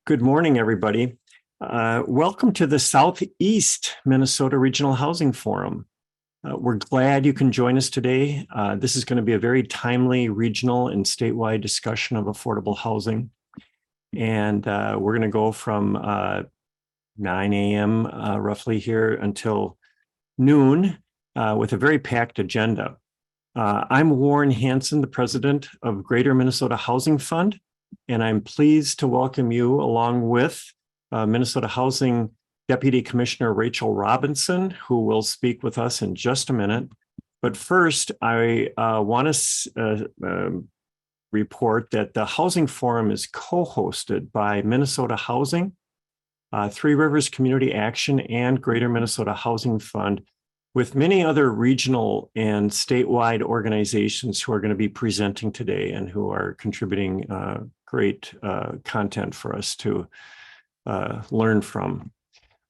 Good morning, everybody. Welcome to the Southeast Minnesota Regional Housing Forum. We're glad you can join us today. This is going to be a very timely regional and statewide discussion of affordable housing. And we're going to go from 9 a.m. Roughly here until noon with a very packed agenda. I'm Warren Hansen, the president of Greater Minnesota Housing Fund, and I'm pleased to welcome you along with Minnesota Housing Deputy Commissioner Rachel Robinson, who will speak with us in just a minute. But first, I want to report that the Housing Forum is co-hosted by Minnesota Housing, Three Rivers Community Action, and Greater Minnesota Housing Fund, with many other regional and statewide organizations who are going to be presenting today and who are contributing great content for us to learn from.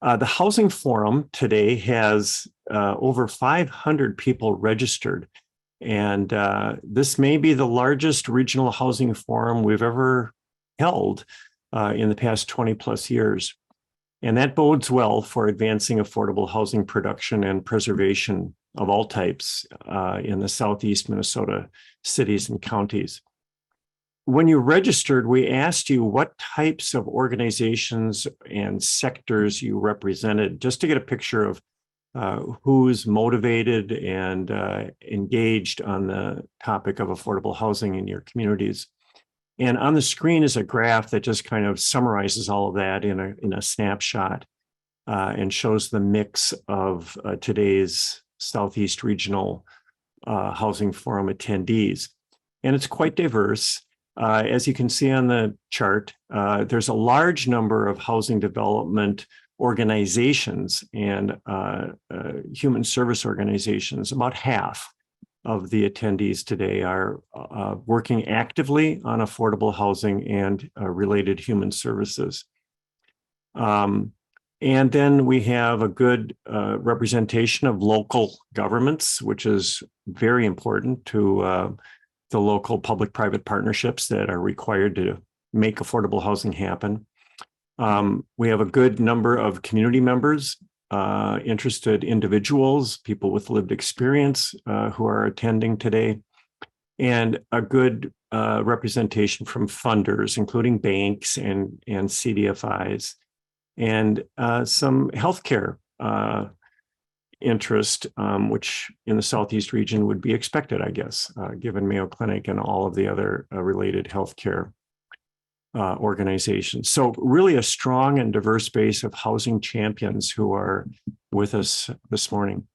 The Housing Forum today has over 500 people registered, and this may be the largest regional housing forum we've ever held in the past 20 plus years. And that bodes well for advancing affordable housing production and preservation of all types in the Southeast Minnesota cities and counties. When you registered, we asked you what types of organizations and sectors you represented, just to get a picture of who's motivated and engaged on the topic of affordable housing in your communities. And on the screen is a graph that just kind of summarizes all of that in a snapshot and shows the mix of today's Southeast Regional Housing Forum attendees. And it's quite diverse. As you can see on the chart, there's a large number of housing development organizations and human service organizations. About half of the attendees today are working actively on affordable housing and related human services. And then we have a good representation of local governments, which is very important to the local public-private partnerships that are required to make affordable housing happen. We have a good number of community members, interested individuals, people with lived experience who are attending today, and a good representation from funders, including banks and CDFIs, and some healthcare interest, which in the Southeast region would be expected, I guess, given Mayo Clinic and all of the other related healthcare organizations. So really a strong and diverse base of housing champions who are with us this morning.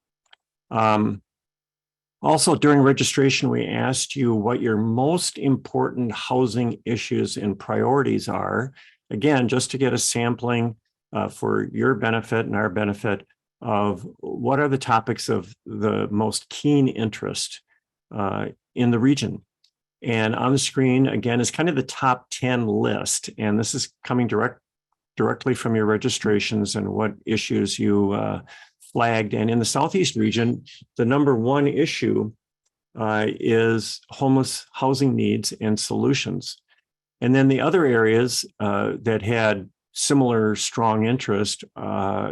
Also, during registration, we asked you what your most important housing issues and priorities are. Again, just to get a sampling for your benefit and our benefit of what are the topics of the most keen interest in the region. And on the screen, again, is kind of the top 10 list. And this is coming directly from your registrations and what issues you flagged. And in the Southeast region, the number one issue is homeless housing needs and solutions. And then the other areas that had similar strong interest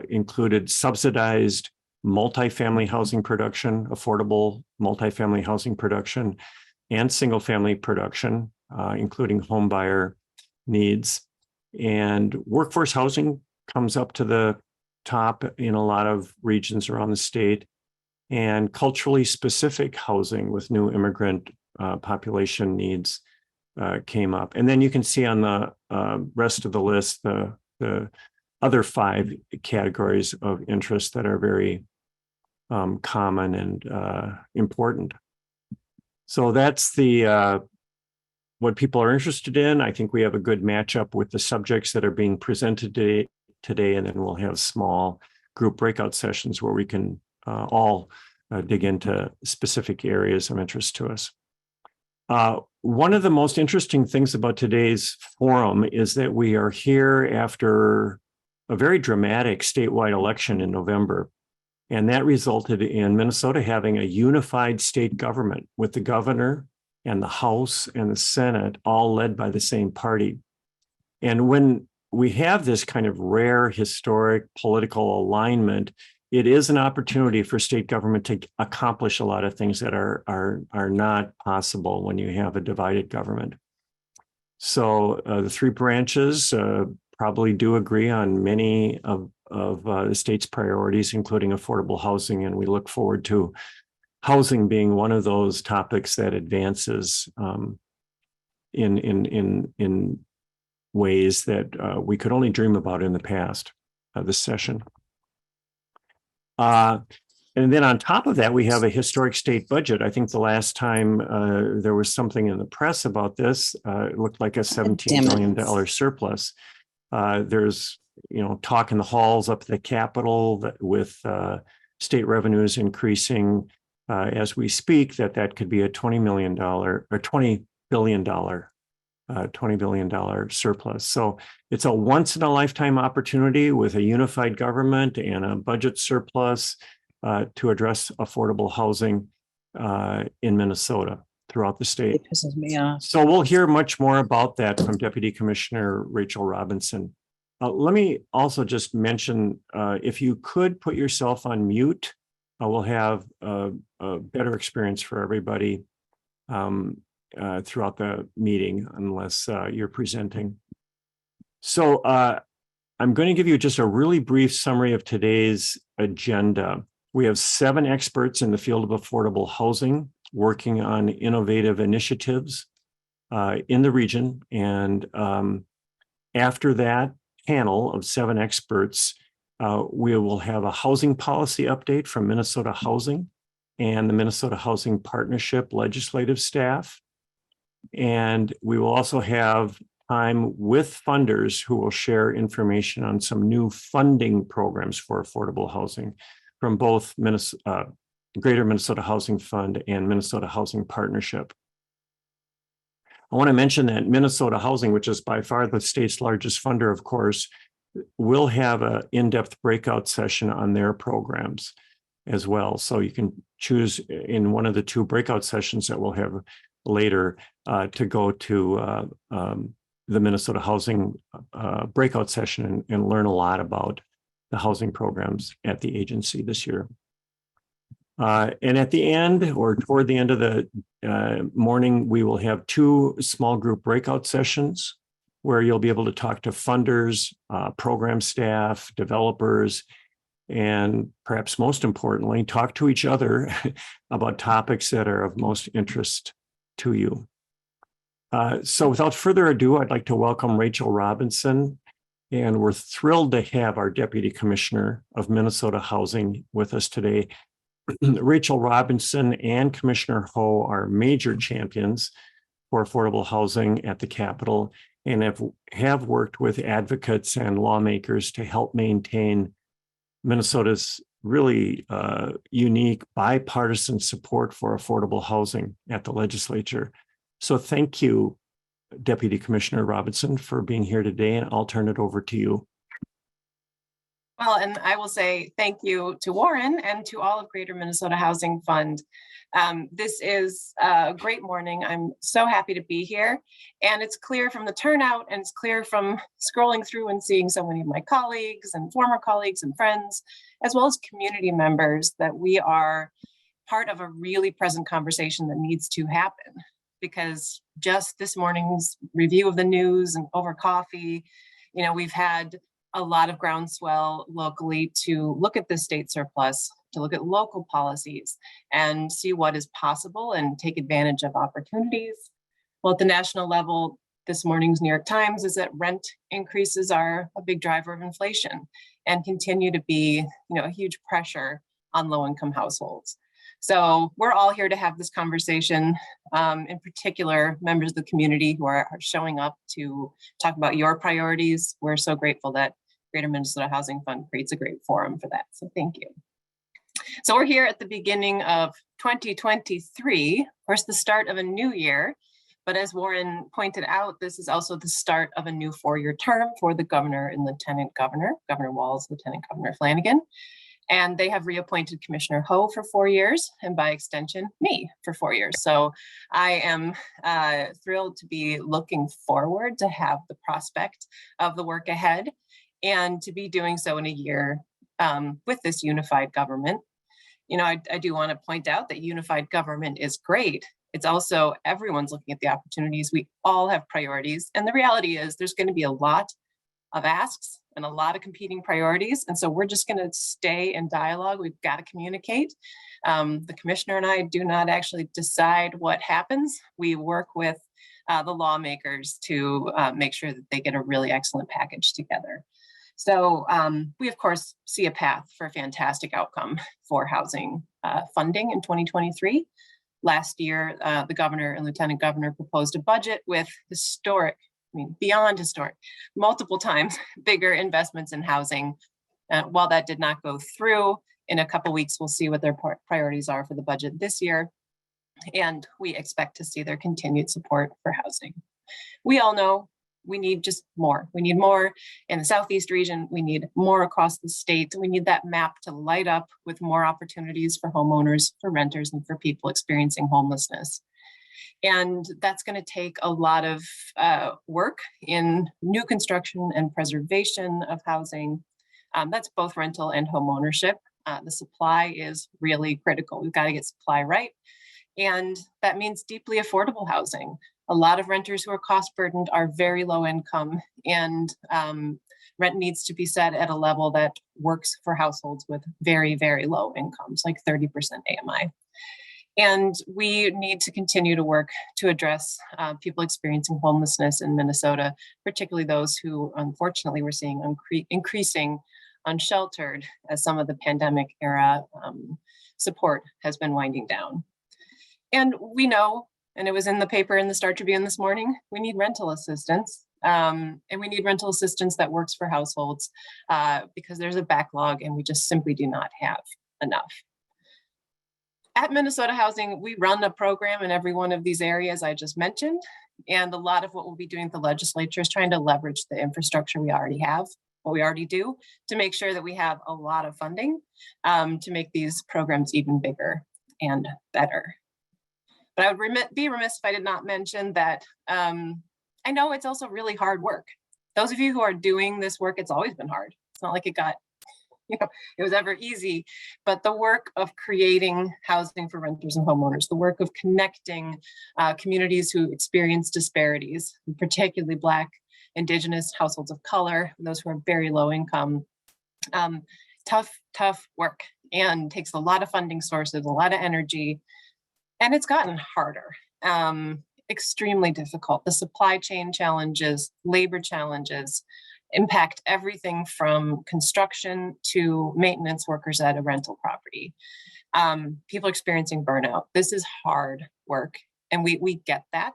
included subsidized multifamily housing production, affordable multifamily housing production, and single-family production, including home buyer needs. And workforce housing comes up to the top in a lot of regions around the state, and culturally specific housing with new immigrant population needs came up. And then you can see on the rest of the list, the other 5 categories of interest that are very common and important. So that's the what people are interested in. I think we have a good matchup with the subjects that are being presented today, and then we'll have small group breakout sessions where we can all dig into specific areas of interest to us. One of the most interesting things about today's forum is that we are here after a very dramatic statewide election in November. And that resulted in Minnesota having a unified state government with the governor and the House and the Senate all led by the same party. And when we have this kind of rare historic political alignment, it is an opportunity for state government to accomplish a lot of things that are not possible when you have a divided government. So the three branches probably do agree on many of the state's priorities, including affordable housing, and we look forward to housing being one of those topics that advances in ways that we could only dream about in the past, this session. And then on top of that, we have a historic state budget. I think the last time there was something in the press about this, it looked like a $17 billion surplus. There's, talk in the halls up at the Capitol that with state revenues increasing as we speak, that could be a $20 billion surplus. So it's a once in a lifetime opportunity with a unified government and a budget surplus to address affordable housing in Minnesota throughout the state. It pisses me off. So we'll hear much more about that from Deputy Commissioner Rachel Robinson. Let me also just mention, if you could put yourself on mute, we'll have a better experience for everybody throughout the meeting, unless you're presenting. So I'm going to give you just a really brief summary of today's agenda. We have 7 experts in the field of affordable housing working on innovative initiatives in the region. And after that panel of 7 experts, we will have a housing policy update from Minnesota Housing and the Minnesota Housing Partnership legislative staff. And we will also have time with funders who will share information on some new funding programs for affordable housing from both Greater Minnesota Housing Fund and Minnesota Housing Partnership. I want to mention that Minnesota Housing, which is by far the state's largest funder, of course, will have an in-depth breakout session on their programs as well. So you can choose in one of the 2 breakout sessions that we'll have later to go to the Minnesota Housing breakout session and learn a lot about the housing programs at the agency this year. And at the end, or toward the end of the morning, we will have 2 small group breakout sessions where you'll be able to talk to funders, program staff, developers, and perhaps most importantly, talk to each other about topics that are of most interest to you. So without further ado, I'd like to welcome Rachel Robinson, and we're thrilled to have our Deputy Commissioner of Minnesota Housing with us today. Rachel Robinson and Commissioner Ho are major champions for affordable housing at the Capitol and have worked with advocates and lawmakers to help maintain Minnesota's really unique bipartisan support for affordable housing at the legislature. So thank you, Deputy Commissioner Robinson, for being here today, and I'll turn it over to you. Well, and I will say thank you to Warren and to all of Greater Minnesota Housing Fund. This is a great morning. I'm so happy to be here. And it's clear from the turnout, and it's clear from scrolling through and seeing so many of my colleagues and former colleagues and friends, as well as community members, that we are part of a really present conversation that needs to happen. Because just this morning's review of the news and over coffee, we've had a lot of groundswell locally to look at the state surplus, to look at local policies and see what is possible and take advantage of opportunities. Well, at the national level, this morning's New York Times is that rent increases are a big driver of inflation and continue to be, a huge pressure on low-income households. So we're all here to have this conversation, in particular, members of the community who are showing up to talk about your priorities. We're so grateful that Greater Minnesota Housing Fund creates a great forum for that. So thank you. So we're here at the beginning of 2023, of course, the start of a new year. But as Warren pointed out, this is also the start of a new 4-year term for the governor and lieutenant governor, Governor Walz, Lieutenant Governor Flanagan. And they have reappointed Commissioner Ho for 4 years, and by extension, me for 4 years. So I am thrilled to be looking forward to have the prospect of the work ahead and to be doing so in a year with this unified government. You know, I do want to point out that unified government is great. It's also everyone's looking at the opportunities. We all have priorities. And the reality is there's going to be a lot of asks and a lot of competing priorities. And so we're just going to stay in dialogue. We've got to communicate. The commissioner and I do not actually decide what happens. We work with the lawmakers to make sure that they get a really excellent package together. So we, of course, see a path for a fantastic outcome for housing funding in 2023. Last year, the governor and lieutenant governor proposed a budget with historic, I mean, beyond historic, multiple times bigger investments in housing. While that did not go through, in a couple of weeks, we'll see what their priorities are for the budget this year. And we expect to see their continued support for housing. We all know we need just more. We need more in the Southeast region. We need more across the state. We need that map to light up with more opportunities for homeowners, for renters, and for people experiencing homelessness. And that's going to take a lot of work in new construction and preservation of housing. That's both rental and home ownership. The supply is really critical. We've got to get supply right. And that means deeply affordable housing. A lot of renters who are cost burdened are very low income, and rent needs to be set at a level that works for households with very, very low incomes, like 30% AMI. And we need to continue to work to address people experiencing homelessness in Minnesota, particularly those who, unfortunately, we're seeing increasing unsheltered as some of the pandemic era support has been winding down. And we know, and it was in the paper in the Star Tribune this morning, we need rental assistance. And we need rental assistance that works for households because there's a backlog and we just simply do not have enough. At Minnesota Housing, we run a program in every one of these areas I just mentioned. And a lot of what we'll be doing at the legislature is trying to leverage the infrastructure we already have, what we already do, to make sure that we have a lot of funding to make these programs even bigger and better. But I would be remiss if I did not mention that I know it's also really hard work. Those of you who are doing this work, it's always been hard. It's not like it got, it was ever easy, but the work of creating housing for renters and homeowners, the work of connecting communities who experience disparities, particularly Black, Indigenous, households of color, those who are very low income, tough work, and takes a lot of funding sources, a lot of energy. And it's gotten harder, extremely difficult. The supply chain challenges, labor challenges impact everything from construction to maintenance workers at a rental property. People experiencing burnout. This is hard work, and we get that.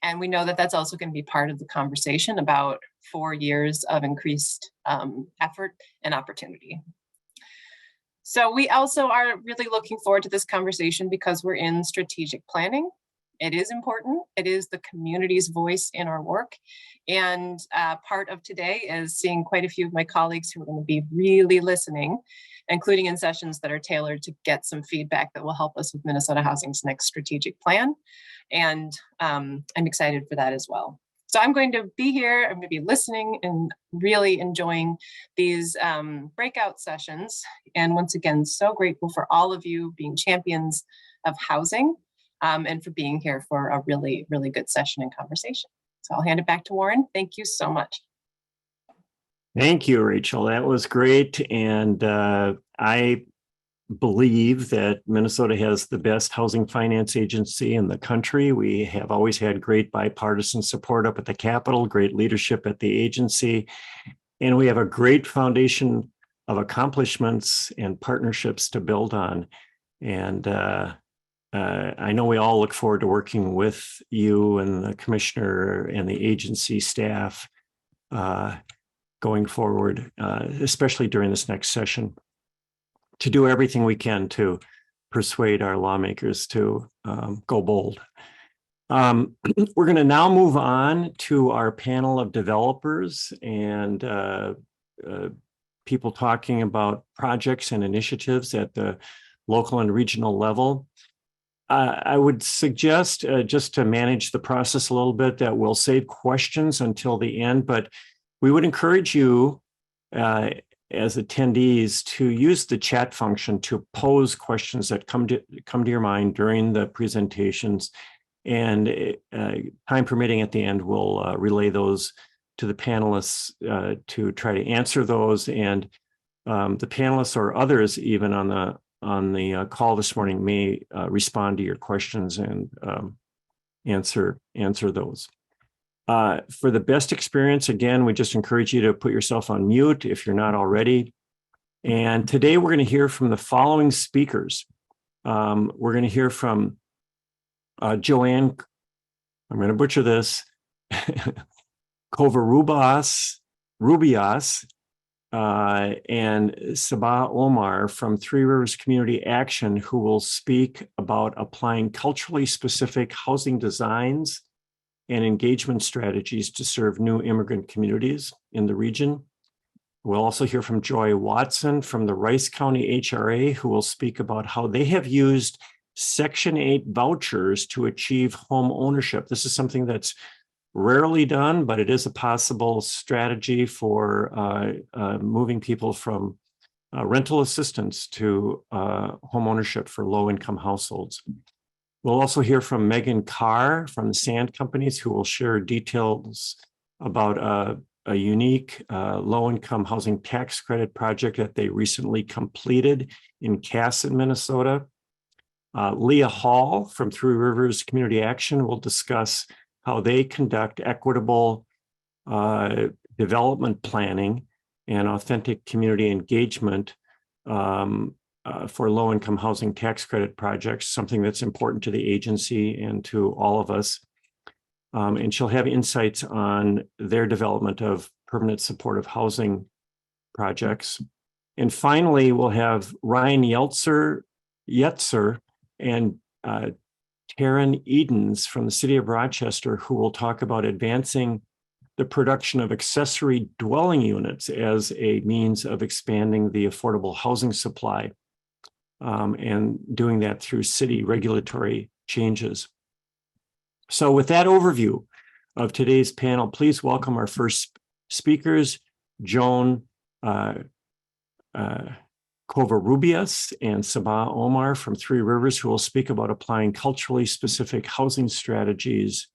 And we know that that's also going to be part of the conversation about 4 years of increased effort and opportunity. So we also are really looking forward to this conversation because we're in strategic planning. It is important. It is the community's voice in our work. And part of today is seeing quite a few of my colleagues who are going to be really listening, including in sessions that are tailored to get some feedback that will help us with Minnesota Housing's next strategic plan. And I'm excited for that as well. So I'm going to be here, I'm going to be listening and really enjoying these breakout sessions. And once again, so grateful for all of you being champions of housing and for being here for a really, really good session and conversation. So I'll hand it back to Warren. Thank you so much. Thank you, Rachel. That was great. And I believe that Minnesota has the best housing finance agency in the country. We have always had great bipartisan support up at the Capitol, great leadership at the agency, and we have a great foundation of accomplishments and partnerships to build on. And I know we all look forward to working with you and the commissioner and the agency staff going forward, especially during this next session, to do everything we can to persuade our lawmakers to go bold. We're going to now move on to our panel of developers, and people talking about projects and initiatives at the local and regional level. I would suggest just to manage the process a little bit that we'll save questions until the end, but we would encourage you as attendees to use the chat function to pose questions that come to your mind during the presentations, and time permitting at the end, we'll relay those to the panelists to try to answer those, and the panelists or others even on the call this morning may respond to your questions and answer those. For the best experience, again, we just encourage you to put yourself on mute if you're not already. And today we're going to hear from the following speakers. We're going to hear from Joanne, I'm going to butcher this, Covarrubias, and Sabah Omar from Three Rivers Community Action, who will speak about applying culturally specific housing designs and engagement strategies to serve new immigrant communities in the region. We'll also hear from Joy Watson from the Rice County HRA, who will speak about how they have used Section 8 vouchers to achieve home ownership. This is something that's rarely done, but it is a possible strategy for moving people from rental assistance to home ownership for low-income households. We'll also hear from Megan Carr from the Sand Companies, who will share details about a unique low-income housing tax credit project that they recently completed in Casson, Minnesota. Leah Hall from Three Rivers Community Action will discuss how they conduct equitable development planning and authentic community engagement for low-income housing tax credit projects, something that's important to the agency and to all of us. And she'll have insights on their development of permanent supportive housing projects. And finally, we'll have Ryan Yetzer and Taryn Edens from the city of Rochester, who will talk about advancing the production of accessory dwelling units as a means of expanding the affordable housing supply, and doing that through city regulatory changes. So with that overview of today's panel, please welcome our first speakers, Joan Covarrubias and Sabah Omar from Three Rivers, who will speak about applying culturally specific housing strategies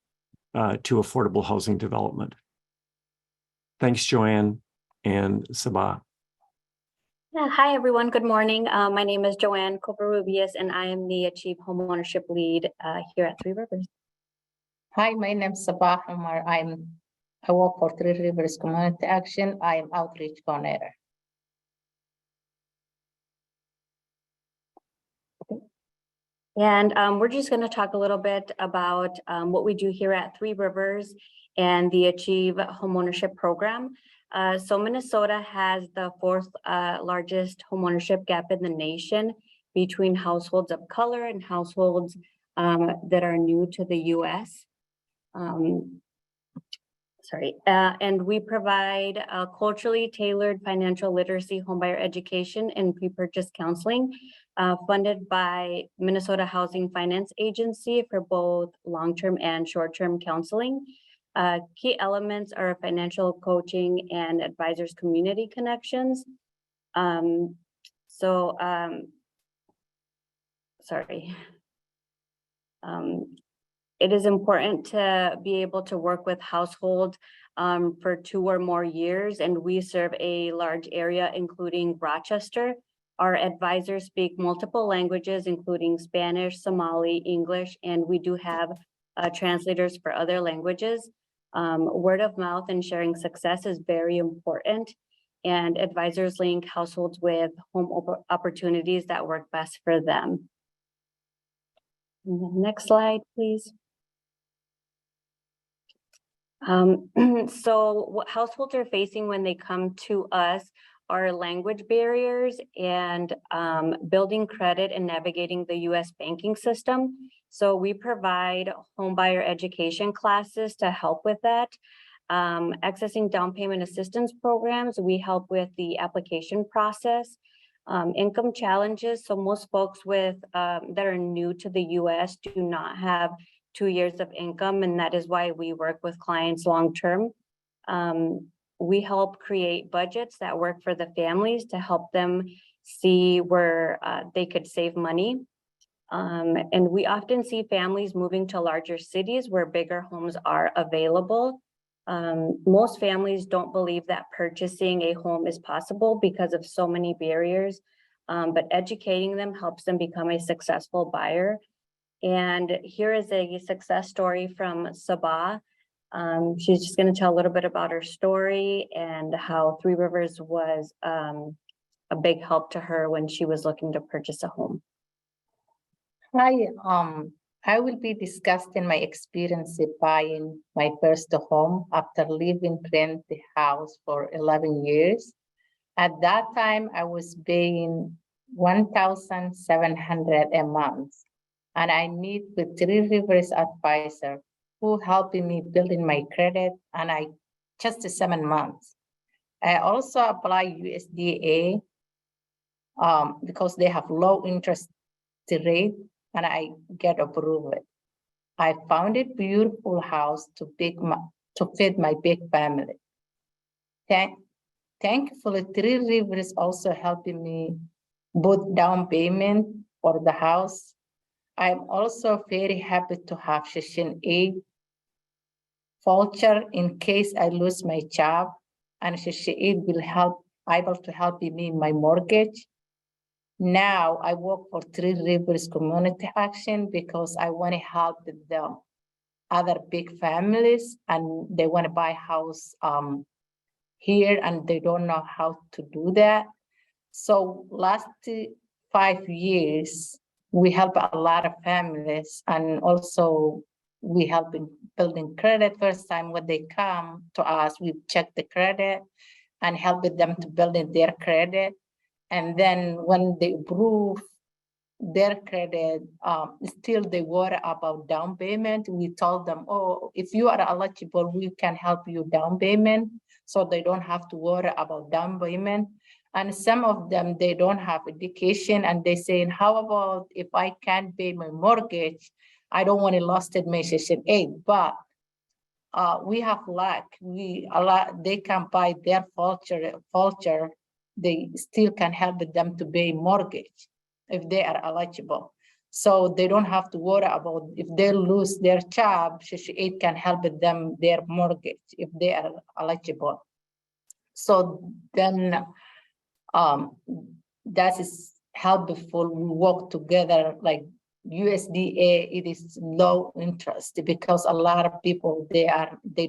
to affordable housing development. Thanks, Joanne and Sabah. Yeah, hi, everyone. Good morning. My name is Joanne Covarrubias, and I am the Chief Homeownership Lead here at Three Rivers. Hi, my name is Sabah Omar. I work for Three Rivers Community Action. I am Outreach Coordinator. And we're just going to talk a little bit about what we do here at Three Rivers and the Achieve Homeownership Program. So Minnesota has the fourth largest homeownership gap in the nation between households of color and households that are new to the U.S. And we provide culturally tailored financial literacy, homebuyer education, and pre-purchase counseling funded by Minnesota Housing Finance Agency for both long-term and short-term counseling. Key elements are financial coaching and advisors community connections. It is important to be able to work with households for 2 or more years, and we serve a large area, including Rochester. Our advisors speak multiple languages, including Spanish, Somali, English, and we do have translators for other languages. Word of mouth and sharing success is very important, and advisors link households with home opportunities that work best for them. Next slide, please. So what households are facing when they come to us are language barriers and building credit and navigating the U.S. banking system. So we provide homebuyer education classes to help with that. Accessing down payment assistance programs, we help with the application process. Income challenges, so most folks with that are new to the US do not have 2 years of income, and that is why we work with clients long-term. We help create budgets that work for the families to help them see where they could save money. And we often see families moving to larger cities where bigger homes are available. Most families don't believe that purchasing a home is possible because of so many barriers, but educating them helps them become a successful buyer. And here is a success story from Sabah. She's just going to tell a little bit about her story and how Three Rivers was a big help to her when she was looking to purchase a home. Hi, I will be discussing my experience of buying my first home after living rent the house for 11 years. At that time, I was paying $1,700 a month, and I meet with Three Rivers advisor who helped me building my credit, and I just 7 months. I also apply USDA because they have low interest rate, and I get approved. I found a beautiful house to fit my big family. Thankfully, Three Rivers also helping me put down payment for the house. I'm also very happy to have Section 8 voucher in case I lose my job, and Section 8 will able to help me in my mortgage. Now I work for Three Rivers Community Action because I want to help them other big families, and they want to buy house here and they don't know how to do that. So last 5 years, we help a lot of families, and also we help in building credit. First time when they come to us, we check the credit and help them to build in their credit. And then when they approve their credit, still they worry about down payment. We told them, oh, if you are eligible, we can help you down payment, so they don't have to worry about down payment. And some of them, they don't have education, and they saying, how about if I can't pay my mortgage? I don't want to lose it my Section 8, but we have luck. They can buy their voucher. They still can help them to pay mortgage if they are eligible. So they don't have to worry about if they lose their job, Section 8 can help them their mortgage if they are eligible. So then that is helpful. We work together like USDA, it is low interest because a lot of people, they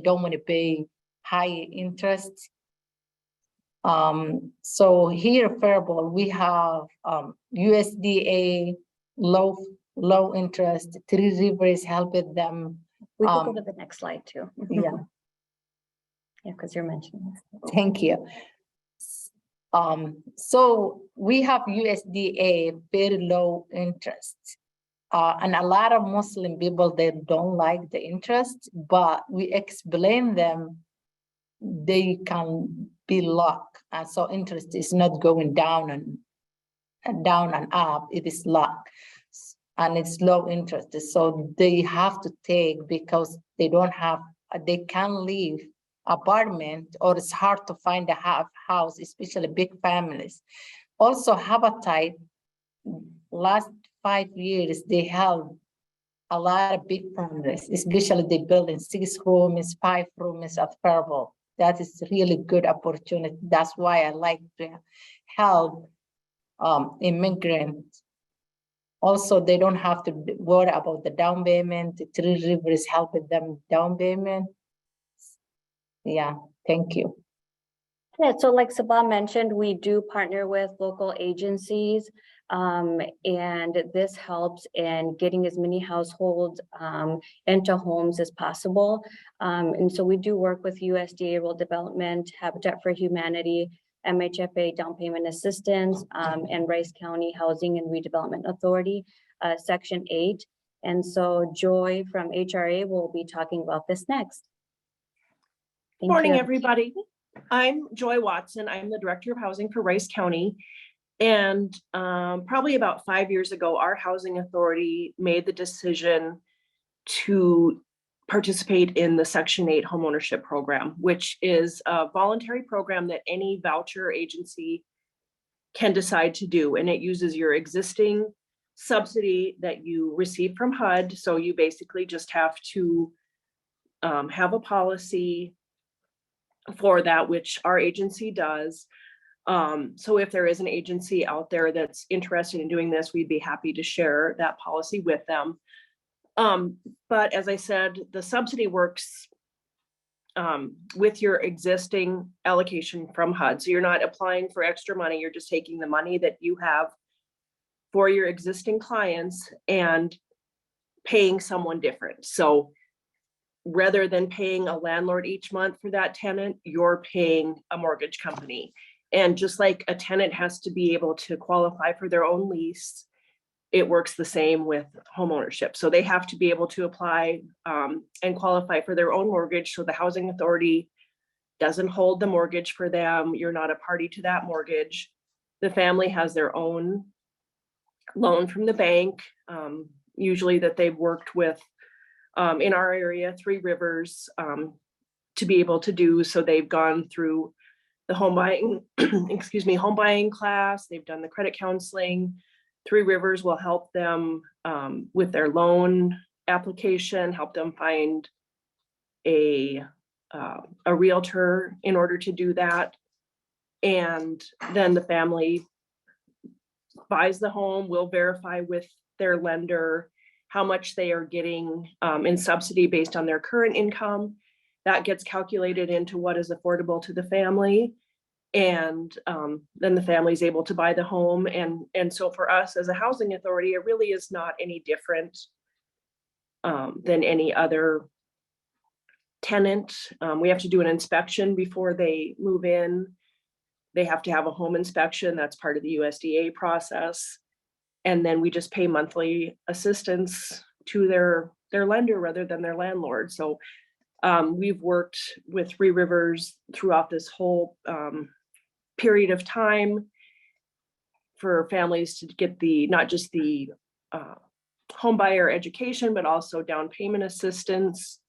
don't want to pay high interest. So here, Faribault, we have USDA low interest. Three Rivers helping them. We can go to the next slide too. Yeah. Yeah, because you're mentioning this. Thank you. So we have USDA very low interest. And a lot of Muslim people, they don't like the interest, but we explain them they can be locked. And so interest is not going down and up, it is locked. And it's low interest. So they have to take because they can't leave apartment, or it's hard to find a house, especially big families. Also, Habitat, last 5 years, they help a lot of big families, especially they build in 6 rooms, 5 rooms at Faribault. That is really good opportunity. That's why I like to help immigrants. Also, they don't have to worry about the down payment. Three Rivers helping them down payment. Yeah, thank you. Yeah, so like Sabah mentioned, we do partner with local agencies, and this helps in getting as many households into homes as possible. And so we do work with USDA Rural Development, Habitat for Humanity, MHFA Down Payment Assistance, and Rice County Housing and Redevelopment Authority, Section 8. And so Joy from HRA will be talking about this next. Thank Morning, you. everybody. I'm Joy Watson. I'm the Director of Housing for Rice County. And probably about 5 years ago, our housing authority made the decision to participate in the Section 8 homeownership program, which is a voluntary program that any voucher agency can decide to do. And it uses your existing subsidy that you receive from HUD. So you basically just have to have a policy for that, which our agency does. So if there is an agency out there that's interested in doing this, we'd be happy to share that policy with them. But as I said, the subsidy works with your existing allocation from HUD. So you're not applying for extra money, you're just taking the money that you have for your existing clients and paying someone different. So rather than paying a landlord each month for that tenant, you're paying a mortgage company. And just like a tenant has to be able to qualify for their own lease, it works the same with homeownership. So they have to be able to apply and qualify for their own mortgage. So the housing authority doesn't hold the mortgage for them. You're not a party to that mortgage. The family has their own loan from the bank, usually that they've worked with in our area, Three Rivers, to be able to do. So they've gone through the home buying, home buying class. They've done the credit counseling. Three Rivers will help them with their loan application, help them find a realtor in order to do that. And then the family buys the home, will verify with their lender how much they are getting in subsidy based on their current income. That gets calculated into what is affordable to the family. And then the family is able to buy the home. And so for us as a housing authority, it really is not any different than any other tenant. We have to do an inspection before they move in. They have to have a home inspection. That's part of the USDA process. And then we just pay monthly assistance to their lender rather than their landlord. So we've worked with Three Rivers throughout this whole period of time for families to get not just the home buyer education, but also down payment assistance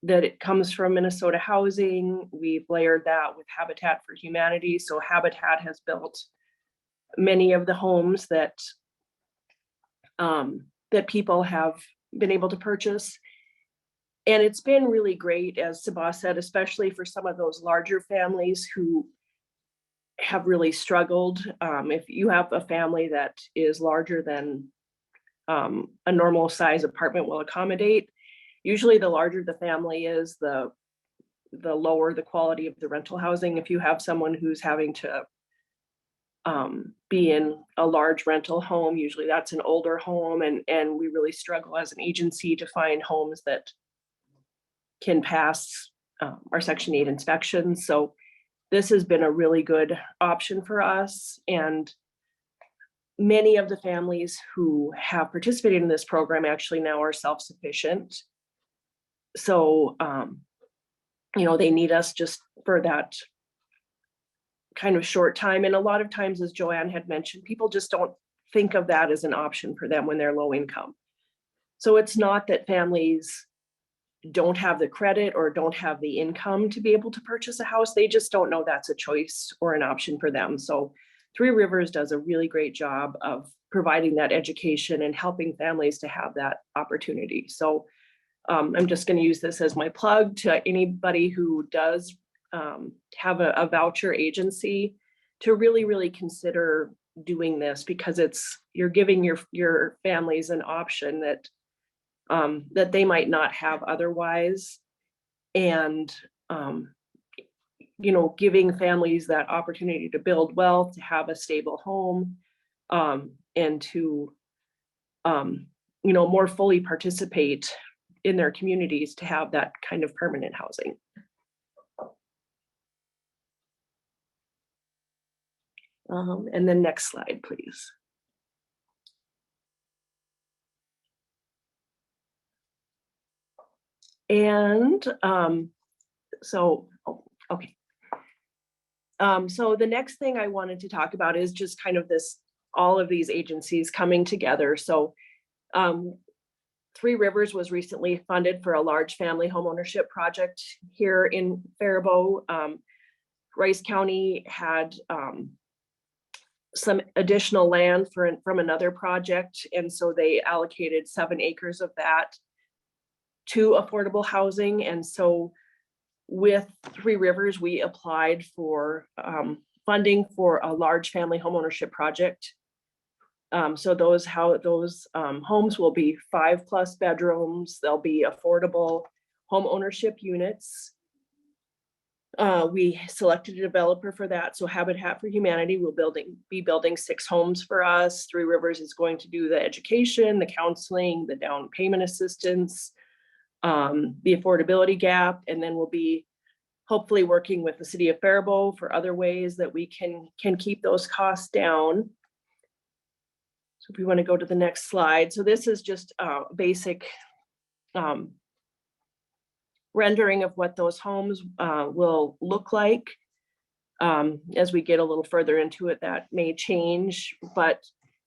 that it comes from Minnesota Housing. We've layered that with Habitat for Humanity. So Habitat has built many of the homes that that people have been able to purchase. And it's been really great, as Sabah said, especially for some of those larger families who have really struggled. If you have a family that is larger than a normal size apartment will accommodate, usually the larger the family is, the lower the quality of the rental housing. If you have someone who's having to be in a large rental home, usually that's an older home, and we really struggle as an agency to find homes that can pass our Section 8 inspections. So this has been a really good option for us. And many of the families who have participated in this program actually now are self-sufficient. So, they need us just for that kind of short time. And a lot of times, as Joanne had mentioned, people just don't think of that as an option for them when they're low income. So it's not that families don't have the credit or don't have the income to be able to purchase a house. They just don't know that's a choice or an option for them. So Three Rivers does a really great job of providing that education and helping families to have that opportunity. So I'm just going to use this as my plug to anybody who does have a voucher agency to really, really consider doing this, because you're giving your families an option that that they might not have otherwise. And giving families that opportunity to build wealth, to have a stable home, and to more fully participate in their communities, to have that kind of permanent housing. And then next slide, please. And So, oh, okay. So the next thing I wanted to talk about is just kind of this, all of these agencies coming together. So Three Rivers was recently funded for a large family homeownership project here in Faribault. Rice County had some additional land from another project, and so they allocated 7 acres of that to affordable housing. And so with Three Rivers, we applied for funding for a large family homeownership project. So those homes will be 5+ bedrooms. They'll be affordable home ownership units. We selected a developer for that. So Habitat for Humanity will be building 6 homes for us. Three Rivers is going to do the education, the counseling, the down payment assistance, the affordability gap, and then we'll be hopefully working with the city of Faribault for other ways that we can keep those costs down. So if we want to go to the next slide. So this is just a basic rendering of what those homes will look like. As we get a little further into it, that may change, but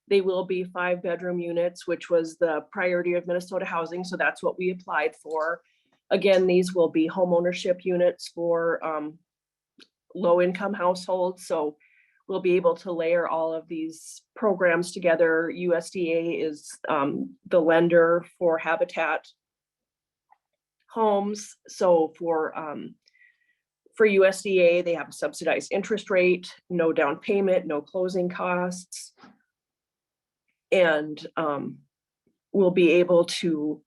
they will be 5-bedroom units, which was the priority of Minnesota Housing. So that's what we applied for. Again, these will be home ownership units for low-income households. So we'll be able to layer all of these programs together. USDA is the lender for Habitat homes. So for USDA, they have a subsidized interest rate, no down payment, no closing costs. And we'll be able to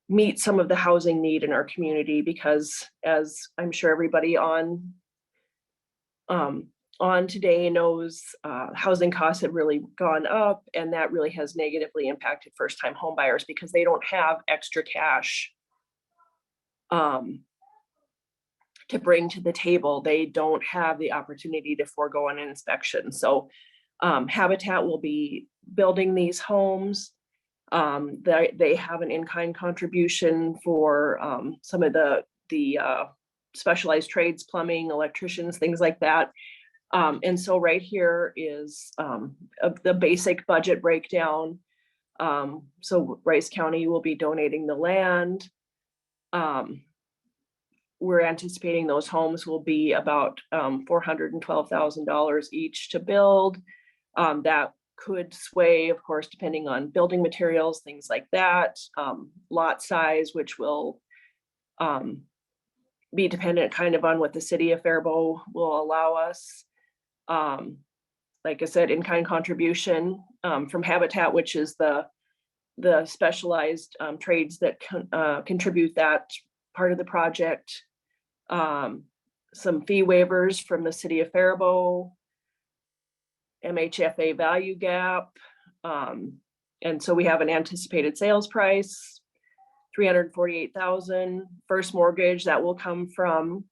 meet some of the housing need in our community, because as I'm sure everybody on today knows, housing costs have really gone up, and that really has negatively impacted first-time home buyers because they don't have extra cash to bring to the table. They don't have the opportunity to forego an inspection. So Habitat will be building these homes. They have an in-kind contribution for some of the specialized trades, plumbing, electricians, things like that. And so right here is the basic budget breakdown. So Rice County will be donating the land. We're anticipating those homes will be about $412,000 each to build. That could sway, of course, depending on building materials, things like that. Lot size, which will be dependent kind of on what the city of Faribault will allow us. Like I said, in-kind contribution from Habitat, which is the specialized trades that contribute that part of the project. Some fee waivers from the city of Faribault, MHFA value gap. And so we have an anticipated sales price, $348,000. First mortgage that will come from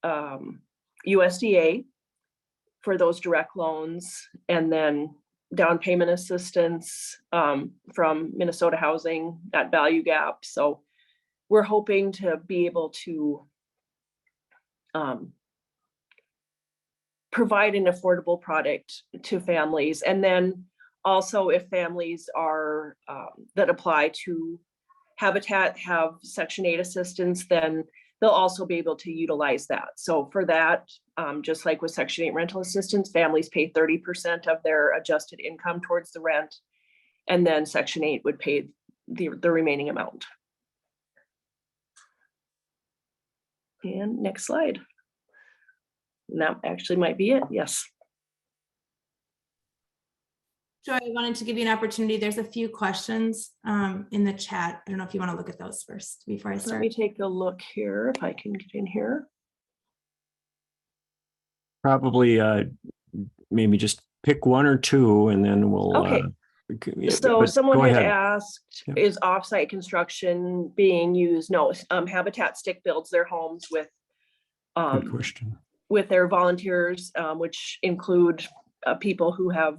USDA for those direct loans, and then down payment assistance from Minnesota Housing at value gap. So we're hoping to be able to provide an affordable product to families. And then also, if families are that apply to Habitat have Section 8 assistance, then they'll also be able to utilize that. So for that, just like with Section 8 rental assistance, families pay 30% of their adjusted income towards the rent, and then Section 8 would pay the remaining amount. And next slide. And that actually might be it. Yes. Joy, I wanted to give you an opportunity. There's a few questions in the chat. I don't know if you want to look at those first before I Let start. me take a look here if I can get in here. Probably maybe just pick one or two and then we'll. Okay. So someone had asked, is offsite construction being used? No, Habitat stick builds their homes with Good question. With their volunteers, which include people who have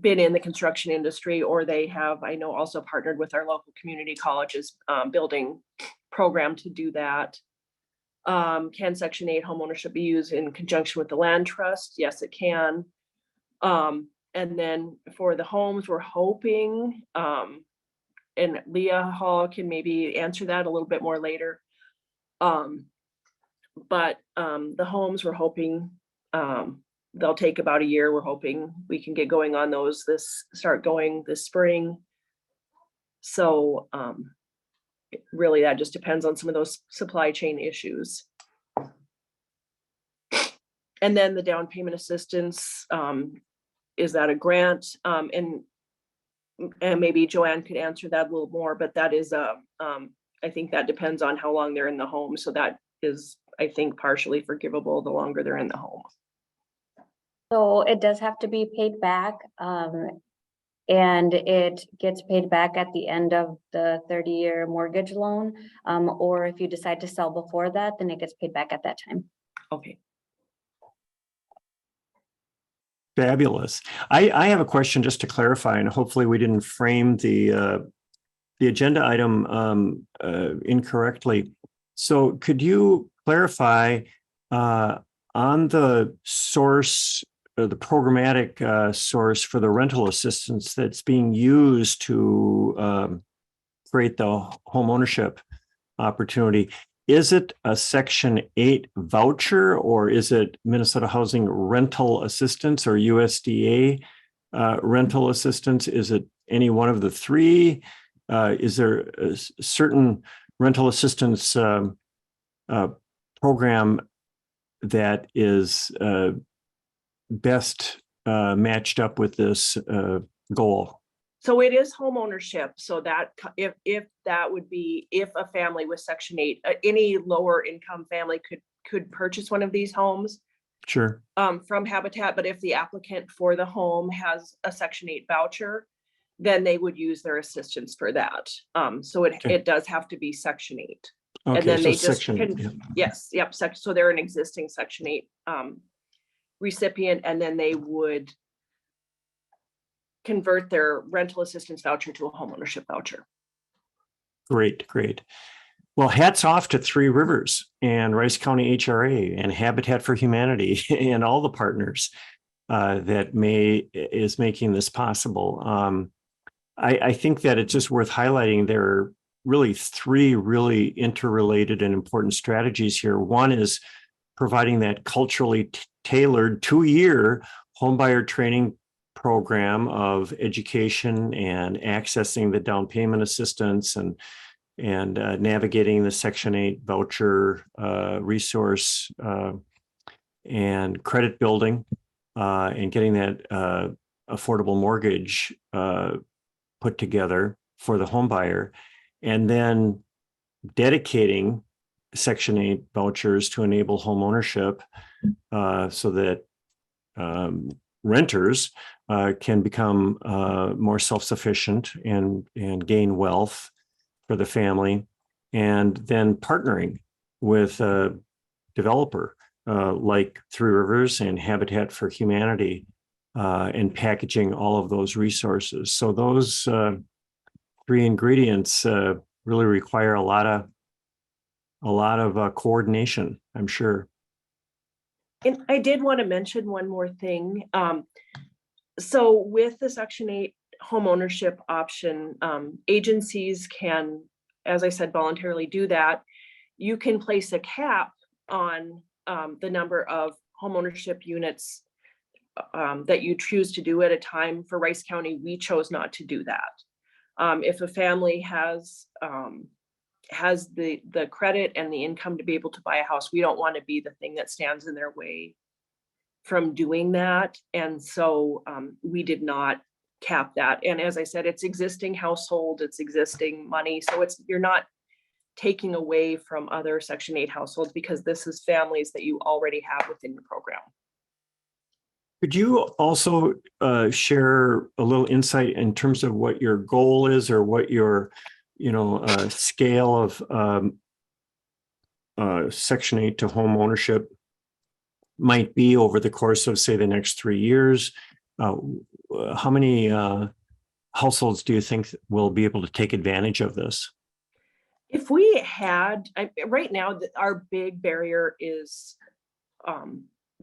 been in the construction industry, or they have, I know, also partnered with our local community colleges building program to do that. Can Section 8 homeownership be used in conjunction with the land trust? Yes, it can. And then for the homes, we're hoping, and Leah Hall can maybe answer that a little bit more later. But the homes, we're hoping they'll take about a year. We're hoping we can get going on those start going this spring. So really that just depends on some of those supply chain issues. And then the down payment assistance, is that a grant? And maybe Joanne could answer that a little more, but that is I think that depends on how long they're in the home. So that is, I think, partially forgivable the longer they're in the home. So it does have to be paid back, and it gets paid back at the end of the 30-year mortgage loan. Or if you decide to sell before that, then it gets paid back at that time. Okay. Fabulous. I have a question just to clarify, and hopefully we didn't frame the agenda item incorrectly. So could you clarify on the source, the programmatic source for the rental assistance that's being used to create the home ownership opportunity? Is it a Section 8 voucher, or is it Minnesota Housing Rental Assistance or USDA rental assistance? Is it any one of the three? Is there a certain rental assistance program that is best matched up with this goal? So it is home ownership. So that if that would be, if a family with Section 8, any lower income family could purchase one of these homes. Sure. From Habitat, but if the applicant for the home has a Section 8 voucher, then they would use their assistance for that. So it does have to be Section 8. Okay, And then so they just Section 8, can, yeah. yes, yep. So they're an existing Section 8 recipient, and then they would convert their rental assistance voucher to a homeownership voucher. Great, great. Well, hats off to Three Rivers and Rice County HRA and Habitat for Humanity and all the partners that is making this possible. I think that it's just worth highlighting there are really three really interrelated and important strategies here. One is providing that culturally tailored 2-year homebuyer training program of education and accessing the down payment assistance and navigating the Section 8 voucher resource and credit building and getting that affordable mortgage put together for the home buyer, and then dedicating Section 8 vouchers to enable home ownership so that renters can become more self-sufficient and gain wealth for the family, and then partnering with a developer like Three Rivers and Habitat for Humanity and packaging all of those resources. So those three ingredients really require a lot of coordination, I'm sure. And I did want to mention one more thing. So with the Section 8 home ownership option, agencies can, as I said, voluntarily do that. You can place a cap on the number of home ownership units that you choose to do at a time. For Rice County, we chose not to do that. If a family has the credit and the income to be able to buy a house, we don't want to be the thing that stands in their way from doing that. And so we did not cap that. And as I said, it's existing household, it's existing money. So you're not taking away from other Section 8 households, because this is families that you already have within your program. Could you also share a little insight in terms of what your goal is, or what your scale of Section 8 to home ownership might be over the course of, say, the next 3 years? How many households do you think will be able to take advantage of this? If we had, right now, our big barrier is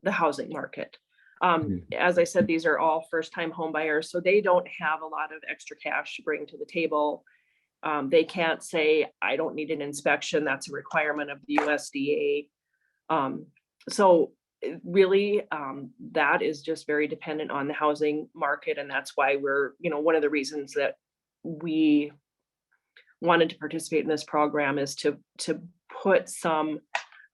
the housing market. As I said, these are all first-time home buyers, so they don't have a lot of extra cash to bring to the table. They can't say, I don't need an inspection, that's a requirement of the USDA. So really, that is just very dependent on the housing market, and that's why we're, one of the reasons that we wanted to participate in this program is to put some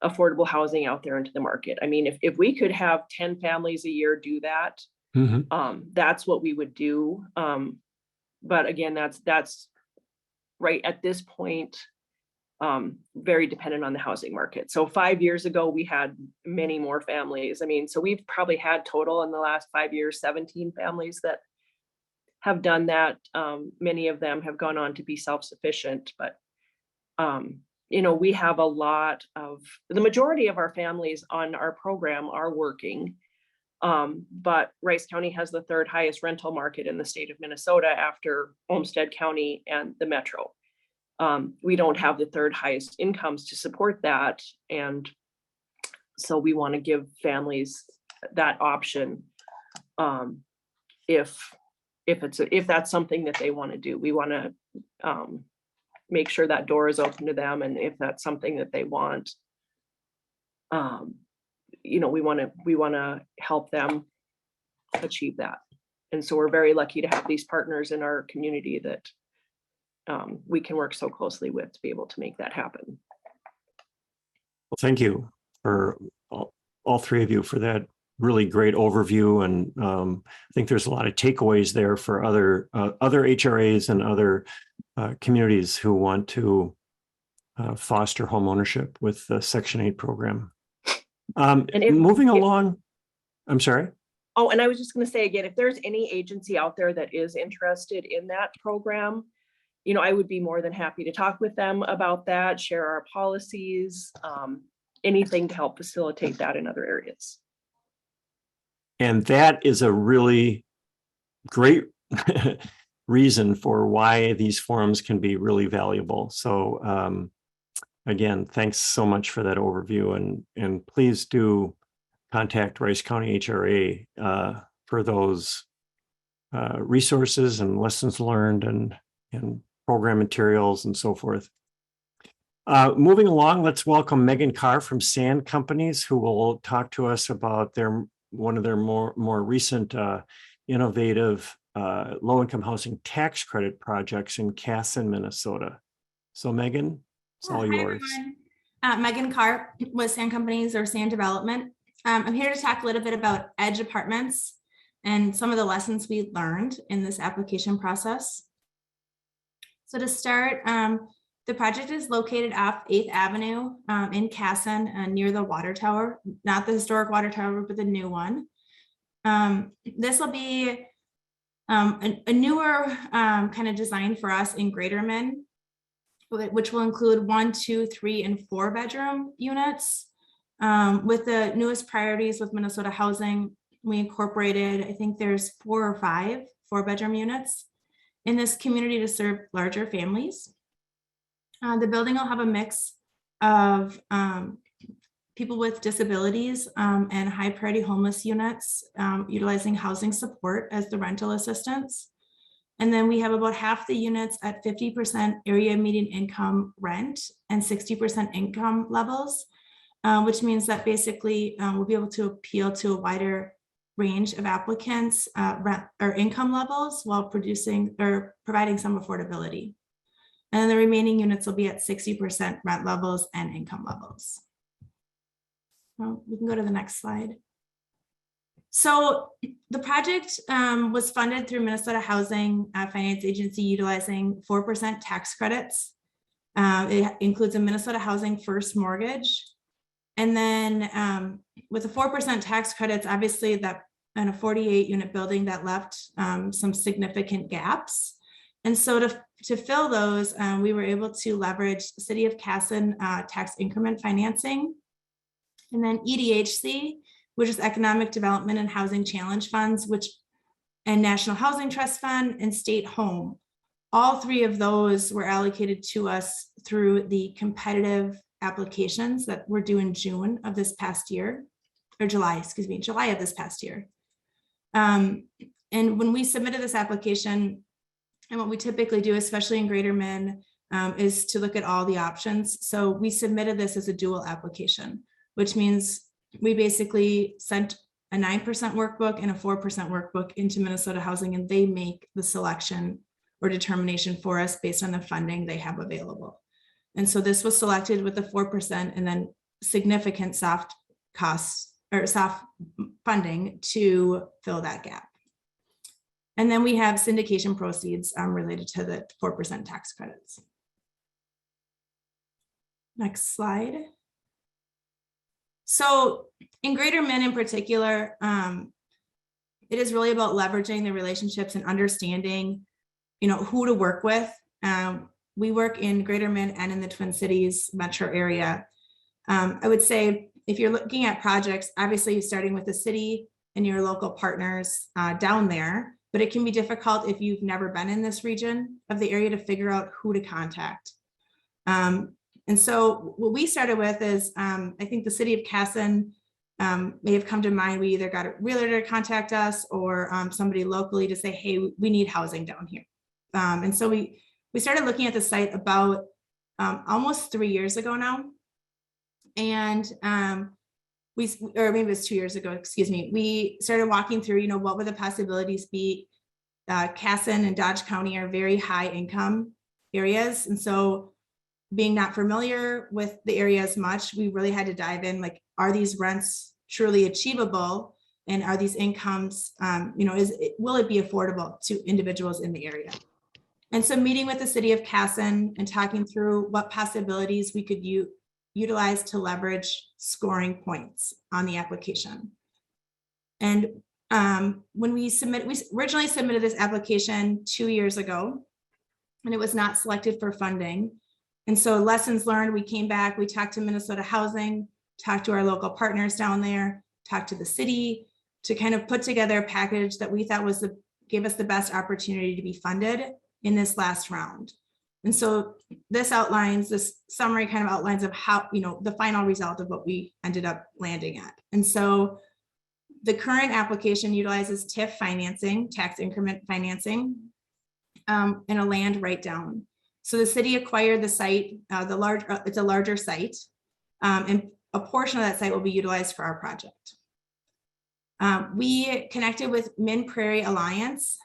affordable housing out there into the market. I mean, if we could have 10 families a year do that, that's what we would do. But again, that's right at this point, very dependent on the housing market. So 5 years ago, we had many more families. I mean, so we've probably had total in the last 5 years, 17 families that have done that. Many of them have gone on to be self-sufficient, but we have a lot of, the majority of our families on our program are working. But Rice County has the third highest rental market in the state of Minnesota after Olmsted County and the Metro. We don't have the third highest incomes to support that. And so we want to give families that option. If that's something that they want to do, we want to make sure that door is open to them. And if that's something that they want, we want to help them achieve that. And so we're very lucky to have these partners in our community that we can work so closely with to be able to make that happen. Well, thank you for all three of you for that really great overview. And I think there's a lot of takeaways there for other HRAs and other communities who want to foster home ownership with the Section 8 program. Moving along, I'm sorry. Oh, and I was just going to say again, if there's any agency out there that is interested in that program, I would be more than happy to talk with them about that, share our policies, anything to help facilitate that in other areas. And that is a really great reason for why these forums can be really valuable. So again, thanks so much for that overview, and please do contact Rice County HRA for those resources and lessons learned and program materials and so forth. Moving along, let's welcome Megan Carr from Sand Companies, who will talk to us about one of their more recent innovative low-income housing tax credit projects in Casson, Minnesota. So Megan, it's all yours. Everyone. Megan Carr with Sand Companies or Sand Development. I'm here to talk a little bit about edge apartments and some of the lessons we learned in this application process. So to start, the project is located off 8th Avenue in Casson near the water tower, not the historic water tower, but the new one. This will be a newer kind of design for us in Greaterman, which will include 1, 2, 3, and 4 bedroom units. With the newest priorities with Minnesota Housing, we incorporated, I think there's 4 or 5 4-bedroom units in this community to serve larger families. The building will have a mix of people with disabilities and high priority homeless units utilizing housing support as the rental assistance. And then we have about half the units at 50% area median income rent and 60% income levels, which means that basically we'll be able to appeal to a wider range of applicants rent or income levels while providing some affordability. And then the remaining units will be at 60% rent levels and income levels. Well, we can go to the next slide. So the project was funded through Minnesota Housing Finance Agency utilizing 4% tax credits. It includes a Minnesota Housing First Mortgage. And then with the 4% tax credits, obviously that in a 48 unit building that left some significant gaps. And so to fill those, we were able to leverage the City of Casson tax increment financing, and then EDHC, which is Economic Development and Housing Challenge Funds, which and National Housing Trust Fund, and State Home. All three of those were allocated to us through the competitive applications that were due in June of this past year, or July, excuse me, July of this past year. And when we submitted this application, and what we typically do, especially in Greater Min, is to look at all the options. So we submitted this as a dual application, which means we basically sent a 9% workbook and a 4% workbook into Minnesota Housing, and they make the selection or determination for us based on the funding they have available. And so this was selected with the 4% and then significant soft costs or soft funding to fill that gap. And then we have syndication proceeds related to the 4% tax credits. Next slide. So in Greater Min in particular, it is really about leveraging the relationships and understanding, who to work with. We work in Greater Min and in the Twin Cities metro area. I would say if you're looking at projects, obviously you're starting with the city and your local partners down there, but it can be difficult if you've never been in this region of the area to figure out who to contact. And so what we started with is, I think the city of Casson may have come to mind. We either got a realtor to contact us or somebody locally to say, hey, we need housing down here. And so we started looking at the site about almost 3 years ago now. And or maybe it was 2 years ago, excuse me. We started walking through, what would the possibilities be? Casson and Dodge County are very high income areas. And so being not familiar with the area as much, we really had to dive in, like, are these rents truly achievable? And are these incomes, will it be affordable to individuals in the area? And so meeting with the city of Casson and talking through what possibilities we could utilize to leverage scoring points on the application. And when we originally submitted this application 2 years ago, and it was not selected for funding. And so lessons learned, we came back, we talked to Minnesota Housing, talked to our local partners down there, talked to the city to kind of put together a package that we thought gave us the best opportunity to be funded in this last round. And so this summary kind of outlines of how, the final result of what we ended up landing at. And so the current application utilizes TIF financing, tax increment financing, and a land write down. So the city acquired the site, it's a larger site, and a portion of that site will be utilized for our project. We connected with Min Prairie Alliance,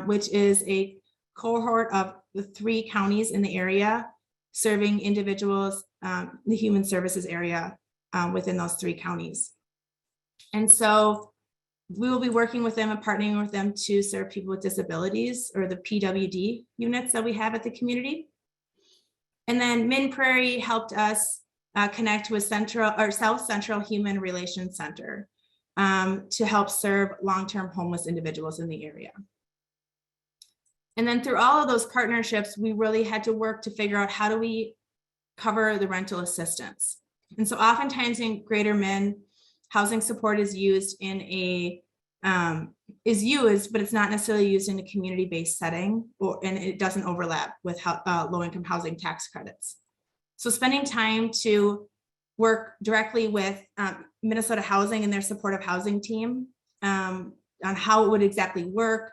which is a cohort of the 3 counties in the area serving individuals, the human services area within those 3 counties. And so we will be working with them and partnering with them to serve people with disabilities, or the PWD units that we have at the community. And then Min Prairie helped us connect with South Central Human Relations Center to help serve long-term homeless individuals in the area. And then through all of those partnerships, we really had to work to figure out how do we cover the rental assistance. And so oftentimes in Greater Min, housing support is used but it's not necessarily used in a community-based setting, and it doesn't overlap with low-income housing tax credits. So spending time to work directly with Minnesota Housing and their supportive housing team on how it would exactly work,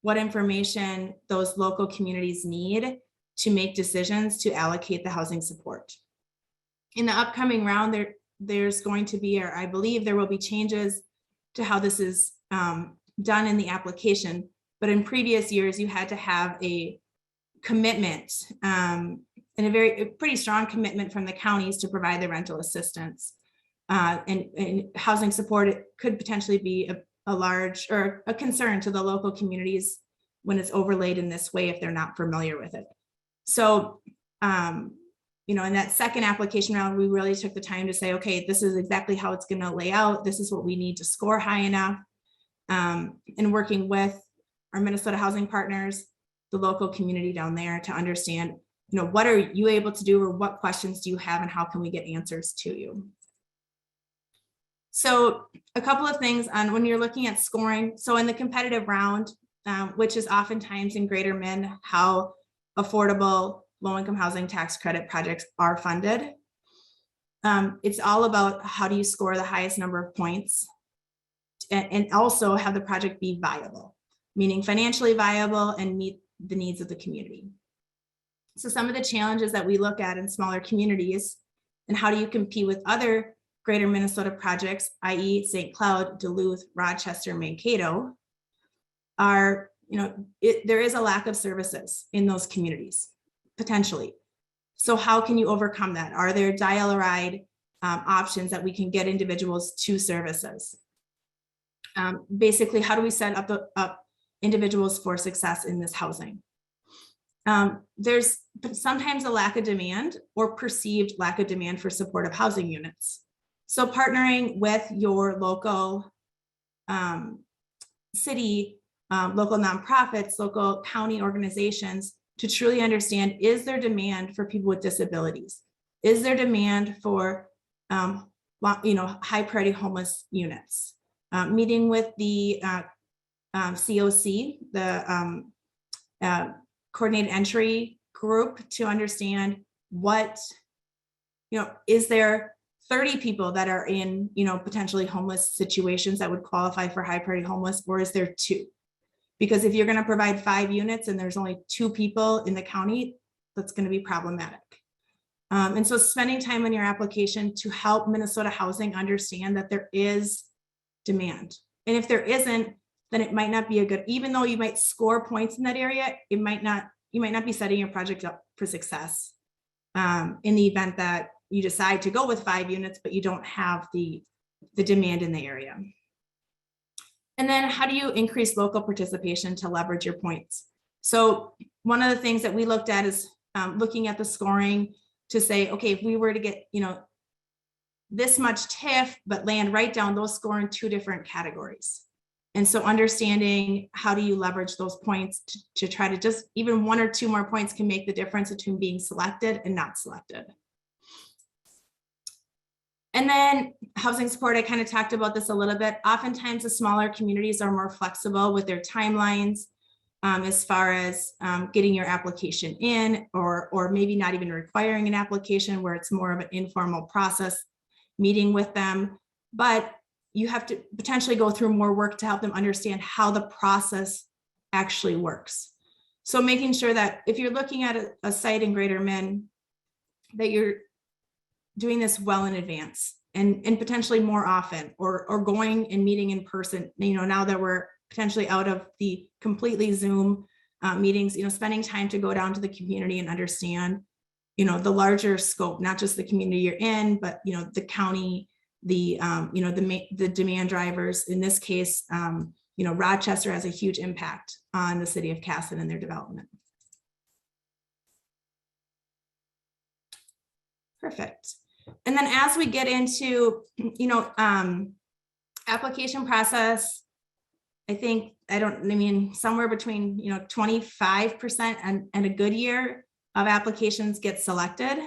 what information those local communities need to make decisions to allocate the housing support. In the upcoming round, there's going to be, or I believe there will be changes to how this is done in the application. But in previous years, you had to have a commitment and a pretty strong commitment from the counties to provide the rental assistance. And housing support, it could potentially be a large or a concern to the local communities when it's overlaid in this way if they're not familiar with it. So, in that second application round, we really took the time to say, okay, this is exactly how it's going to lay out. This is what we need to score high enough. And working with our Minnesota housing partners, the local community down there to understand, what are you able to do, or what questions do you have and how can we get answers to you? So a couple of things on when you're looking at scoring. So in the competitive round, which is oftentimes in Greater Min, how affordable low-income housing tax credit projects are funded. It's all about how do you score the highest number of points and also have the project be viable, meaning financially viable and meet the needs of the community. So some of the challenges that we look at in smaller communities and how do you compete with other Greater Minnesota projects, i.e. St. Cloud, Duluth, Rochester, Mankato, are, there is a lack of services in those communities, potentially. So how can you overcome that? Are there dial-a-ride options that we can get individuals to services? Basically, how do we set up individuals for success in this housing? There's sometimes a lack of demand or perceived lack of demand for supportive housing units. So partnering with your local city, local nonprofits, local county organizations to truly understand, is there demand for people with disabilities? Is there demand for high priority homeless units? Meeting with the COC, the coordinated entry group, to understand what, is there 30 people that are in, potentially homeless situations that would qualify for high priority homeless, or is there 2? Because if you're going to provide 5 units and there's only 2 people in the county, that's going to be problematic. And so spending time on your application to help Minnesota Housing understand that there is demand. And if there isn't, then it might not be a good, even though you might score points in that area, you might not be setting your project up for success in the event that you decide to go with 5 units, but you don't have the demand in the area. And then how do you increase local participation to leverage your points? So one of the things that we looked at is looking at the scoring to say, okay, if we were to get, this much TIF, but land right down, those score in 2 different categories. And so understanding how do you leverage those points to try to just even 1 or 2 more points can make the difference between being selected and not selected. And then housing support, I kind of talked about this a little bit. Oftentimes the smaller communities are more flexible with their timelines as far as getting your application in, or maybe not even requiring an application, where it's more of an informal process, meeting with them. But you have to potentially go through more work to help them understand how the process actually works. So making sure that if you're looking at a site in Greater Min, that you're doing this well in advance and potentially more often, or going and meeting in person, now that we're potentially out of the completely Zoom meetings, spending time to go down to the community and understand, the larger scope, not just the community you're in, but, the county, the demand drivers. In this case, Rochester has a huge impact on the city of Casson and their development. Perfect. And then as we get into, application process, somewhere between, 25% and a good year of applications get selected.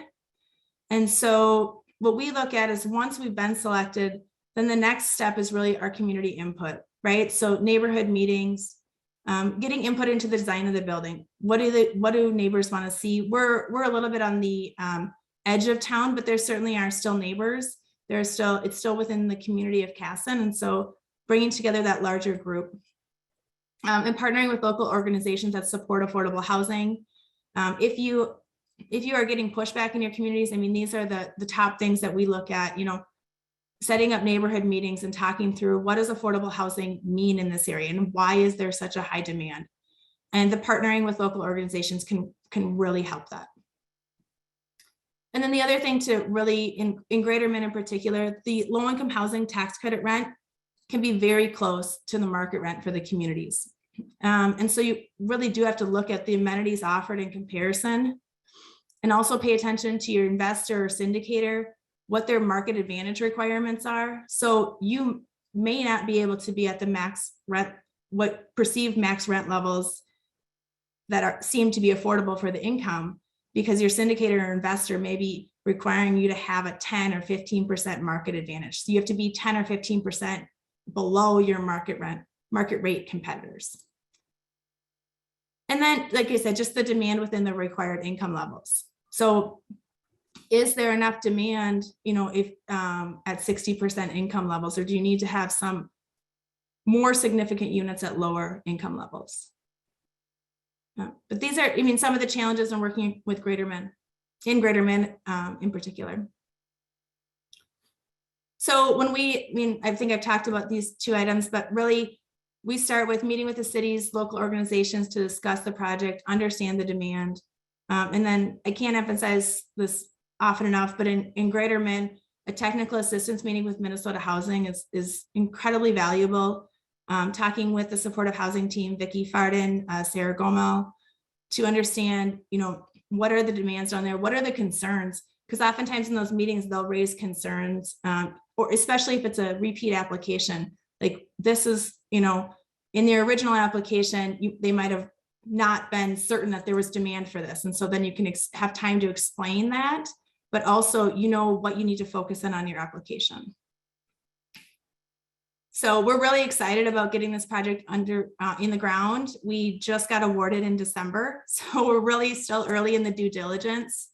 And so what we look at is once we've been selected, then the next step is really our community input, right? So neighborhood meetings, getting input into the design of the building. What do neighbors want to see? We're a little bit on the edge of town, but there certainly are still neighbors. It's still within the community of Casson. And so bringing together that larger group and partnering with local organizations that support affordable housing. If you are getting pushback in your communities, these are the top things that we look at, setting up neighborhood meetings and talking through what does affordable housing mean in this area and why is there such a high demand? And the partnering with local organizations can really help that. And then the other thing to really, in Greater Min in particular, the low-income housing tax credit rent can be very close to the market rent for the communities. And so you really do have to look at the amenities offered in comparison, and also pay attention to your investor or syndicator, what their market advantage requirements are. So you may not be able to be at the max rent, what perceived max rent levels that seem to be affordable for the income, because your syndicator or investor may be requiring you to have a 10 or 15% market advantage. So you have to be 10 or 15% below your market rate competitors. And then, like I said, just the demand within the required income levels. So is there enough demand, if at 60% income levels, or do you need to have some more significant units at lower income levels? But these are, some of the challenges in working with Greater Men in particular. So when I think I've talked about these two items, but really we start with meeting with the city's local organizations to discuss the project, understand the demand. And then I can't emphasize this often enough, but in Greater Men, a technical assistance meeting with Minnesota Housing is incredibly valuable. Talking with the supportive housing team, Vicki Farden, Sarah Gomel, to understand, what are the demands down there? What are the concerns? Because oftentimes in those meetings, they'll raise concerns, or especially if it's a repeat application, like this is, in their original application, they might have not been certain that there was demand for this. And so then you can have time to explain that, but also, what you need to focus on your application. So we're really excited about getting this project in the ground. We just got awarded in December, so we're really still early in the due diligence.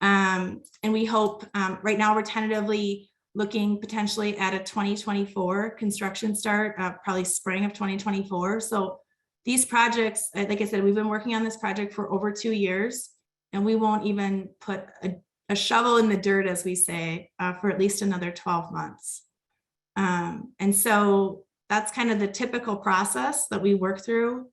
And we hope, right now we're tentatively looking potentially at a 2024 construction start, probably spring of 2024. So these projects, like I said, we've been working on this project for over 2 years, and we won't even put a shovel in the dirt, as we say, for at least another 12 months. And so that's kind of the typical process that we work through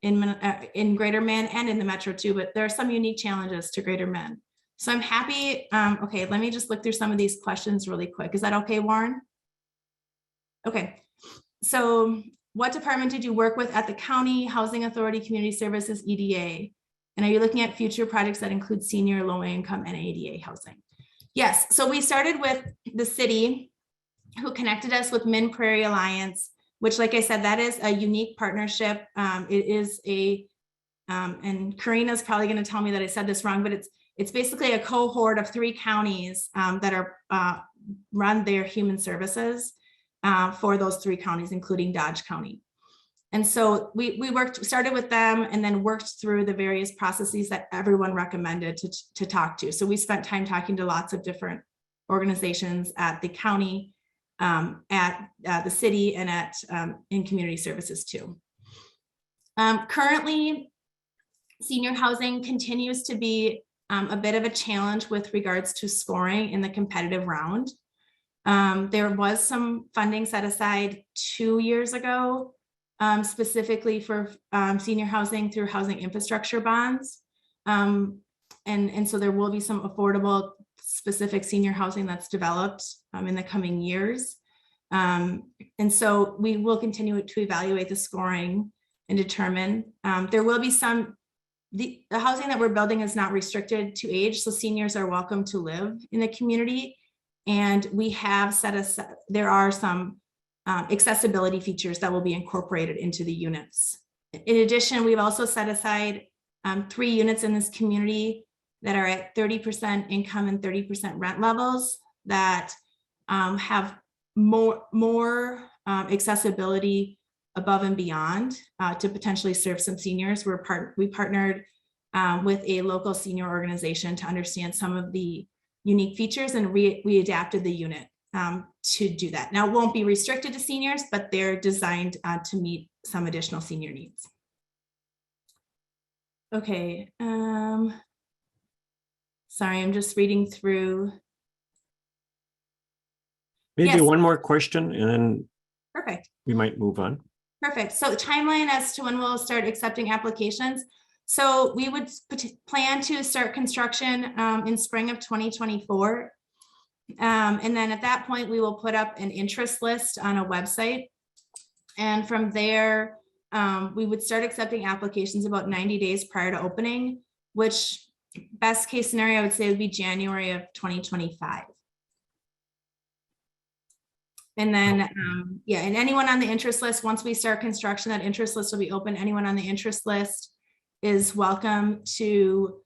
in Greater Men and in the Metro too, but there are some unique challenges to Greater Men. So I'm happy. Okay, let me just look through some of these questions really quick. Is that okay, Warren? Okay, so what department did you work with at the county, housing authority, community services, EDA? And are you looking at future projects that include senior, low income, and ADA housing? Yes, so we started with the city, who connected us with Min Prairie Alliance, which, like I said, that is a unique partnership. It is and Karina's probably going to tell me that I said this wrong, but it's basically a cohort of 3 counties that are run their human services for those 3 counties, including Dodge County. And so we started with them and then worked through the various processes that everyone recommended to talk to. So we spent time talking to lots of different organizations at the county, at the city, and at in community services too. Currently, senior housing continues to be a bit of a challenge with regards to scoring in the competitive round. There was some funding set aside 2 years ago, specifically for senior housing through housing infrastructure bonds. And so there will be some affordable specific senior housing that's developed in the coming years. And so we will continue to evaluate the scoring and determine. There will be some, the housing that we're building is not restricted to age, so seniors are welcome to live in the community. And we have set aside, there are some accessibility features that will be incorporated into the units. In addition, we've also set aside 3 units in this community that are at 30% income and 30% rent levels that have more accessibility above and beyond to potentially serve some seniors. We partnered with a local senior organization to understand some of the unique features, and we adapted the unit to do that. Now, it won't be restricted to seniors, but they're designed to meet some additional senior needs. Okay. Sorry, I'm just reading through. Maybe Yes. one more question and then Perfect. we might move on. Perfect. So timeline as to when we'll start accepting applications. So we would plan to start construction in spring of 2024. And then at that point, we will put up an interest list on a website. And from there, we would start accepting applications about 90 days prior to opening, which best case scenario, I would say would be January of 2025. And then, yeah, and anyone on the interest list, once we start construction, that interest list will be open. Anyone on the interest list is welcome to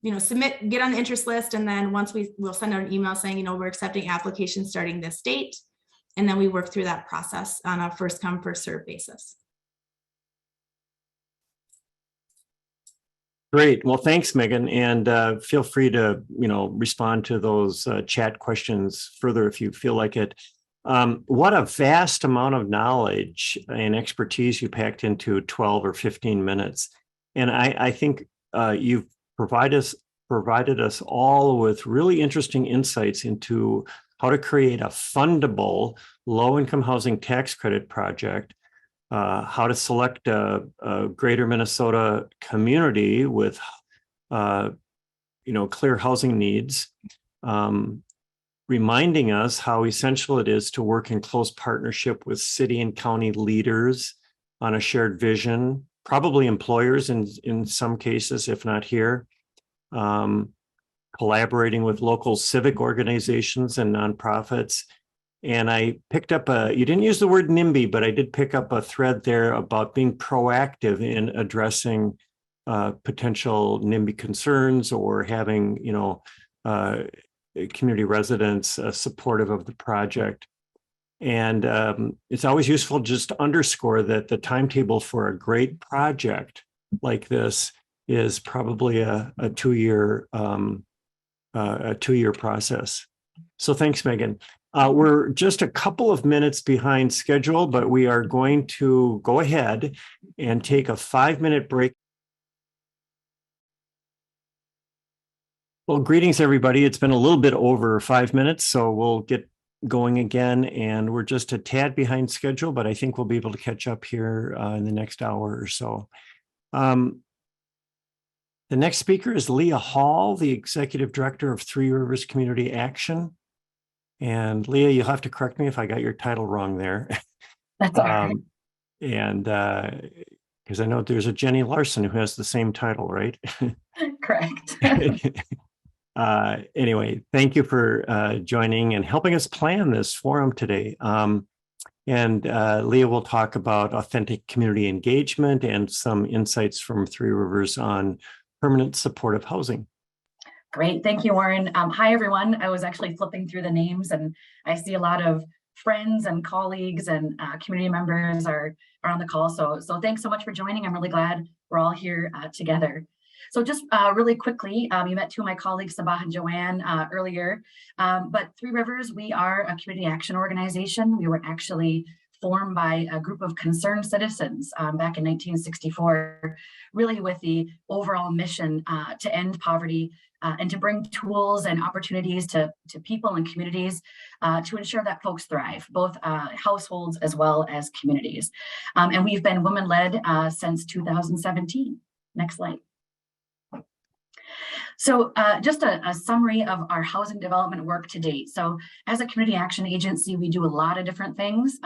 get on the interest list. And then once we'll send out an email saying, we're accepting applications starting this date. And then we work through that process on a first come, first served basis. Great. Well, thanks, Megan. And feel free to, respond to those chat questions further if you feel like it. What a vast amount of knowledge and expertise you packed into 12 or 15 minutes. And I think you've provided us all with really interesting insights into how to create a fundable low-income housing tax credit project, how to select a greater Minnesota community with, clear housing needs, reminding us how essential it is to work in close partnership with city and county leaders on a shared vision, probably employers in some cases, if not here, collaborating with local civic organizations and nonprofits. And I picked up you didn't use the word NIMBY, but I did pick up a thread there about being proactive in addressing potential NIMBY concerns or having, community residents supportive of the project. And it's always useful just to underscore that the timetable for a great project like this is probably a two-year process. So thanks, Megan. We're just a couple of minutes behind schedule, but we are going to go ahead and take a 5-minute break. Well, greetings, everybody. It's been a little bit over 5 minutes, so we'll get going again. And we're just a tad behind schedule, but I think we'll be able to catch up here in the next hour or so. The next speaker is Leah Hall, the Executive Director of Three Rivers Community Action. And Leah, you'll have to correct me if I got your title wrong there. That's all right. And because I know there's a Jenny Larson who has the same title, right? Correct. Anyway, thank you for joining and helping us plan this forum today. And Leah will talk about authentic community engagement and some insights from Three Rivers on permanent supportive housing. Great. Thank you, Warren. Hi, everyone. I was actually flipping through the names and I see a lot of friends and colleagues and community members are on the call. So thanks so much for joining. I'm really glad we're all here together. So just really quickly, you met two of my colleagues, Sabah and Joanne, earlier, but Three Rivers, we are a community action organization. We were actually formed by a group of concerned citizens back in 1964, really with the overall mission to end poverty and to bring tools and opportunities to people and communities to ensure that folks thrive, both households as well as communities. And we've been women-led since 2017. Next slide. So just a summary of our housing development work to date. So as a community action agency, we do a lot of different things.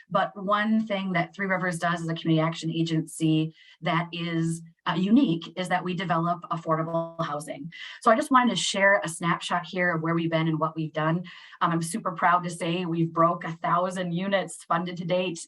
But one thing that Three Rivers does as a community action agency that is unique is that we develop affordable housing. So I just wanted to share a snapshot here of where we've been and what we've done. I'm super proud to say we've broke 1,000 units funded to date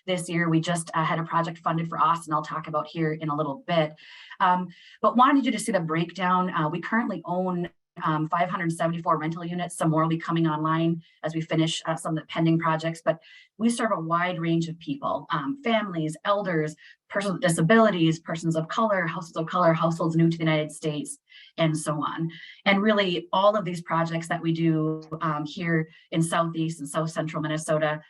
this year. We just had a project funded for Austin I'll talk about here in a little bit. But wanted you to see the breakdown. We currently own 574 rental units, some more will be coming online as we finish some of the pending projects, but we serve a wide range of people, families, elders, persons with disabilities, persons of color, households new to the United States, and so on. And really all of these projects that we do here in Southeast and South Central Minnesota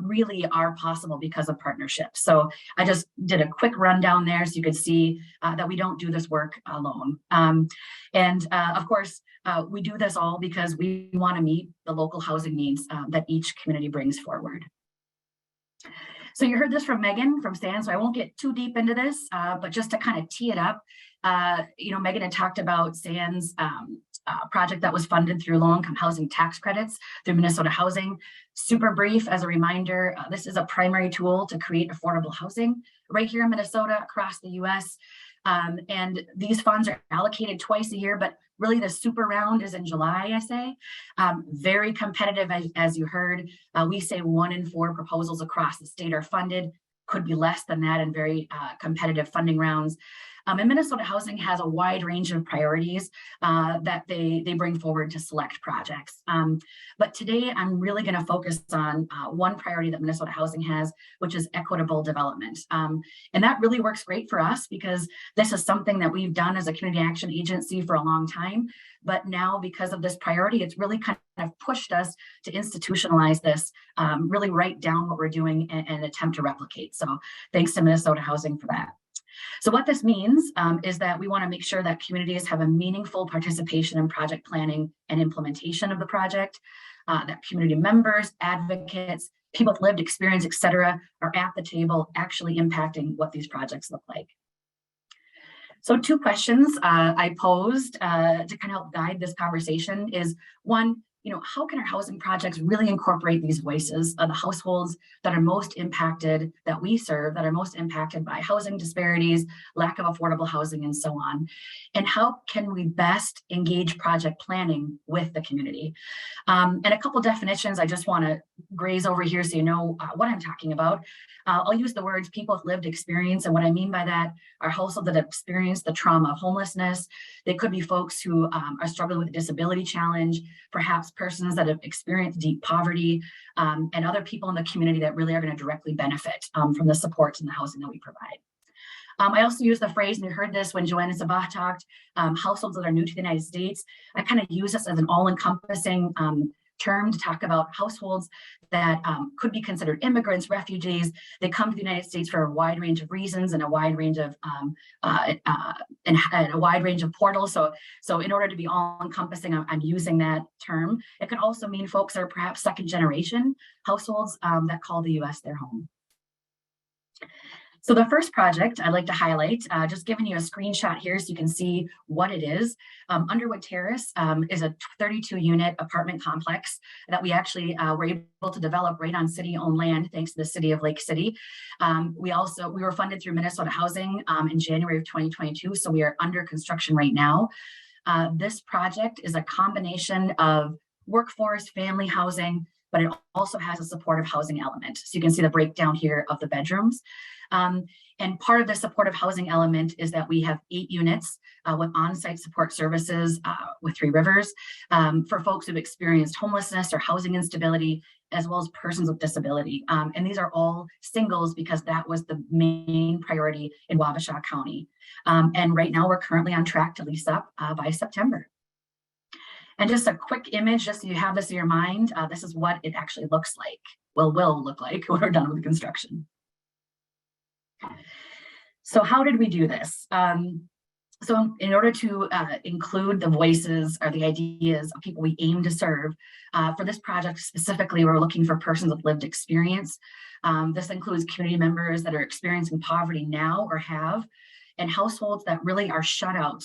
really are possible because of partnerships. So I just did a quick rundown there so you could see that we don't do this work alone. Of course, we do this all because we want to meet the local housing needs that each community brings forward. So you heard this from Megan from SAN, so I won't get too deep into this, but just to kind of tee it up, Megan had talked about SAN's project that was funded through low-income housing tax credits through Minnesota Housing. Super brief as a reminder, this is a primary tool to create affordable housing right here in Minnesota, across the US. And these funds are allocated twice a year, but really the super round is in July, I say. Very competitive, as you heard. We say 1 in 4 proposals across the state are funded, could be less than that in very competitive funding rounds. And Minnesota Housing has a wide range of priorities that they bring forward to select projects. But today I'm really going to focus on one priority that Minnesota Housing has, which is equitable development. And that really works great for us because this is something that we've done as a community action agency for a long time. But now, because of this priority, it's really kind of pushed us to institutionalize this, really write down what we're doing and attempt to replicate. So thanks to Minnesota Housing for that. So what this means is that we want to make sure that communities have a meaningful participation in project planning and implementation of the project, that community members, advocates, people with lived experience, et cetera, are at the table actually impacting what these projects look like. So 2 questions I posed to kind of help guide this conversation is, one, how can our housing projects really incorporate these voices of the households that are most impacted, that we serve, that are most impacted by housing disparities, lack of affordable housing, and so on? And how can we best engage project planning with the community? And a couple definitions I just want to graze over here so you know what I'm talking about. I'll use the words people with lived experience, and what I mean by that are households that have experienced the trauma of homelessness. They could be folks who are struggling with a disability challenge, perhaps persons that have experienced deep poverty, and other people in the community that really are going to directly benefit from the supports and the housing that we provide. I also use the phrase, and we heard this when Joanna Sabah talked, households that are new to the United States. I kind of use this as an all-encompassing term to talk about households that could be considered immigrants, refugees. They come to the United States for a wide range of reasons and a wide range of portals. So in order to be all-encompassing, I'm using that term. It could also mean folks that are perhaps second-generation households that call the U.S. their home. So the first project I'd like to highlight, just giving you a screenshot here so you can see what it is. Underwood Terrace is a 32-unit apartment complex that we actually were able to develop right on city-owned land, thanks to the city of Lake City. We were funded through Minnesota Housing in January of 2022, so we are under construction right now. This project is a combination of workforce, family housing, but it also has a supportive housing element. So you can see the breakdown here of the bedrooms. And part of the supportive housing element is that we have 8 units with on-site support services with Three Rivers for folks who've experienced homelessness or housing instability, as well as persons with disability. And these are all singles because that was the main priority in Wabasha County. And right now we're currently on track to lease up by September. And just a quick image, just so you have this in your mind, this is what it actually looks like, will look like when we're done with the construction. So how did we do this? So in order to include the voices or the ideas of people we aim to serve, for this project specifically, we're looking for persons with lived experience. This includes community members that are experiencing poverty now or have, and households that really are shut out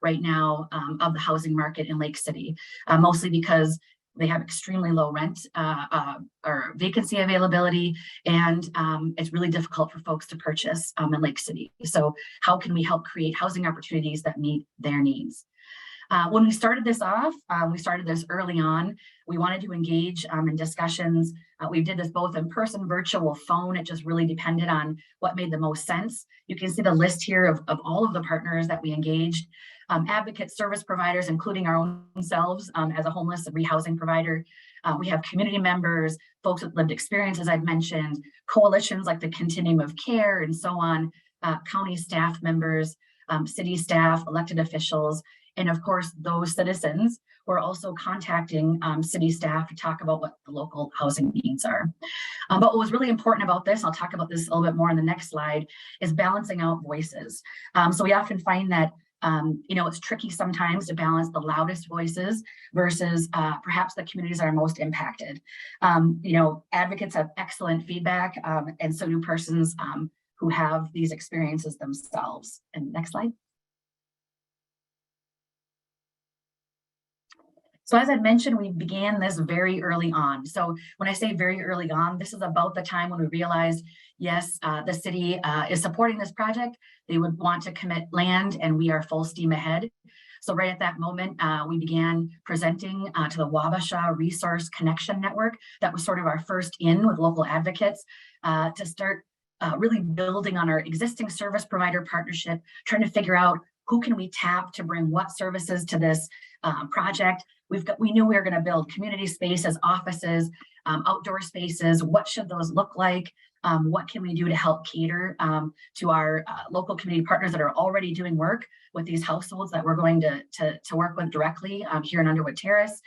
right now of the housing market in Lake City, mostly because they have extremely low rent or vacancy availability, and it's really difficult for folks to purchase in Lake City. So how can we help create housing opportunities that meet their needs? When we started this off, we started this early on. We wanted to engage in discussions. We did this both in person, virtual, phone. It just really depended on what made the most sense. You can see the list here of all of the partners that we engaged. Advocates, service providers, including our own selves as a homeless and rehousing provider. We have community members, folks with lived experience, as I've mentioned, coalitions like the Continuum of Care and so on, county staff members, city staff, elected officials, and of course, those citizens who are also contacting city staff to talk about what the local housing needs are. But what was really important about this, I'll talk about this a little bit more in the next slide, is balancing out voices. So we often find that it's tricky sometimes to balance the loudest voices versus perhaps the communities that are most impacted. Advocates have excellent feedback, and so do persons who have these experiences themselves. And next slide. So as I mentioned, we began this very early on. So when I say very early on, this is about the time when we realized, yes, the city is supporting this project. They would want to commit land, and we are full steam ahead. So right at that moment, we began presenting to the Wabasha Resource Connection Network. That was sort of our first in with local advocates to start really building on our existing service provider partnership, trying to figure out who can we tap to bring what services to this project. We knew we were going to build community spaces, offices, outdoor spaces. What should those look like? What can we do to help cater to our local community partners that are already doing work with these households that we're going to work with directly here in Underwood Terrace?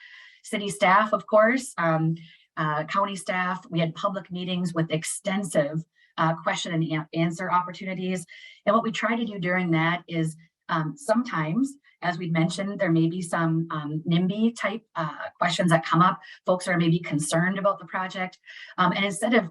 City staff, of course, county staff. We had public meetings with extensive question and answer opportunities. And what we try to do during that is sometimes, as we mentioned, there may be some NIMBY type questions that come up. Folks are maybe concerned about the project. And instead of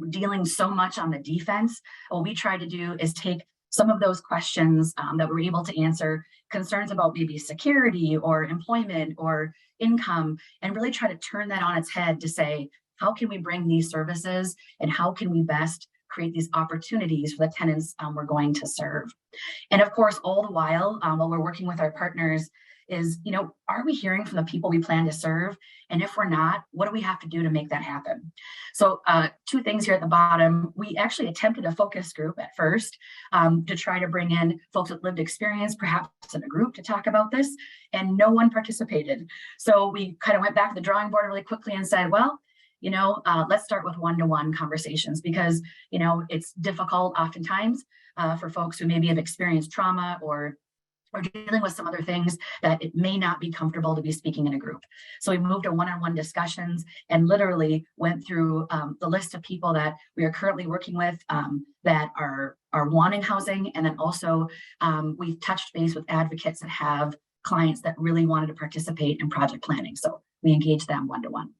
dealing so much on the defense, what we try to do is take some of those questions that we're able to answer, concerns about maybe security or employment or income, and really try to turn that on its head to say, how can we bring these services and how can we best create these opportunities for the tenants we're going to serve? And of course, all the while we're working with our partners is, are we hearing from the people we plan to serve? And if we're not, what do we have to do to make that happen? So 2 things here at the bottom. We actually attempted a focus group at first to try to bring in folks with lived experience, perhaps in a group to talk about this, and no one participated. So we kind of went back to the drawing board really quickly and said, well, let's start with one-to-one conversations because, it's difficult oftentimes for folks who maybe have experienced trauma or dealing with some other things that it may not be comfortable to be speaking in a group. So we moved to one-on-one discussions and literally went through the list of people that we are currently working with that are wanting housing. And then also we've touched base with advocates that have clients that really wanted to participate in project planning. So we engaged them one-to-one.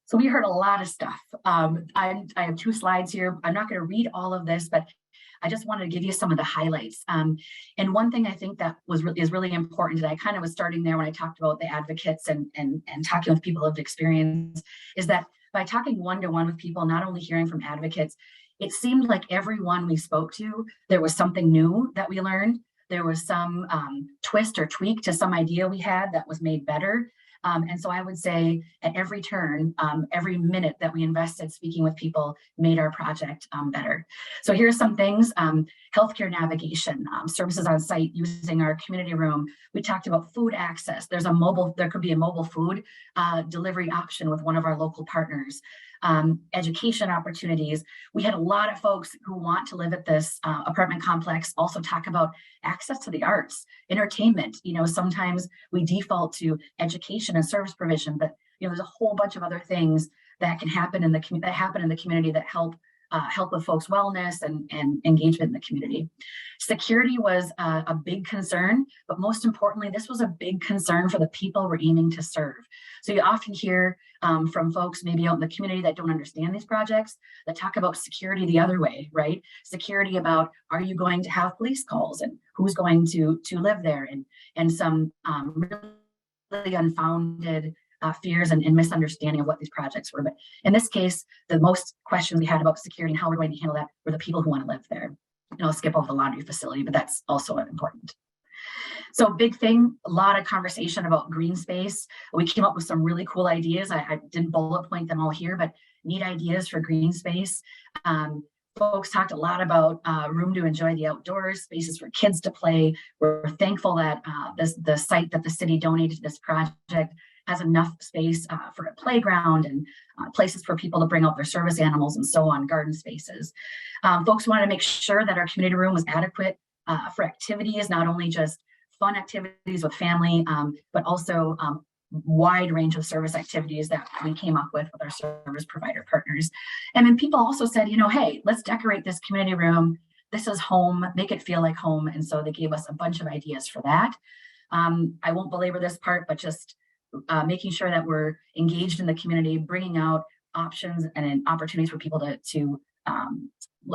So we heard a lot of stuff. I have 2 slides here. I'm not going to read all of this, but I just wanted to give you some of the highlights. And one thing I think that is really important, and I kind of was starting there when I talked about the advocates and talking with people of experience, is that by talking one-to-one with people, not only hearing from advocates, it seemed like everyone we spoke to, there was something new that we learned. There was some twist or tweak to some idea we had that was made better. And so I would say at every turn, every minute that we invested speaking with people made our project better. So here's some things: healthcare navigation, services on site using our community room. We talked about food access. There could be a mobile food delivery option with one of our local partners. Education opportunities. We had a lot of folks who want to live at this apartment complex also talk about access to the arts, entertainment. Sometimes we default to education and service provision, but there's a whole bunch of other things that can happen in the community that help with folks' wellness and engagement in the community. Security was a big concern, but most importantly, this was a big concern for the people we're aiming to serve. So you often hear from folks maybe out in the community that don't understand these projects that talk about security the other way, right? Security about, are you going to have police calls and who's going to live there, and some really unfounded fears and misunderstanding of what these projects were. But in this case, the most questions we had about security and how we're going to handle that were the people who want to live there. And I'll skip over the laundry facility, but that's also important. So big thing, a lot of conversation about green space. We came up with some really cool ideas. I didn't bullet point them all here, but neat ideas for green space. Folks talked a lot about room to enjoy the outdoors, spaces for kids to play. We're thankful that the site that the city donated to this project has enough space for a playground and places for people to bring out their service animals and so on, garden spaces. Folks wanted to make sure that our community room was adequate for activities, not only just fun activities with family, but also wide range of service activities that we came up with our service provider partners. And then people also said, hey, let's decorate this community room. This is home, make it feel like home. And so they gave us a bunch of ideas for that. I won't belabor this part, but just making sure that we're engaged in the community, bringing out options and opportunities for people to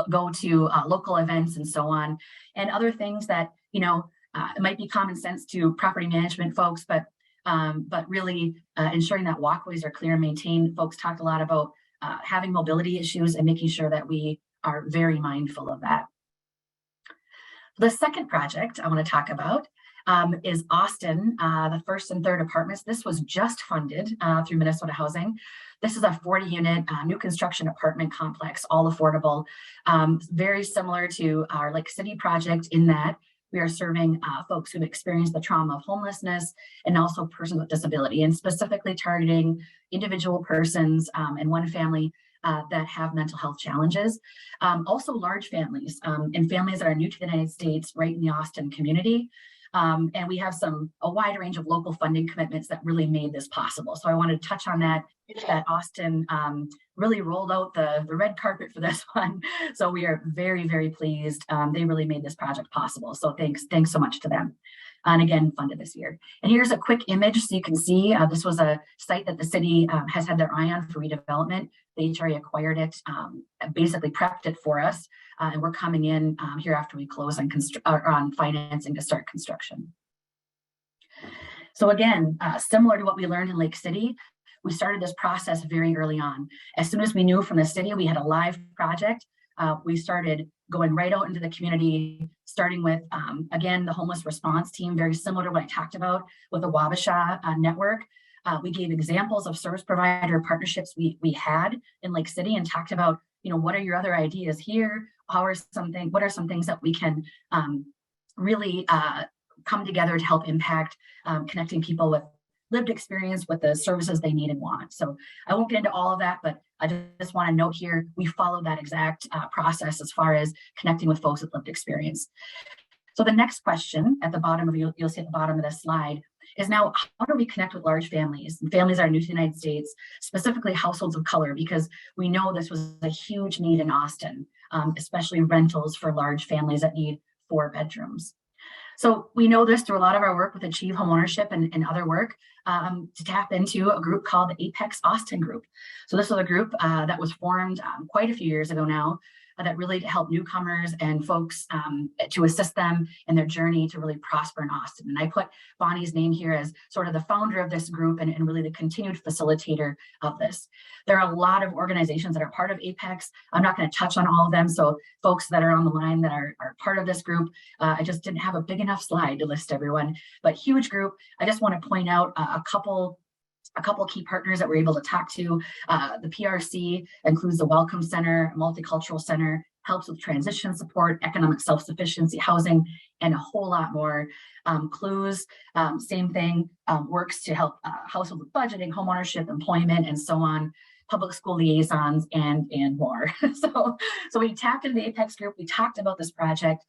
go to local events and so on, and other things that, it might be common sense to property management folks, but really ensuring that walkways are clear and maintained. Folks talked a lot about having mobility issues and making sure that we are very mindful of that. The second project I want to talk about is Austin, the first and third apartments. This was just funded through Minnesota Housing. This is a 40-unit new construction apartment complex, all affordable, very similar to our Lake City project in that we are serving folks who've experienced the trauma of homelessness and also persons with disability, and specifically targeting individual persons and one family that have mental health challenges. Also large families and families that are new to the United States right in the Austin community. And we have a wide range of local funding commitments that really made this possible. So I wanted to touch on that Austin really rolled out the red carpet for this one. So we are very, very pleased. They really made this project possible. So thanks so much to them. And again, funded this year. And here's a quick image so you can see this was a site that the city has had their eye on for redevelopment. The HRA acquired it, basically prepped it for us. And we're coming in here after we close on financing to start construction. So again, similar to what we learned in Lake City, we started this process very early on. As soon as we knew from the city we had a live project, we started going right out into the community, starting with, again, the homeless response team, very similar to what I talked about with the Wabasha network. We gave examples of service provider partnerships we had in Lake City and talked about, what are your other ideas here? What are some things that we can really come together to help impact connecting people with lived experience with the services they need and want. So I won't get into all of that, but I just want to note here, we follow that exact process as far as connecting with folks with lived experience. So the next question at the bottom of you'll see at the bottom of this slide is now, how do we connect with large families and families that are new to the United States, specifically households of color, because we know this was a huge need in Austin, especially rentals for large families that need 4 bedrooms. So we know this through a lot of our work with Achieve Homeownership and other work to tap into a group called the Apex Austin Group. So this was a group that was formed quite a few years ago now that really help newcomers and folks to assist them in their journey to really prosper in Austin. And I put Bonnie's name here as sort of the founder of this group and really the continued facilitator of this. There are a lot of organizations that are part of Apex. I'm not going to touch on all of them. So folks that are on the line that are part of this group, I just didn't have a big enough slide to list everyone, but huge group. I just want to point out a couple key partners that we're able to talk to. The PRC includes the Welcome Center, Multicultural Center, helps with transition support, economic self-sufficiency, housing, and a whole lot more. Clues, same thing, works to help household with budgeting, homeownership, employment, and so on, public school liaisons, and more. So we tapped into the Apex group. We talked about this project.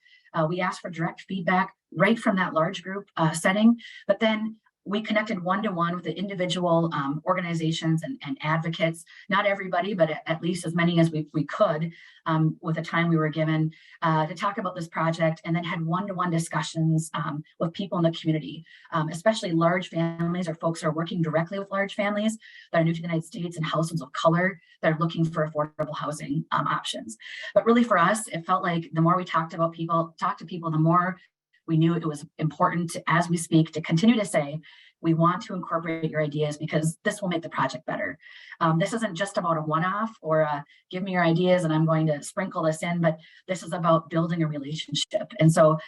We asked for direct feedback right from that large group setting, but then we connected one-to-one with the individual organizations and advocates, not everybody, but at least as many as we could with the time we were given to talk about this project, and then had one-to-one discussions with people in the community, especially large families or folks that are working directly with large families that are new to the United States and households of color that are looking for affordable housing options. But really for us, it felt like the more we talked to people, the more we knew it was important to, as we speak, to continue to say, we want to incorporate your ideas because this will make the project better. This isn't just about a one-off or give me your ideas and I'm going to sprinkle this in, but this is about building a relationship. And so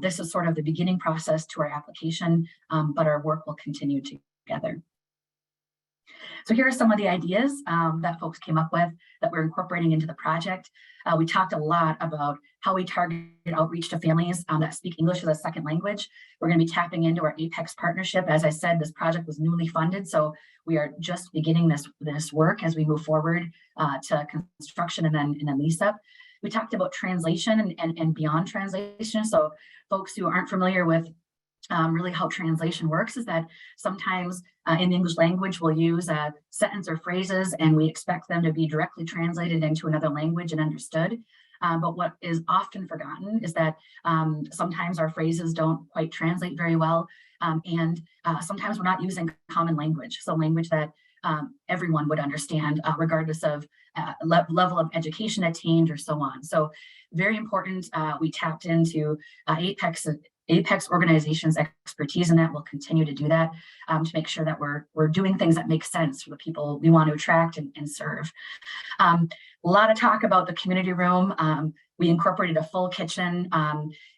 this is sort of the beginning process to our application, but our work will continue together. So here are some of the ideas that folks came up with that we're incorporating into the project. We talked a lot about how we target outreach to families that speak English as a second language. We're going to be tapping into our Apex partnership. As I said, this project was newly funded, so we are just beginning this work as we move forward to construction and then lease up. We talked about translation and beyond translation. So folks who aren't familiar with really how translation works is that sometimes in the English language, we'll use a sentence or phrases and we expect them to be directly translated into another language and understood. But what is often forgotten is that sometimes our phrases don't quite translate very well. And sometimes we're not using common language. So language that everyone would understand regardless of level of education attained or so on. So very important, we tapped into Apex organization's expertise in that. We'll continue to do that to make sure that we're doing things that make sense for the people we want to attract and serve. A lot of talk about the community room. We incorporated a full kitchen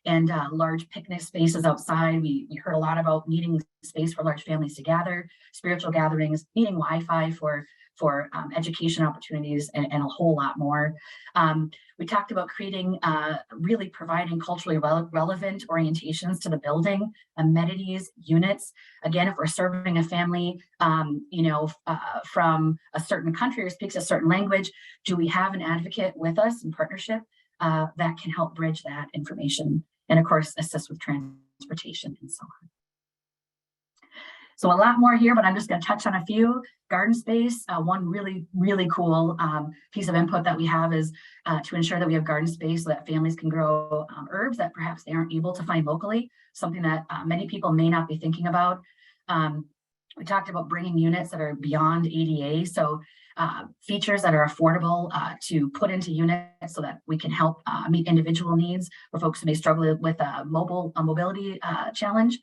and large picnic spaces outside. We heard a lot about needing space for large families to gather, spiritual gatherings, needing Wi-Fi for education opportunities, and a whole lot more. We talked about creating, really providing culturally relevant orientations to the building, amenities, units. Again, if we're serving a family, from a certain country or speaks a certain language, do we have an advocate with us in partnership that can help bridge that information? And of course, assist with transportation and so on. So a lot more here, but I'm just going to touch on a few. Garden space, one really, really cool piece of input that we have is to ensure that we have garden space so that families can grow herbs that perhaps they aren't able to find locally, something that many people may not be thinking about. We talked about bringing units that are beyond ADA, so features that are affordable to put into units so that we can help meet individual needs for folks who may struggle with a mobility challenge.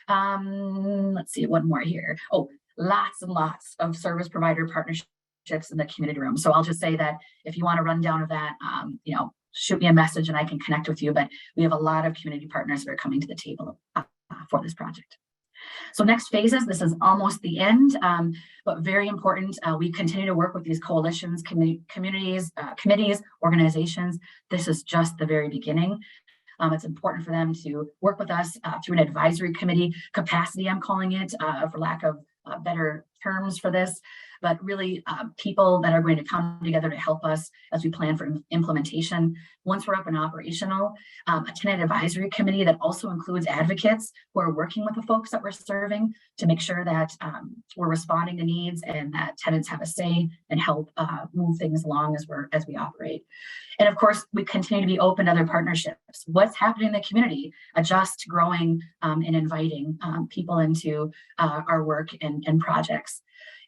Let's see, one more here. Oh, lots and lots of service provider partnerships in the community room. So I'll just say that if you want a rundown of that, shoot me a message and I can connect with you. But we have a lot of community partners that are coming to the table for this project. So next phases, this is almost the end, but very important. We continue to work with these coalitions, communities, committees, organizations. This is just the very beginning. It's important for them to work with us through an advisory committee capacity, I'm calling it, for lack of better terms for this, but really people that are going to come together to help us as we plan for implementation. Once we're up and operational, a tenant advisory committee that also includes advocates who are working with the folks that we're serving to make sure that we're responding to needs and that tenants have a say and help move things along as we operate. And of course, we continue to be open to other partnerships. What's happening in the community, adjust, growing, and inviting people into our work and projects.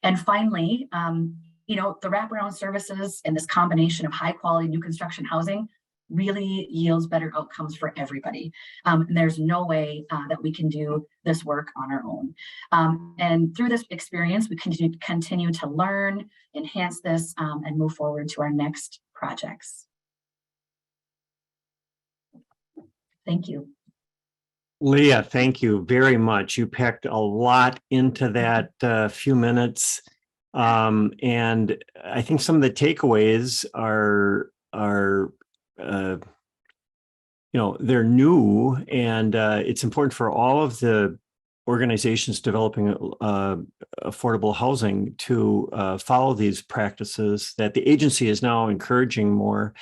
And finally, the wraparound services and this combination of high quality new construction housing really yields better outcomes for everybody. And there's no way that we can do this work on our own. And through this experience, we continue to learn, enhance this, and move forward to our next projects. Thank you. Leah, thank you very much. You packed a lot into that few minutes. And I think some of the takeaways are they're new, and it's important for all of the organizations developing affordable housing to follow these practices that the agency is now encouraging more,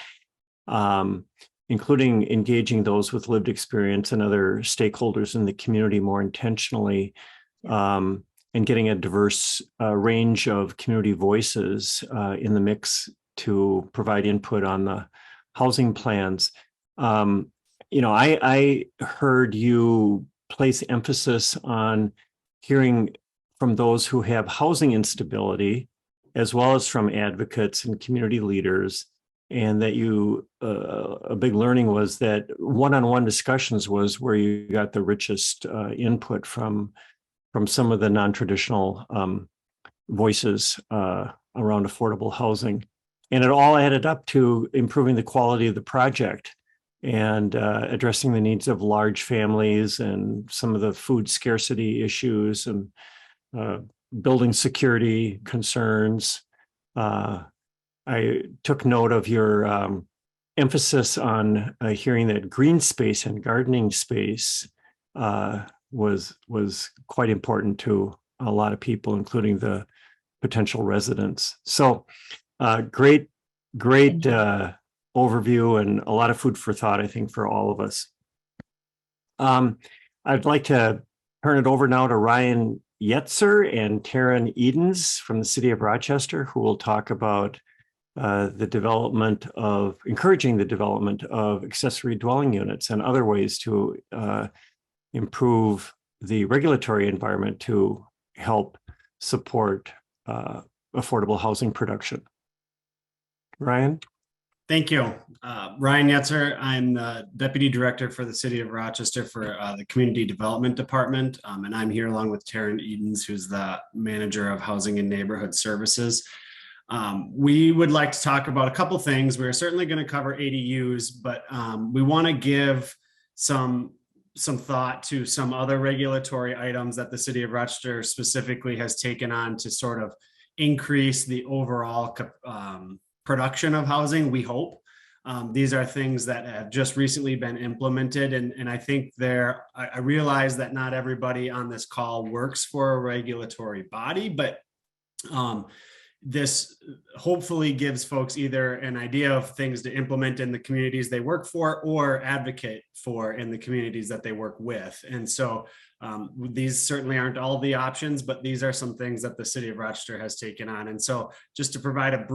including engaging those with lived experience and other stakeholders in the community more intentionally, and getting a diverse range of community voices in the mix to provide input on the housing plans. I heard you place emphasis on hearing from those who have housing instability, as well as from advocates and community leaders. And that a big learning was that one-on-one discussions was where you got the richest input from some of the non-traditional voices around affordable housing. And it all added up to improving the quality of the project and addressing the needs of large families and some of the food scarcity issues and building security concerns. I took note of your emphasis on hearing that green space and gardening space was quite important to a lot of people, including the potential residents. So great overview and a lot of food for thought, I think, for all of us. I'd like to turn it over now to Ryan Yetzer and Taryn Edens from the City of Rochester, who will talk about encouraging the development of accessory dwelling units and other ways to improve the regulatory environment to help support affordable housing production. Ryan? Thank you. Ryan Yetzer. I'm the Deputy Director for the City of Rochester for the Community Development Department. And I'm here along with Taryn Edens, who's the Manager of Housing and Neighborhood Services. We would like to talk about a couple things. We're certainly going to cover ADUs, but we want to give some thought to some other regulatory items that the city of Rochester specifically has taken on to sort of increase the overall production of housing, we hope. These are things that have just recently been implemented. And I think I realize that not everybody on this call works for a regulatory body, but this hopefully gives folks either an idea of things to implement in the communities they work for or advocate for in the communities that they work with. And so these certainly aren't all the options, but these are some things that the city of Rochester has taken on. And so just to provide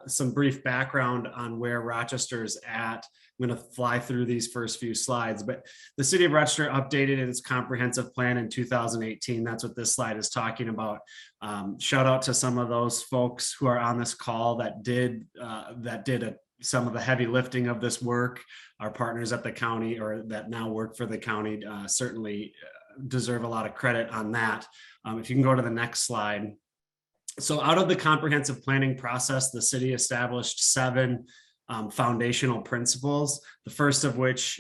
some brief background on where Rochester's at, I'm going to fly through these first few slides, but the city of Rochester updated its comprehensive plan in 2018. That's what this slide is talking about. Shout out to some of those folks who are on this call that did some of the heavy lifting of this work. Our partners at the county, or that now work for the county, certainly deserve a lot of credit on that. If you can go to the next slide. So out of the comprehensive planning process, the city established 7 foundational principles, the first of which,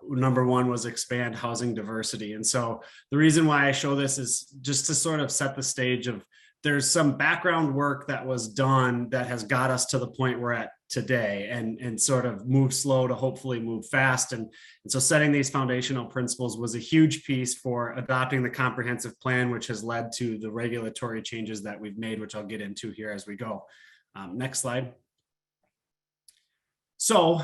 number 1, was expand housing diversity. And so the reason why I show this is just to sort of set the stage of there's some background work that was done that has got us to the point we're at today, and sort of move slow to hopefully move fast. And so setting these foundational principles was a huge piece for adopting the comprehensive plan, which has led to the regulatory changes that we've made, which I'll get into here as we go. Next slide. So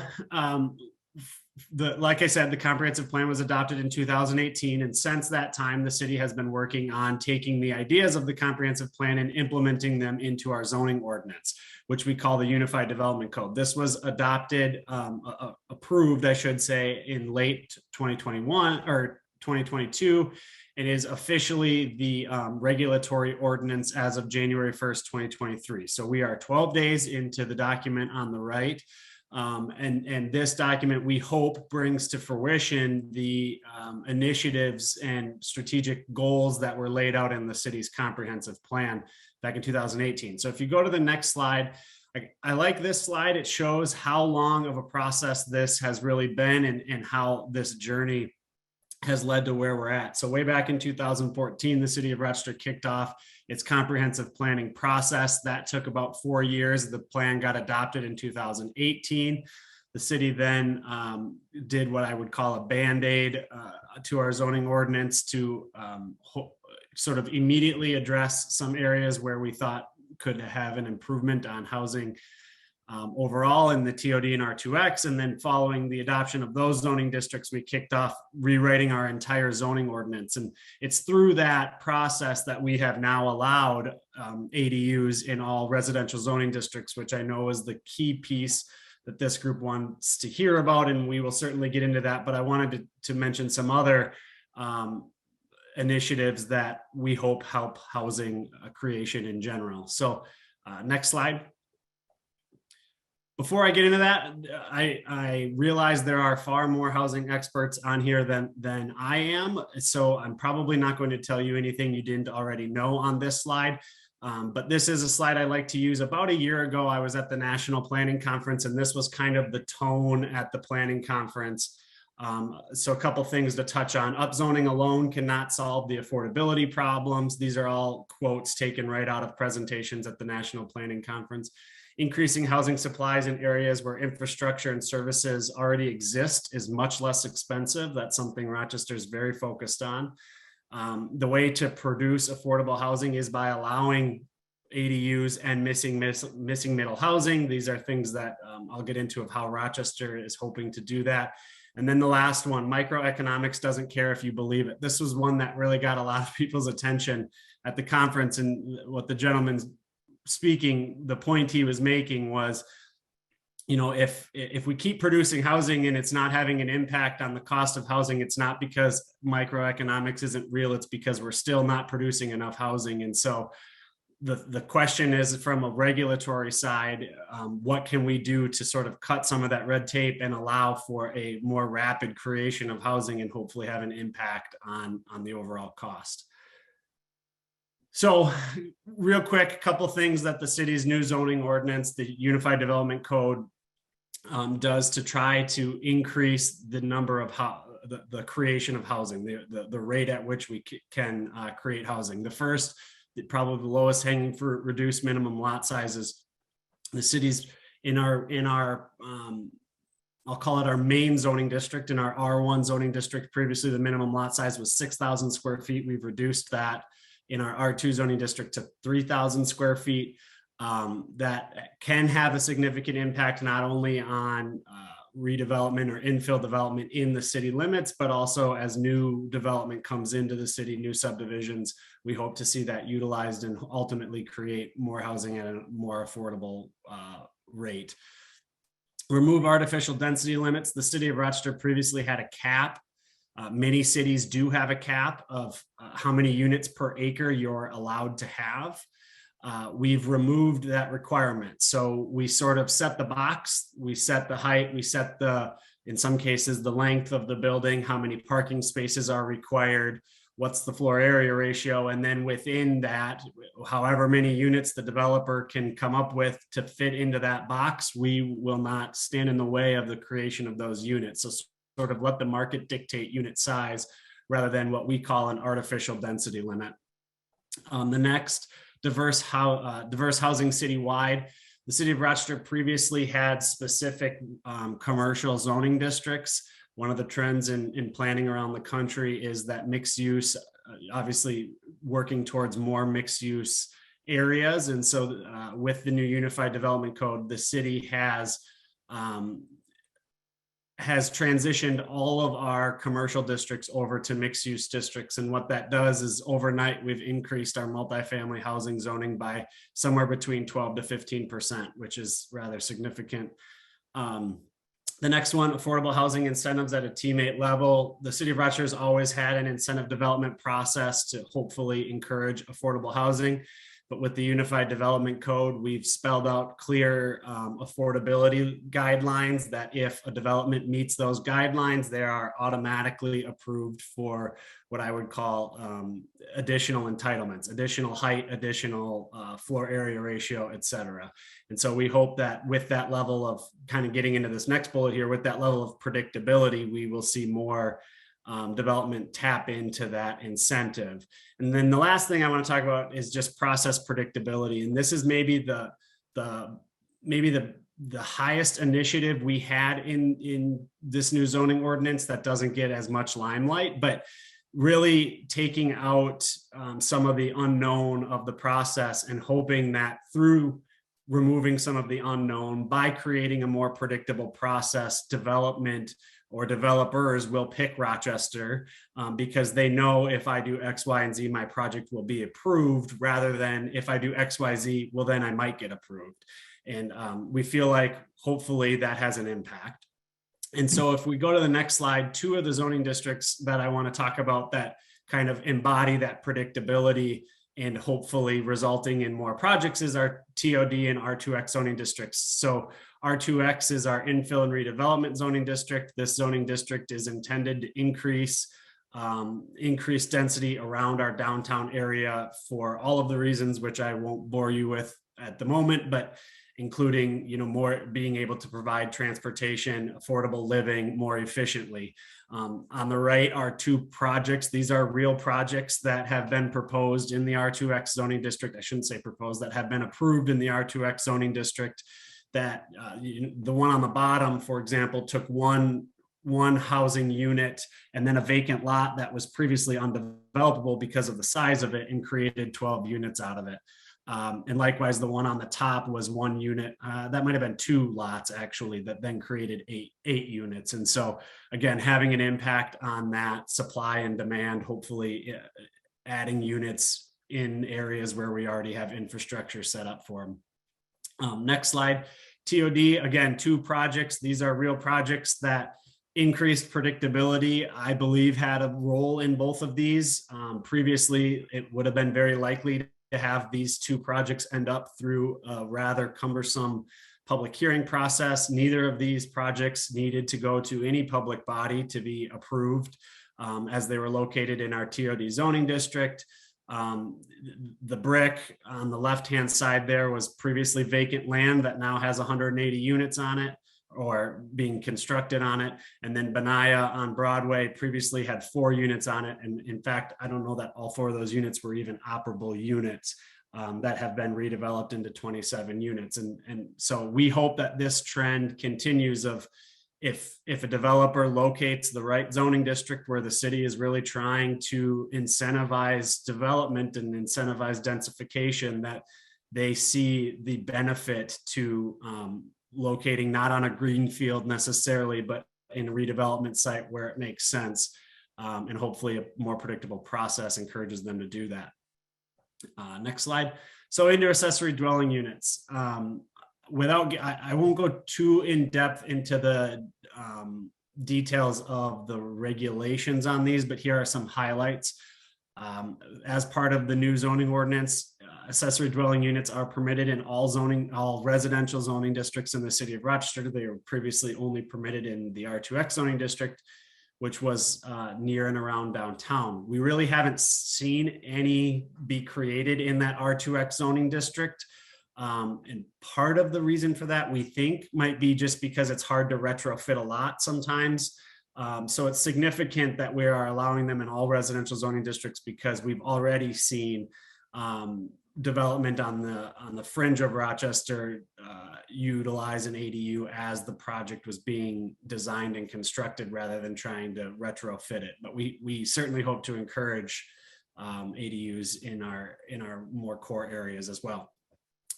like I said, the comprehensive plan was adopted in 2018. And since that time, the city has been working on taking the ideas of the comprehensive plan and implementing them into our zoning ordinance, which we call the Unified Development Code. This was adopted, approved, I should say, in late 2021 or 2022, and is officially the regulatory ordinance as of January 1st, 2023. So we are 12 days into the document on the right. And this document, we hope, brings to fruition the initiatives and strategic goals that were laid out in the city's comprehensive plan back in 2018. So if you go to the next slide, I like this slide. It shows how long of a process this has really been, and how this journey has led to where we're at. So way back in 2014, the city of Rochester kicked off its comprehensive planning process. That took about 4 years. The plan got adopted in 2018. The city then did what I would call a Band-Aid to our zoning ordinance to sort of immediately address some areas where we thought could have an improvement on housing overall in the TOD and R2X. And then following the adoption of those zoning districts, we kicked off rewriting our entire zoning ordinance. And it's through that process that we have now allowed ADUs in all residential zoning districts, which I know is the key piece that this group wants to hear about. And we will certainly get into that. But I wanted to mention some other initiatives that we hope help housing creation in general. So next slide. Before I get into that, I realize there are far more housing experts on here than I am. So I'm probably not going to tell you anything you didn't already know on this slide. But this is a slide I like to use. About a year ago, I was at the National Planning Conference, and this was kind of the tone at the planning conference. So a couple things to touch on. Upzoning alone cannot solve the affordability problems. These are all quotes taken right out of presentations at the National Planning Conference. Increasing housing supplies in areas where infrastructure and services already exist is much less expensive. That's something Rochester is very focused on. The way to produce affordable housing is by allowing ADUs and missing middle housing. These are things that I'll get into of how Rochester is hoping to do that. And then the last one, microeconomics doesn't care if you believe it. This was one that really got a lot of people's attention at the conference, and what the gentleman's speaking, the point he was making was, you know, if we keep producing housing and it's not having an impact on the cost of housing, it's not because microeconomics isn't real, it's because we're still not producing enough housing. And so the question is, from a regulatory side, what can we do to sort of cut some of that red tape and allow for a more rapid creation of housing and hopefully have an impact on the overall cost. So real quick, a couple things that the city's new zoning ordinance, the Unified Development Code, does to try to increase the number of the creation of housing, the rate at which we can create housing. The first, probably the lowest hanging fruit, reduced minimum lot sizes. The city's in our I'll call it our main zoning district, in our R1 zoning district. Previously, the minimum lot size was 6,000 square feet. We've reduced that in our R2 zoning district to 3,000 square feet. That can have a significant impact not only on redevelopment or infill development in the city limits, but also as new development comes into the city, new subdivisions. We hope to see that utilized and ultimately create more housing at a more affordable rate. Remove artificial density limits. The city of Rochester previously had a cap. Many cities do have a cap of how many units per acre you're allowed to have. We've removed that requirement. So we sort of set the box, we set the height, we set in some cases, the length of the building, how many parking spaces are required, what's the floor area ratio, and then within that, however many units the developer can come up with to fit into that box, we will not stand in the way of the creation of those units. So sort of let the market dictate unit size rather than what we call an artificial density limit. The next, diverse housing citywide. The city of Rochester previously had specific commercial zoning districts. One of the trends in planning around the country is that mixed use, obviously working towards more mixed use areas. And so with the new Unified Development Code, the city has transitioned all of our commercial districts over to mixed use districts. And what that does is overnight, we've increased our multifamily housing zoning by somewhere between 12 to 15%, which is rather significant. The next one, affordable housing incentives at a teammate level. The city of Rochester has always had an incentive development process to hopefully encourage affordable housing. But with the Unified Development Code, we've spelled out clear affordability guidelines that if a development meets those guidelines, they are automatically approved for what I would call additional entitlements, additional height, additional floor area ratio, et cetera. And so we hope that with that level of kind of getting into this next bullet here, with that level of predictability, we will see more development tap into that incentive. And then the last thing I want to talk about is just process predictability. And this is maybe the highest initiative we had in this new zoning ordinance that doesn't get as much limelight, but really taking out some of the unknown of the process and hoping that through removing some of the unknown by creating a more predictable process, development or developers will pick Rochester because they know if I do X, Y, and Z, my project will be approved, rather than if I do X, Y, Z, well, then I might get approved. And we feel like hopefully that has an impact. And so if we go to the next slide, two of the zoning districts that I want to talk about that kind of embody that predictability and hopefully resulting in more projects is our TOD and R2X zoning districts. So R2X is our infill and redevelopment zoning district. This zoning district is intended to increase density around our downtown area for all of the reasons which I won't bore you with at the moment, but including, more being able to provide transportation, affordable living more efficiently. On the right are two projects. These are real projects that have been proposed in the R2X zoning district. I shouldn't say proposed, that have been approved in the R2X zoning district. That the one on the bottom, for example, took one housing unit and then a vacant lot that was previously undevelopable because of the size of it and created 12 units out of it. And likewise, the one on the top was one unit. That might have been two lots actually that then created eight units. And so again, having an impact on that supply and demand, hopefully adding units in areas where we already have infrastructure set up for them. Next slide. TOD, again, two projects. These are real projects that increased predictability, I believe, had a role in both of these. Previously, it would have been very likely to have these two projects end up through a rather cumbersome public hearing process. Neither of these projects needed to go to any public body to be approved as they were located in our TOD zoning district. The brick on the left-hand side there was previously vacant land that now has 180 units on it or being constructed on it. And then Benaya on Broadway previously had 4 units on it. And in fact, I don't know that all 4 of those units were even operable units that have been redeveloped into 27 units. And so we hope that this trend continues of if a developer locates the right zoning district where the city is really trying to incentivize development and incentivize densification, that they see the benefit to locating not on a green field necessarily, but in a redevelopment site where it makes sense. And hopefully a more predictable process encourages them to do that. Next slide. So into accessory dwelling units. I won't go too in depth into the details of the regulations on these, but here are some highlights. As part of the new zoning ordinance, accessory dwelling units are permitted in all residential zoning districts in the city of Rochester. They were previously only permitted in the R2X zoning district, which was near and around downtown. We really haven't seen any be created in that R2X zoning district. And part of the reason for that, we think, might be just because it's hard to retrofit a lot sometimes. So it's significant that we are allowing them in all residential zoning districts because we've already seen development on the fringe of Rochester utilize an ADU as the project was being designed and constructed rather than trying to retrofit it. But we certainly hope to encourage ADUs in our more core areas as well.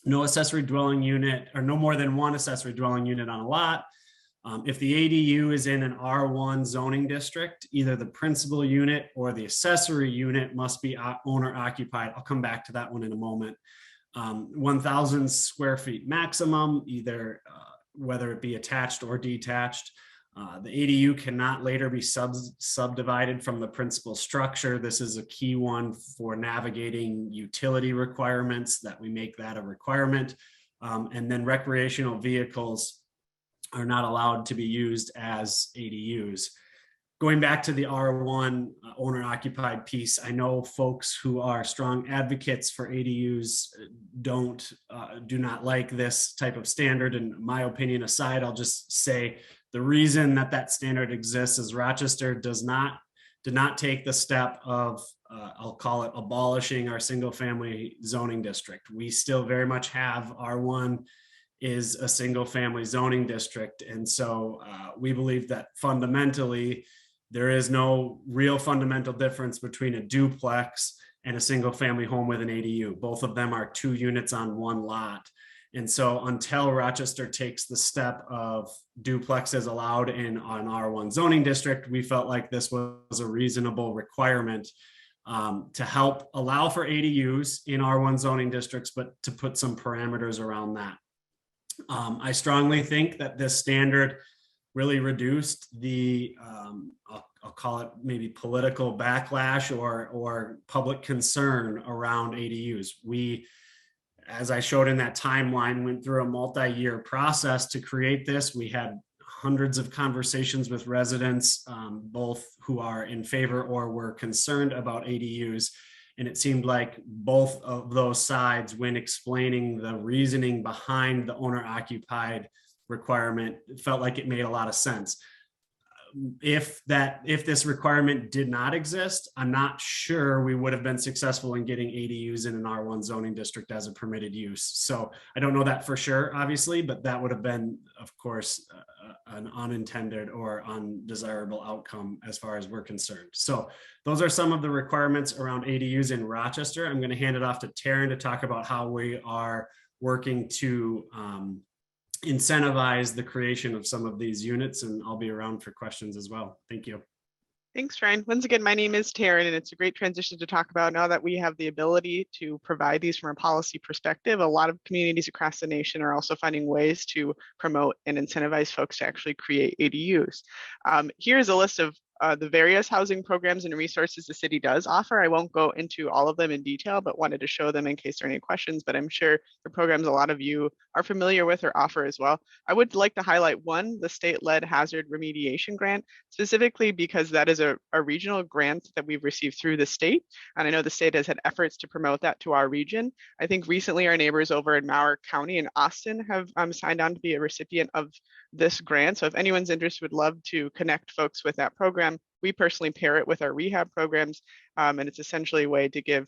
No accessory dwelling unit or no more than 1 accessory dwelling unit on a lot. If the ADU is in an R1 zoning district, either the principal unit or the accessory unit must be owner occupied. I'll come back to that one in a moment. 1,000 square feet maximum, either whether it be attached or detached. The ADU cannot later be subdivided from the principal structure. This is a key one for navigating utility requirements, that we make that a requirement. And then recreational vehicles are not allowed to be used as ADUs. Going back to the R1 owner occupied piece, I know folks who are strong advocates for ADUs do not like this type of standard. And my opinion aside, I'll just say the reason that standard exists is Rochester did not take the step of, I'll call it abolishing our single family zoning district. We still very much have R1 is a single family zoning district. And so we believe that fundamentally, there is no real fundamental difference between a duplex and a single family home with an ADU. Both of them are 2 units on 1 lot. And so until Rochester takes the step of duplexes allowed in an R1 zoning district, we felt like this was a reasonable requirement to help allow for ADUs in R1 zoning districts, but to put some parameters around that. I strongly think that this standard really reduced the, I'll call it maybe political backlash or public concern around ADUs. We, as I showed in that timeline, went through a multi-year process to create this. We had hundreds of conversations with residents, both who are in favor or were concerned about ADUs. And it seemed like both of those sides, when explaining the reasoning behind the owner occupied requirement, felt like it made a lot of sense. If this requirement did not exist, I'm not sure we would have been successful in getting ADUs in an R1 zoning district as a permitted use. So I don't know that for sure, obviously, but that would have been, of course, an unintended or undesirable outcome as far as we're concerned. So those are some of the requirements around ADUs in Rochester. I'm going to hand it off to Taryn to talk about how we are working to incentivize the creation of some of these units, and I'll be around for questions as well. Thank you. Thanks, Ryan. Once again, my name is Taryn, and it's a great transition to talk about now that we have the ability to provide these from a policy perspective. A lot of communities across the nation are also finding ways to promote and incentivize folks to actually create ADUs. Here's a list of the various housing programs and resources the city does offer. I won't go into all of them in detail, but wanted to show them in case there are any questions, but I'm sure the programs a lot of you are familiar with or offer as well. I would like to highlight one, the state-led hazard remediation grant, specifically because that is a regional grant that we've received through the state. And I know the state has had efforts to promote that to our region. I think recently our neighbors over in Mower County and Austin have signed on to be a recipient of this grant. So if anyone's interested, would love to connect folks with that program. We personally pair it with our rehab programs, and it's essentially a way to give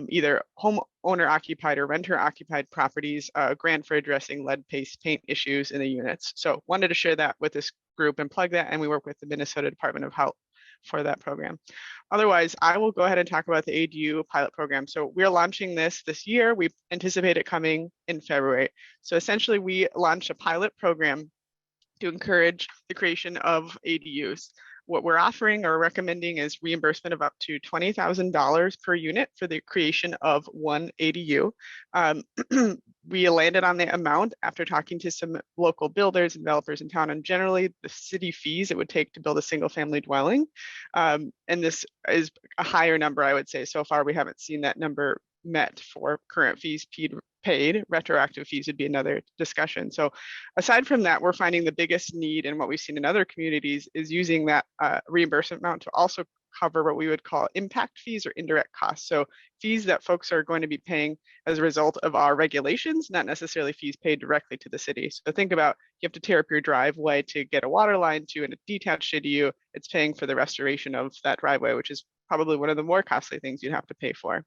either homeowner occupied or renter occupied properties a grant for addressing lead paste paint issues in the units. So wanted to share that with this group and plug that, and we work with the Minnesota Department of Health for that program. Otherwise, I will go ahead and talk about the ADU pilot program. So we're launching this year. We anticipate it coming in February. So essentially we launched a pilot program to encourage the creation of ADUs. What we're offering or recommending is reimbursement of up to $20,000 per unit for the creation of one ADU. We landed on the amount after talking to some local builders and developers in town, and generally the city fees it would take to build a single family dwelling. And this is a higher number, I would say. So far, we haven't seen that number met for current fees paid. Retroactive fees would be another discussion. So aside from that, we're finding the biggest need and what we've seen in other communities is using that reimbursement amount to also cover what we would call impact fees or indirect costs. So fees that folks are going to be paying as a result of our regulations, not necessarily fees paid directly to the city. So think about you have to tear up your driveway to get a water line to a detached ADU. It's paying for the restoration of that driveway, which is probably one of the more costly things you'd have to pay for.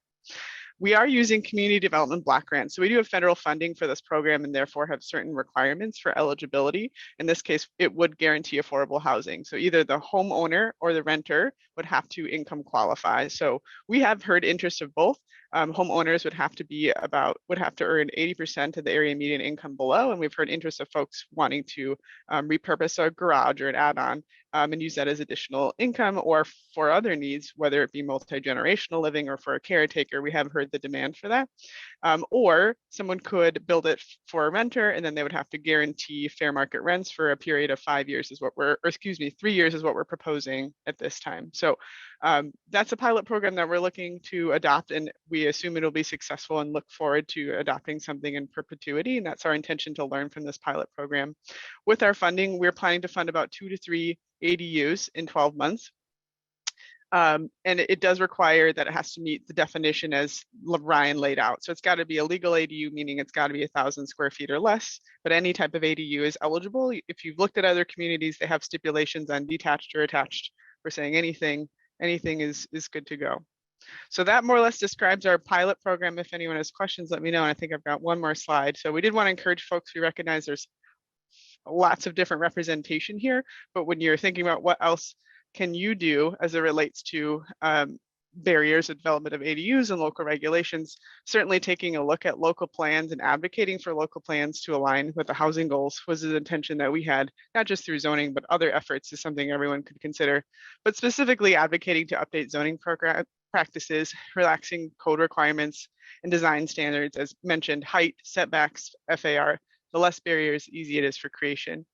We are using community development block grants. So we do have federal funding for this program and therefore have certain requirements for eligibility. In this case, it would guarantee affordable housing. So either the homeowner or the renter would have to income qualify. So we have heard interest of both. Homeowners would have to earn 80% of the area median income below. And we've heard interest of folks wanting to repurpose a garage or an add-on and use that as additional income or for other needs, whether it be multi-generational living or for a caretaker. We have heard the demand for that. Or someone could build it for a renter and then they would have to guarantee fair market rents for a period of 5 years is what we're, or excuse me, 3 years is what we're proposing at this time. So that's a pilot program that we're looking to adopt, and we assume it'll be successful and look forward to adopting something in perpetuity. And that's our intention, to learn from this pilot program. With our funding, we're planning to fund about 2 to 3 ADUs in 12 months. And it does require that it has to meet the definition as Ryan laid out. So it's got to be a legal ADU, meaning it's got to be 1,000 square feet or less, but any type of ADU is eligible. If you've looked at other communities, they have stipulations on detached or attached. We're saying anything is good to go. So that more or less describes our pilot program. If anyone has questions, let me know. And I think I've got one more slide. So we did want to encourage folks, we recognize there's lots of different representation here, but when you're thinking about what else can you do as it relates to barriers of development of ADUs and local regulations, certainly taking a look at local plans and advocating for local plans to align with the housing goals was the intention that we had, not just through zoning, but other efforts is something everyone could consider, but specifically advocating to update zoning program practices, relaxing code requirements and design standards, as mentioned, height, setbacks, FAR, the less barriers, the easier it is for creation.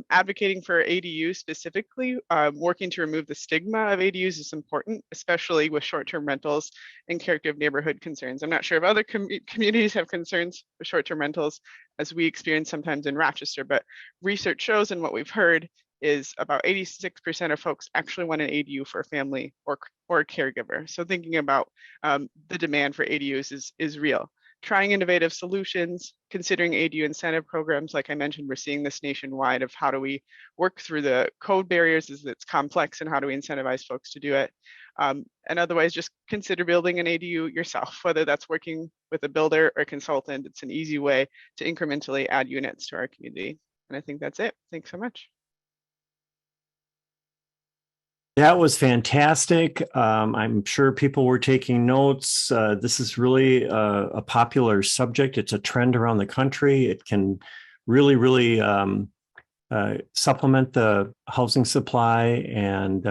Advocating for ADUs specifically, working to remove the stigma of ADUs is important, especially with short-term rentals and character of neighborhood concerns. I'm not sure if other communities have concerns with short-term rentals, as we experience sometimes in Rochester, but research shows, and what we've heard is about 86% of folks actually want an ADU for a family or a caregiver. So thinking about the demand for ADUs is real. Trying innovative solutions, considering ADU incentive programs. Like I mentioned, we're seeing this nationwide of how do we work through the code barriers as it's complex and how do we incentivize folks to do it. And otherwise, just consider building an ADU yourself, whether that's working with a builder or a consultant. It's an easy way to incrementally add units to our community. And I think that's it. Thanks so much. That was fantastic. I'm sure people were taking notes. This is really a popular subject. It's a trend around the country. It can really, really supplement the housing supply and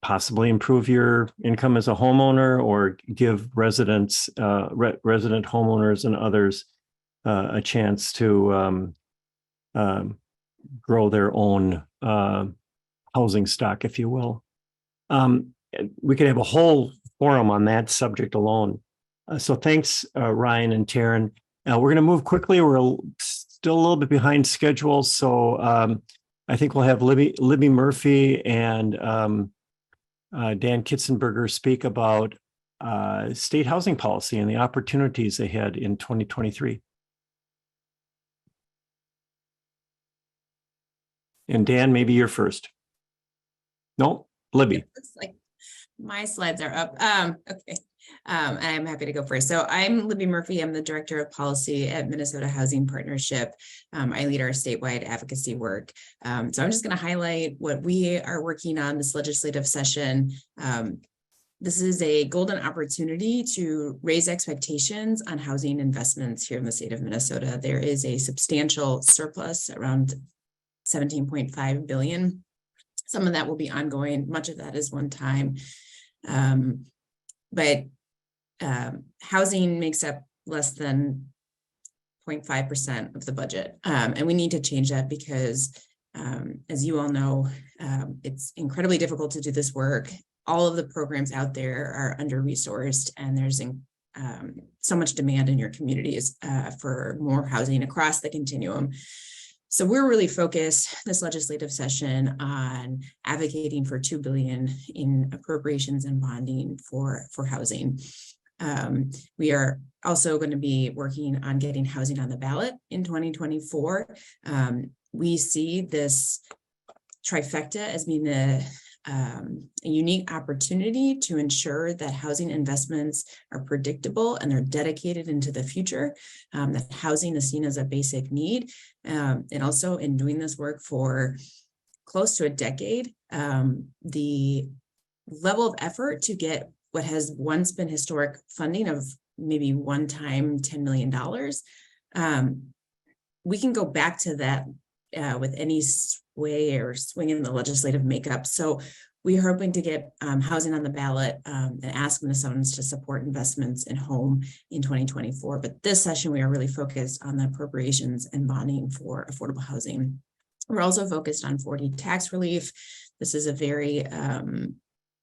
possibly improve your income as a homeowner, or give residents, resident homeowners and others a chance to grow their own housing stock, if you will. We could have a whole forum on that subject alone. So thanks, Ryan and Taryn. We're going to move quickly. We're still a little bit behind schedule. So I think we'll have Libby Murphy and Dan Kitzenberger speak about state housing policy and the opportunities ahead in 2023. And Dan, maybe you're first. No, Libby. Looks like my slides are up. Okay. And I'm happy to go first. So I'm Libby Murphy. I'm the Director of Policy at Minnesota Housing Partnership. I lead our statewide advocacy work. So I'm just going to highlight what we are working on this legislative session. This is a golden opportunity to raise expectations on housing investments here in the state of Minnesota. There is a substantial surplus, around 17.5 billion. Some of that will be ongoing. Much of that is one time. But housing makes up less than 0.5% of the budget. And we need to change that because, as you all know, it's incredibly difficult to do this work. All of the programs out there are under-resourced, and there's so much demand in your communities for more housing across the continuum. So we're really focused this legislative session on advocating for $2 billion in appropriations and bonding for housing. We are also going to be working on getting housing on the ballot in 2024. We see this trifecta as being a unique opportunity to ensure that housing investments are predictable and they're dedicated into the future, that housing is seen as a basic need. And also in doing this work for close to a decade, the level of effort to get what has once been historic funding of maybe one time $10 million, we can go back to that with any sway or swing in the legislative makeup. So we are hoping to get housing on the ballot and ask Minnesotans to support investments in home in 2024. But this session, we are really focused on the appropriations and bonding for affordable housing. We're also focused on 4D tax relief. This is a very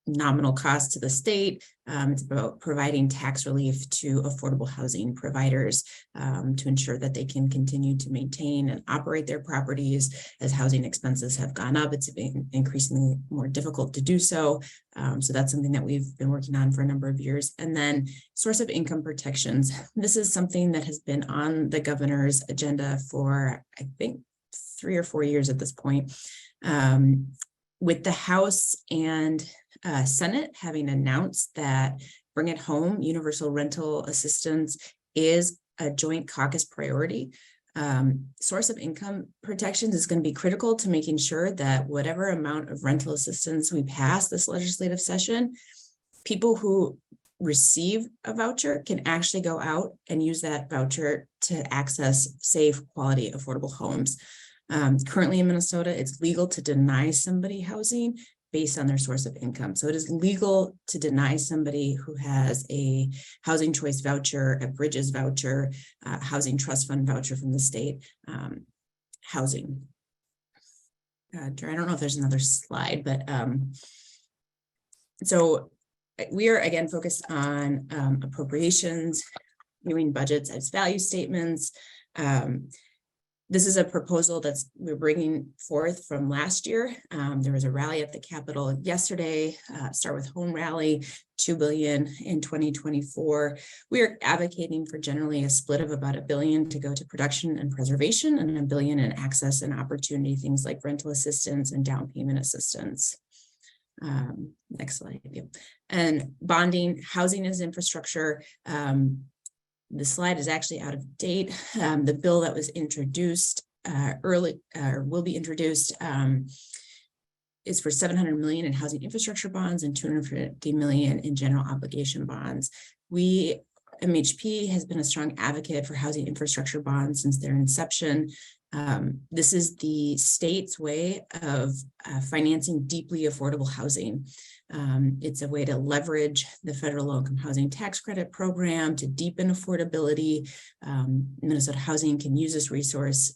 nominal cost to the state. It's about providing tax relief to affordable housing providers to ensure that they can continue to maintain and operate their properties. As housing expenses have gone up, it's been increasingly more difficult to do so. So that's something that we've been working on for a number of years. And then source of income protections. This is something that has been on the governor's agenda for, I think, 3 or 4 years at this point. With the House and Senate having announced that Bring It Home universal rental assistance is a joint caucus priority, source of income protections is going to be critical to making sure that whatever amount of rental assistance we pass this legislative session, people who receive a voucher can actually go out and use that voucher to access safe, quality, affordable homes. Currently in Minnesota, it's legal to deny somebody housing based on their source of income. So it is legal to deny somebody who has a housing choice voucher, a Bridges voucher, housing trust fund voucher from the state, housing. I don't know if there's another slide, but so we are again focused on appropriations, viewing budgets as value statements. This is a proposal that's we're bringing forth from last year. There was a rally at the Capitol yesterday, Start with Home rally, $2 billion in 2024. We are advocating for generally a split of about $1 billion to go to production and preservation and $1 billion in access and opportunity, things like rental assistance and down payment assistance. Next slide. And bonding, housing as infrastructure. The slide is actually out of date. The bill that was introduced will be introduced is for $700 million in housing infrastructure bonds and $250 million in general obligation bonds. MHP has been a strong advocate for housing infrastructure bonds since their inception. This is the state's way of financing deeply affordable housing. It's a way to leverage the federal low-income housing tax credit program to deepen affordability. Minnesota Housing can use this resource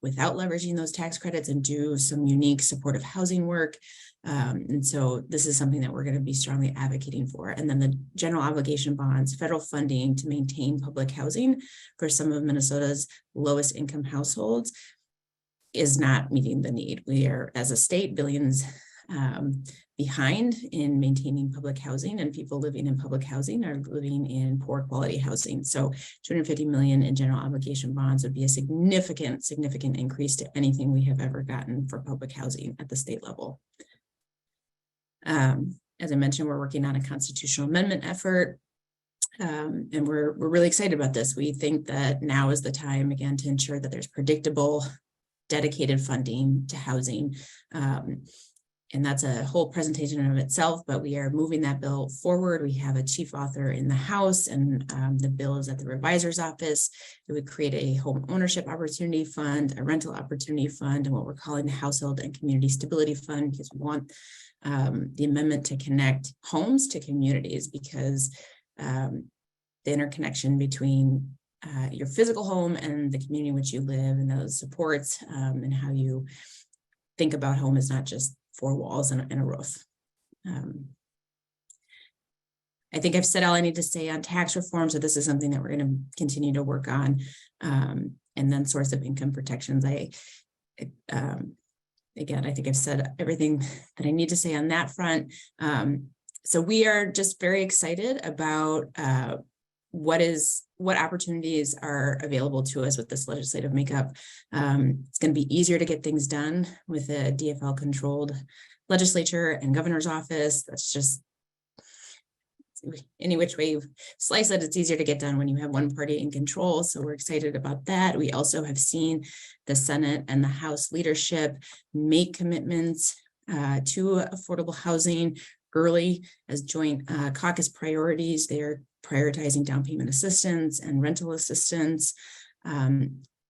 without leveraging those tax credits and do some unique supportive housing work. And so this is something that we're going to be strongly advocating for. And then the general obligation bonds, federal funding to maintain public housing for some of Minnesota's lowest income households is not meeting the need. We are, as a state, billions behind in maintaining public housing, and people living in public housing are living in poor quality housing. So 250 million in general obligation bonds would be a significant increase to anything we have ever gotten for public housing at the state level. As I mentioned, we're working on a constitutional amendment effort. And we're really excited about this. We think that now is the time, again, to ensure that there's predictable, dedicated funding to housing. And that's a whole presentation in of itself, but we are moving that bill forward. We have a chief author in the House, and the bill is at the revisor's office. It would create a home ownership opportunity fund, a rental opportunity fund, and what we're calling the Household and Community Stability Fund, because we want the amendment to connect homes to communities, because the interconnection between your physical home and the community in which you live and those supports and how you think about home is not just four walls and a roof. I think I've said all I need to say on tax reform, so this is something that we're going to continue to work on. And then source of income protections. Again, I think I've said everything that I need to say on that front. So we are just very excited about what opportunities are available to us with this legislative makeup. It's going to be easier to get things done with a DFL controlled legislature and governor's office. That's just any which way you slice it, it's easier to get done when you have one party in control. So we're excited about that. We also have seen the Senate and the House leadership make commitments to affordable housing early as joint caucus priorities. They're prioritizing down payment assistance and rental assistance.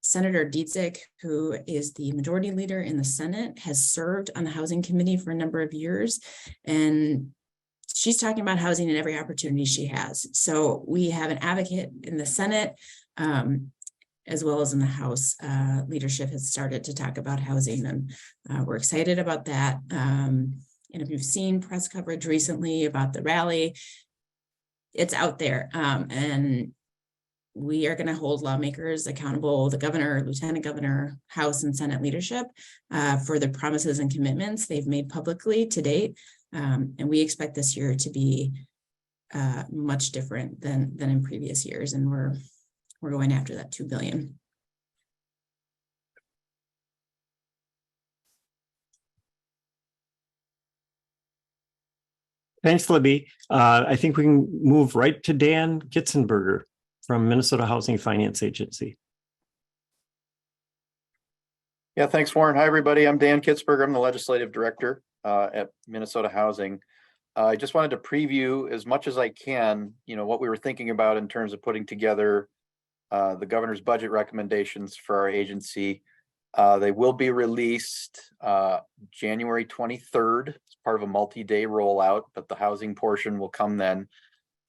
Senator Dietzick, who is the majority leader in the Senate, has served on the Housing Committee for a number of years, and she's talking about housing in every opportunity she has. So we have an advocate in the Senate, as well as in the House. Leadership has started to talk about housing, and we're excited about that. And if you've seen press coverage recently about the rally, it's out there. And we are going to hold lawmakers accountable, the governor, lieutenant governor, House and Senate leadership for the promises and commitments they've made publicly to date. And we expect this year to be much different than in previous years. And we're going after that $2 billion. Thanks, Libby. I think we can move right to Dan Gitzenberger from Minnesota Housing Finance Agency. Yeah, thanks, Warren. Hi, everybody. I'm Dan Kitzberger. I'm the legislative director at Minnesota Housing. I just wanted to preview as much as I can, what we were thinking about in terms of putting together the governor's budget recommendations for our agency. They will be released January 23rd. It's part of a multi-day rollout, but the housing portion will come then.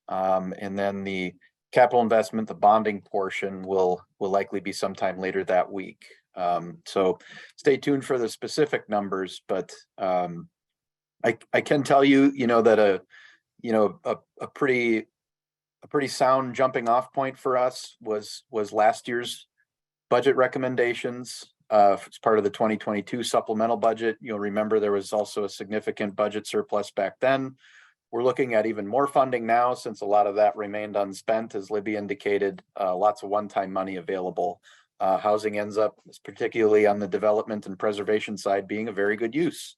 And then the capital investment, the bonding portion will likely be sometime later that week. So stay tuned for the specific numbers, but I can tell you, that a pretty sound jumping off point for us was last year's budget recommendations. It's part of the 2022 supplemental budget. You'll remember there was also a significant budget surplus back then. We're looking at even more funding now, since a lot of that remained unspent, as Libby indicated, lots of one-time money available. Housing ends up, particularly on the development and preservation side, being a very good use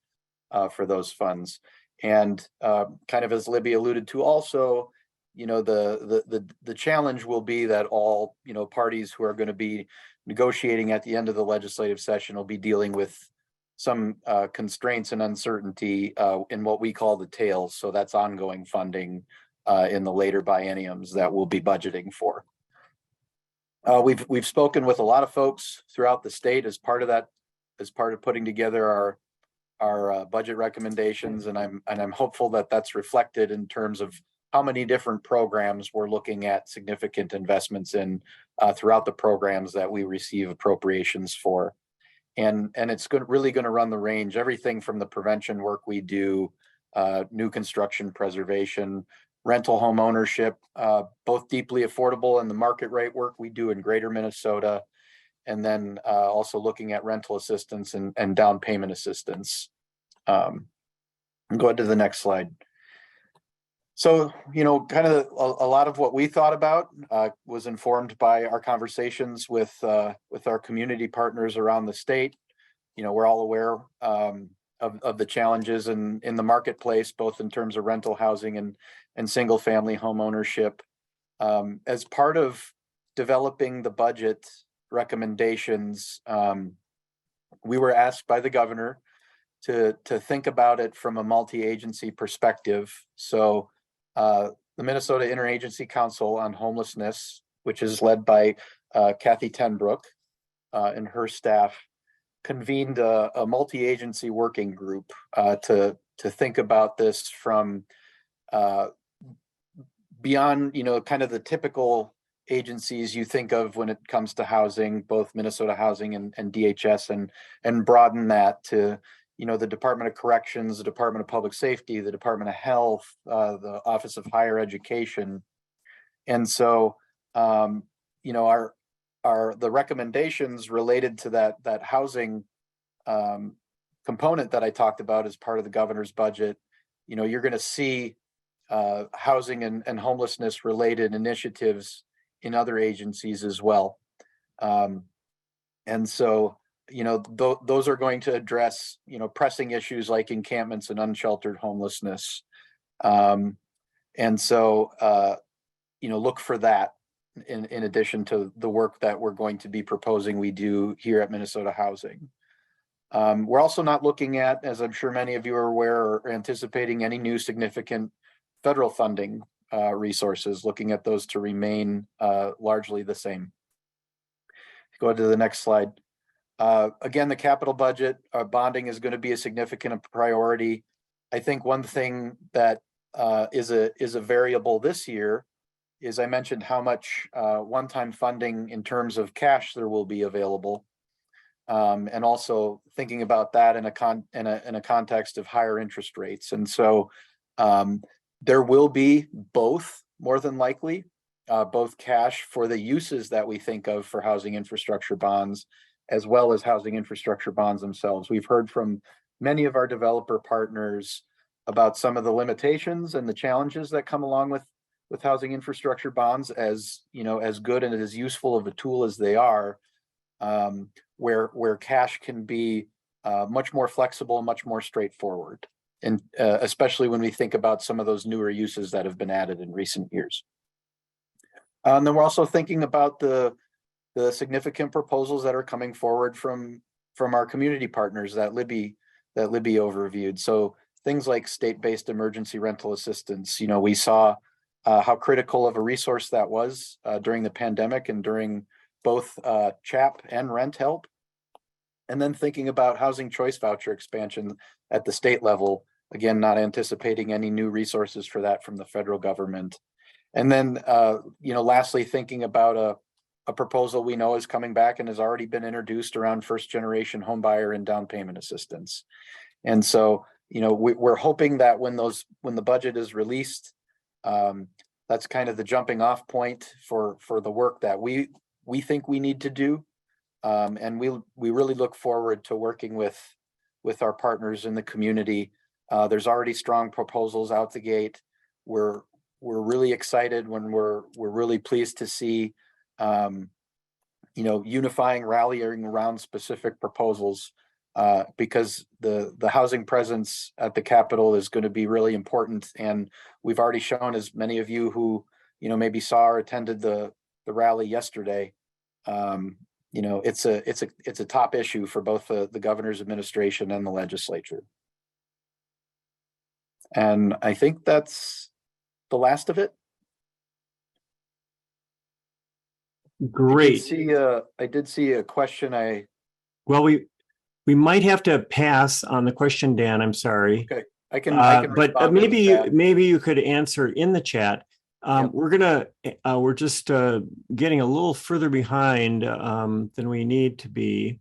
for those funds. And kind of as Libby alluded to also, the challenge will be that all, parties who are going to be negotiating at the end of the legislative session will be dealing with some constraints and uncertainty in what we call the tails. So that's ongoing funding in the later bienniums that we'll be budgeting for. We've spoken with a lot of folks throughout the state as part of putting together budget recommendations, and I'm hopeful that that's reflected in terms of how many different programs we're looking at significant investments in throughout the programs that we receive appropriations for. And it's really going to run the range, everything from the prevention work we do, new construction preservation, rental home ownership, both deeply affordable and the market rate work we do in greater Minnesota, and then also looking at rental assistance and down payment assistance. Go ahead to the next slide. So, kind of a lot of what we thought about was informed by our conversations with our community partners around the state. We're all aware of the challenges in the marketplace, both in terms of rental housing and single family home ownership. As part of developing the budget recommendations, we were asked by the governor to think about it from a multi-agency perspective. So the Minnesota Interagency Council on Homelessness, which is led by Kathy Tenbrook and her staff, convened a multi-agency working group to think about this from beyond, kind of the typical agencies you think of when it comes to housing, both Minnesota Housing and DHS, and broaden that to the Department of Corrections, the Department of Public Safety, the Department of Health, the Office of Higher Education. And so, the recommendations related to that housing component that I talked about as part of the governor's budget, you're going to see housing and homelessness related initiatives in other agencies as well. And so, those are going to address, pressing issues like encampments and unsheltered homelessness. And so, look for that in addition to the work that we're going to be proposing we do here at Minnesota Housing. We're also not looking at, as I'm sure many of you are aware, or anticipating any new significant federal funding resources, looking at those to remain largely the same. Go to the next slide. Again, the capital budget, bonding is going to be a significant priority. I think one thing that is a variable this year is I mentioned how much one-time funding in terms of cash there will be available, and also thinking about that in a context of higher interest rates. And so there will be both, more than likely, both cash for the uses that we think of for housing infrastructure bonds, as well as housing infrastructure bonds themselves. We've heard from many of our developer partners about some of the limitations and the challenges that come along with housing infrastructure bonds, as as good and as useful of a tool as they are, where cash can be much more flexible, much more straightforward, and especially when we think about some of those newer uses that have been added in recent years. And then we're also thinking about the significant proposals that are coming forward from our community partners that Libby overviewed. So things like state-based emergency rental assistance. We saw how critical of a resource that was during the pandemic and during both CHAP and rent help. And then thinking about housing choice voucher expansion at the state level, again, not anticipating any new resources for that from the federal government. And then, lastly, thinking about a proposal we know is coming back and has already been introduced around first generation home buyer and down payment assistance. And so, we're hoping that when the budget is released, that's kind of the jumping off point for the work that we think we need to do. And we really look forward to working with our partners in the community. There's already strong proposals out the gate. We're really excited when we're really pleased to see unifying, rallying around specific proposals, because the housing presence at the Capitol is going to be really important. And we've already shown, as many of you who maybe saw or attended the rally yesterday, it's a top issue for both the governor's administration and the legislature. And I think that's the last of it. Great. I did see a question. Well, We might have to pass on the question, Dan, I'm sorry. Okay, I can But respond in the chat. maybe you could answer in the chat. Yep. We're just getting a little further behind than we need to be.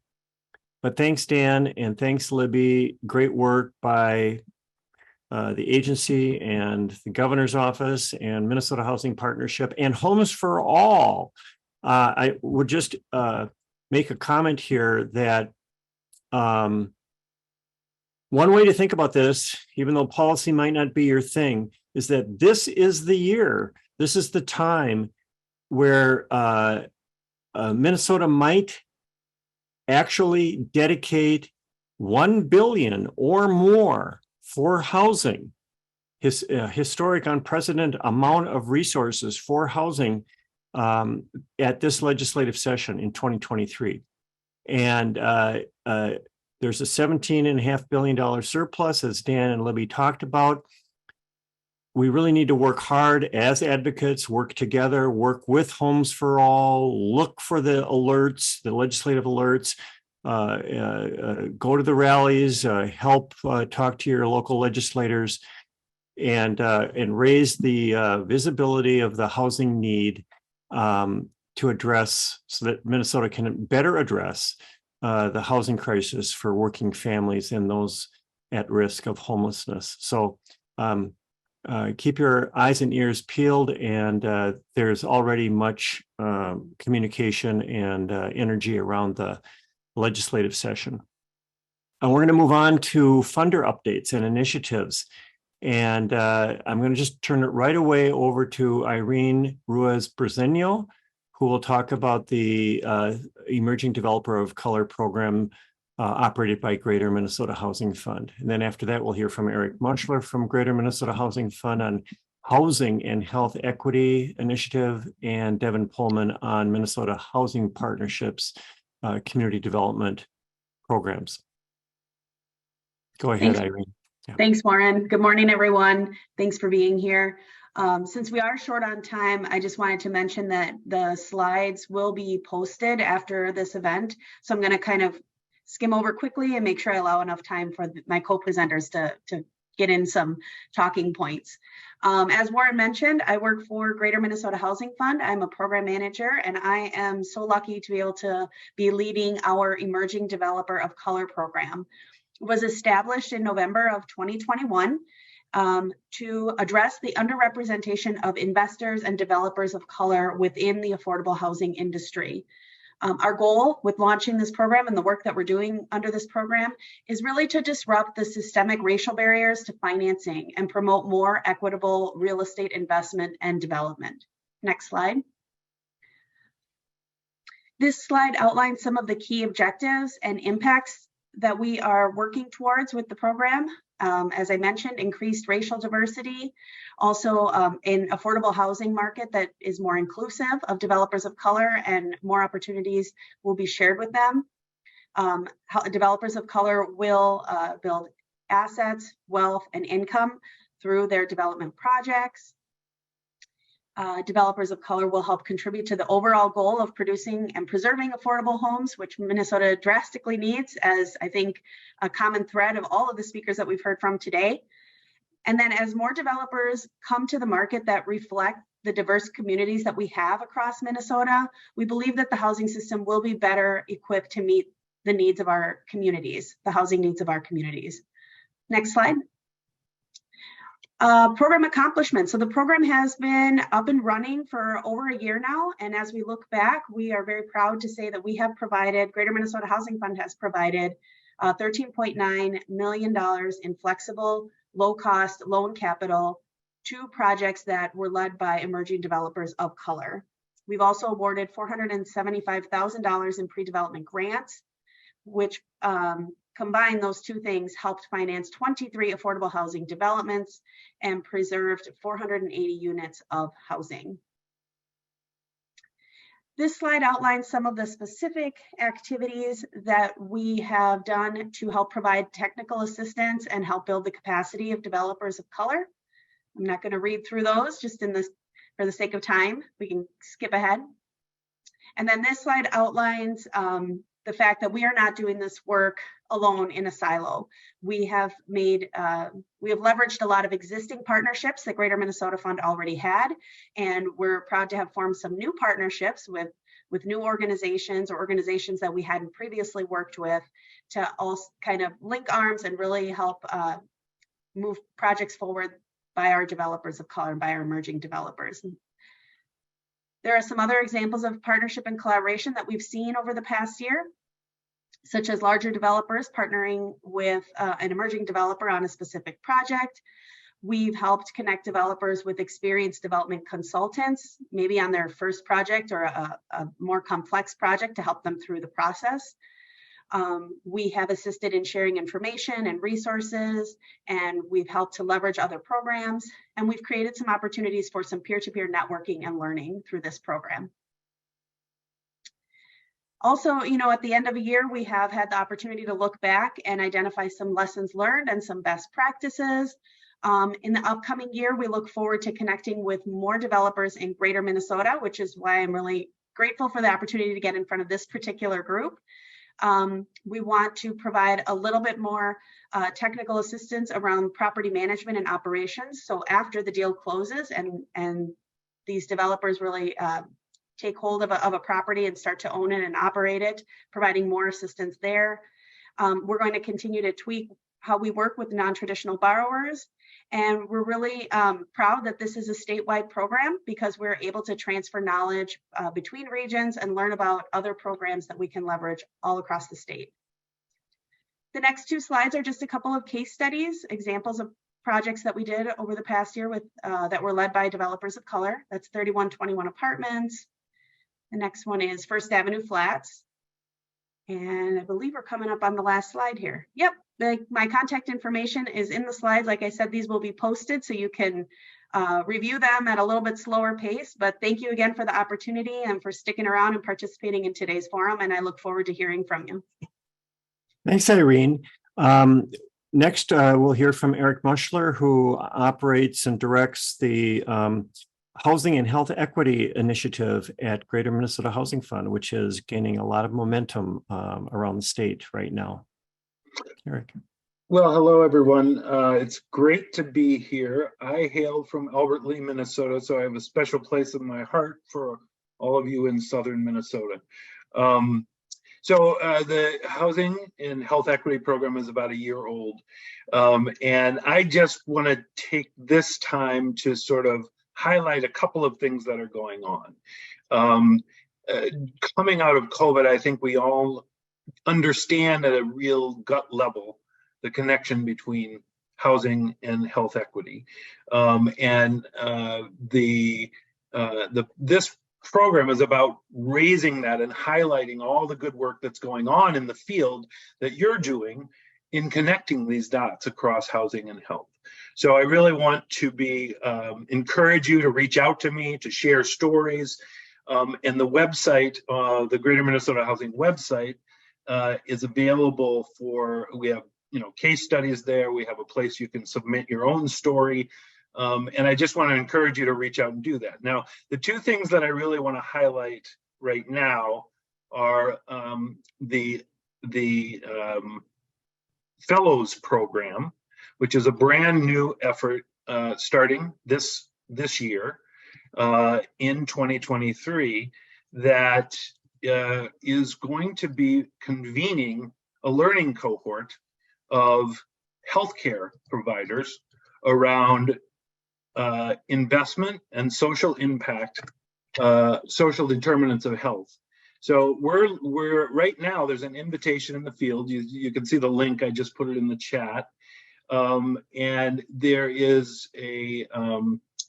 But thanks, Dan, and thanks, Libby. Great work by the agency and the governor's office and Minnesota Housing Partnership and Homes for All. I would just make a comment here that one way to think about this, even though policy might not be your thing, is that this is the year, this is the time where Minnesota might actually dedicate $1 billion or more for housing, historic unprecedented amount of resources for housing at this legislative session in 2023. And there's a $17.5 billion surplus, as Dan and Libby talked about. We really need to work hard as advocates, work together, work with Homes for All, look for the alerts, the legislative alerts, go to the rallies, help talk to your local legislators, and raise the visibility of the housing need to address, so that Minnesota can better address the housing crisis for working families and those at risk of homelessness. So keep your eyes and ears peeled, and there's already much communication and energy around the legislative session. And we're going to move on to funder updates and initiatives. And I'm going to just turn it right away over to Irene Ruiz-Brezeño, who will talk about the Emerging Developer of Color program operated by Greater Minnesota Housing Fund. And then after that, we'll hear from Eric Munchler from Greater Minnesota Housing Fund on Housing and Health Equity Initiative, and Devin Pullman on Minnesota Housing Partnerships Community Development Programs. Go ahead, Irene. Yeah. Thanks, Warren. Good morning, everyone. Thanks for being here. Since we are short on time, I just wanted to mention that the slides will be posted after this event. So I'm going to kind of skim over quickly and make sure I allow enough time for my co-presenters to get in some talking points. As Warren mentioned, I work for Greater Minnesota Housing Fund. I'm a program manager, and I am so lucky to be able to be leading our Emerging Developer of Color program. It was established in November of 2021 to address the underrepresentation of investors and developers of color within the affordable housing industry. Our goal with launching this program and the work that we're doing under this program is really to disrupt the systemic racial barriers to financing and promote more equitable real estate investment and development. Next slide. This slide outlines some of the key objectives and impacts that we are working towards with the program. As I mentioned, increased racial diversity, also an affordable housing market that is more inclusive of developers of color, and more opportunities will be shared with them. How developers of color will build assets, wealth, and income through their development projects. Developers of color will help contribute to the overall goal of producing and preserving affordable homes, which Minnesota drastically needs, as I think a common thread of all of the speakers that we've heard from today. And then as more developers come to the market that reflect the diverse communities that we have across Minnesota, we believe that the housing system will be better equipped to meet the needs of our communities, the housing needs of our communities. Next slide. Program accomplishments. So the program has been up and running for over a year now. And as we look back, we are very proud to say that we have provided, Greater Minnesota Housing Fund has provided $13.9 million in flexible, low-cost loan capital to projects that were led by emerging developers of color. We've also awarded $475,000 in pre-development grants, which combined, those two things helped finance 23 affordable housing developments and preserved 480 units of housing. This slide outlines some of the specific activities that we have done to help provide technical assistance and help build the capacity of developers of color. I'm not going to read through those just for the sake of time. We can skip ahead. And then this slide outlines the fact that we are not doing this work alone in a silo. We have leveraged a lot of existing partnerships that Greater Minnesota Fund already had, and we're proud to have formed some new partnerships with new organizations or organizations that we hadn't previously worked with, to also kind of link arms and really help move projects forward by our developers of color and by our emerging developers. There are some other examples of partnership and collaboration that we've seen over the past year, such as larger developers partnering with an emerging developer on a specific project. We've helped connect developers with experienced development consultants, maybe on their first project or a more complex project, to help them through the process. We have assisted in sharing information and resources, and we've helped to leverage other programs, and we've created some opportunities for some peer-to-peer networking and learning through this program. Also, at the end of a year, we have had the opportunity to look back and identify some lessons learned and some best practices. In the upcoming year, we look forward to connecting with more developers in Greater Minnesota, which is why I'm really grateful for the opportunity to get in front of this particular group. We want to provide a little bit more technical assistance around property management and operations. So after the deal closes and these developers really take hold of a property and start to own it and operate it, providing more assistance there. We're going to continue to tweak how we work with non-traditional borrowers. And we're really proud that this is a statewide program, because we're able to transfer knowledge between regions and learn about other programs that we can leverage all across the state. The next two slides are just a couple of case studies, examples of projects that we did over the past year with that were led by developers of color. That's 3121 Apartments. The next one is First Avenue Flats. And I believe we're coming up on the last slide here. Yep, my contact information is in the slides. Like I said, these will be posted so you can review them at a little bit slower pace. But thank you again for the opportunity and for sticking around and participating in today's forum. And I look forward to hearing from you. Thanks, Irene. Next, we'll hear from Eric Muschler, who operates and directs the Housing and Health Equity Initiative at Greater Minnesota Housing Fund, which is gaining a lot of momentum around the state right now. Eric. Well, hello, everyone. It's great to be here. I hail from Albert Lea, Minnesota, so I have a special place in my heart for all of you in southern Minnesota. The Housing and Health Equity Program is about a year old. And I just want to take this time to sort of highlight a couple of things that are going on. Coming out of COVID, I think we all understand at a real gut level the connection between housing and health equity. This program is about raising that and highlighting all the good work that's going on in the field that you're doing in connecting these dots across housing and health. So I really want to encourage you to reach out to me, to share stories. And the website, the Greater Minnesota Housing website, is available we have case studies there. We have a place you can submit your own story. And I just want to encourage you to reach out and do that. Now, the two things that I really want to highlight right now are the Fellows Program, which is a brand new effort starting this year in 2023 that is going to be convening a learning cohort of healthcare providers around investment and social impact, social determinants of health. So we're right now, there's an invitation in the field. You can see the link, I just put it in the chat. And there is a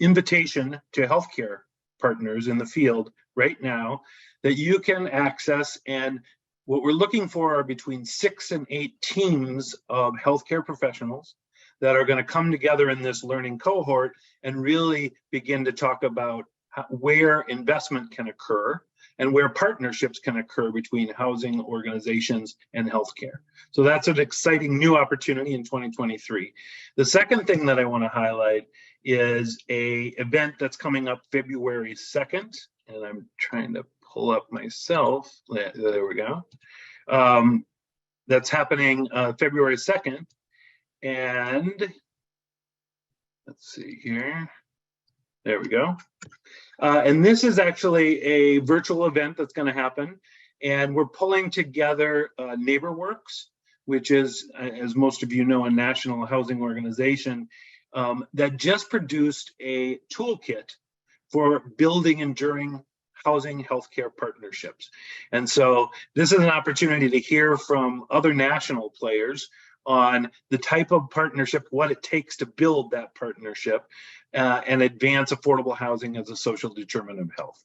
invitation to healthcare partners in the field right now that you can access. And what we're looking for are between 6 and 8 teams of healthcare professionals that are going to come together in this learning cohort and really begin to talk about where investment can occur and where partnerships can occur between housing organizations and healthcare. So that's an exciting new opportunity in 2023. The second thing that I want to highlight is an event that's coming up February 2nd, and I'm trying to pull up myself. There we go. That's happening February 2nd. And let's see here. There we go. And this is actually a virtual event that's going to happen. And we're pulling together NeighborWorks, which is, as most of you know, a national housing organization that just produced a toolkit for building enduring housing healthcare partnerships. And so this is an opportunity to hear from other national players on the type of partnership, what it takes to build that partnership and advance affordable housing as a social determinant of health.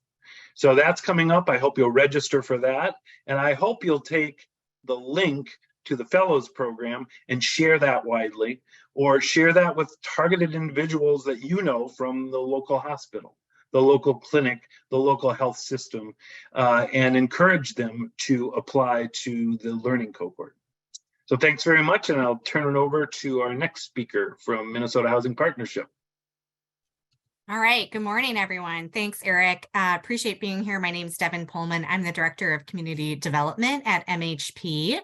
So that's coming up. I hope you'll register for that. And I hope you'll take the link to the Fellows Program and share that widely, or share that with targeted individuals that you know from the local hospital, the local clinic, the local health system, and encourage them to apply to the learning cohort. So thanks very much, and I'll turn it over to our next speaker from Minnesota Housing Partnership. All right. Good morning, everyone. Thanks, Eric. Appreciate being here. My name is Devin Pullman. I'm the Director of Community Development at MHP,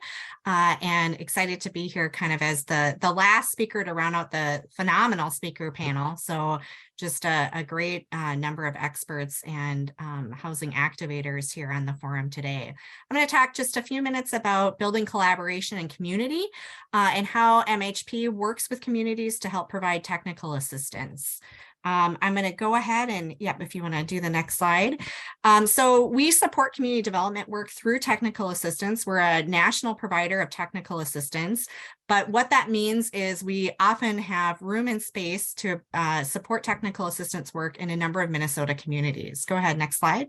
and excited to be here kind of as the last speaker to round out the phenomenal speaker panel. So just a great number of experts and housing activators here on the forum today. I'm going to talk just a few minutes about building collaboration and community and how MHP works with communities to help provide technical assistance. I'm going to go ahead and, if you want to do the next slide. So we support community development work through technical assistance. We're a national provider of technical assistance, but what that means is we often have room and space to support technical assistance work in a number of Minnesota communities. Go ahead, next slide.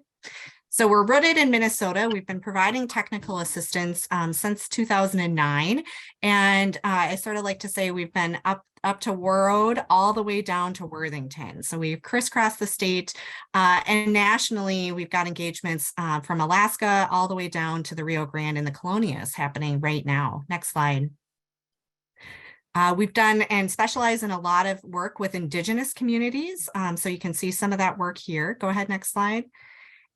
So we're rooted in Minnesota. We've been providing technical assistance since 2009. And I sort of like to say we've been up to Warroad all the way down to Worthington. So we've crisscrossed the state, and nationally we've got engagements from Alaska all the way down to the Rio Grande and the Colonias happening right now. Next slide. We've done and specialize in a lot of work with Indigenous communities. So you can see some of that work here. Go ahead, next slide.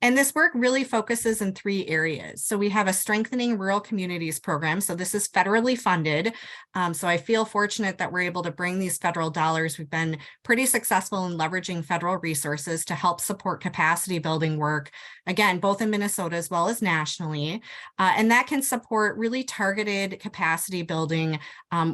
And this work really focuses in 3 areas. So we have a strengthening rural communities program. So this is federally funded. So I feel fortunate that we're able to bring these federal dollars. We've been pretty successful in leveraging federal resources to help support capacity building work, again, both in Minnesota as well as nationally. And that can support really targeted capacity building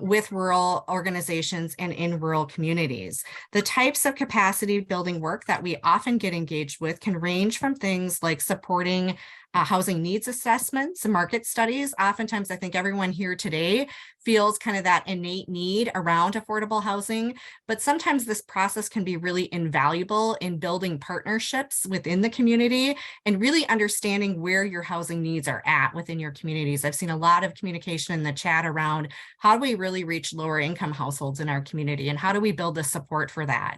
with rural organizations and in rural communities. The types of capacity building work that we often get engaged with can range from things like supporting housing needs assessments and market studies. Oftentimes, I think everyone here today feels kind of that innate need around affordable housing, but sometimes this process can be really invaluable in building partnerships within the community and really understanding where your housing needs are at within your communities. I've seen a lot of communication in the chat around how do we really reach lower income households in our community and how do we build the support for that?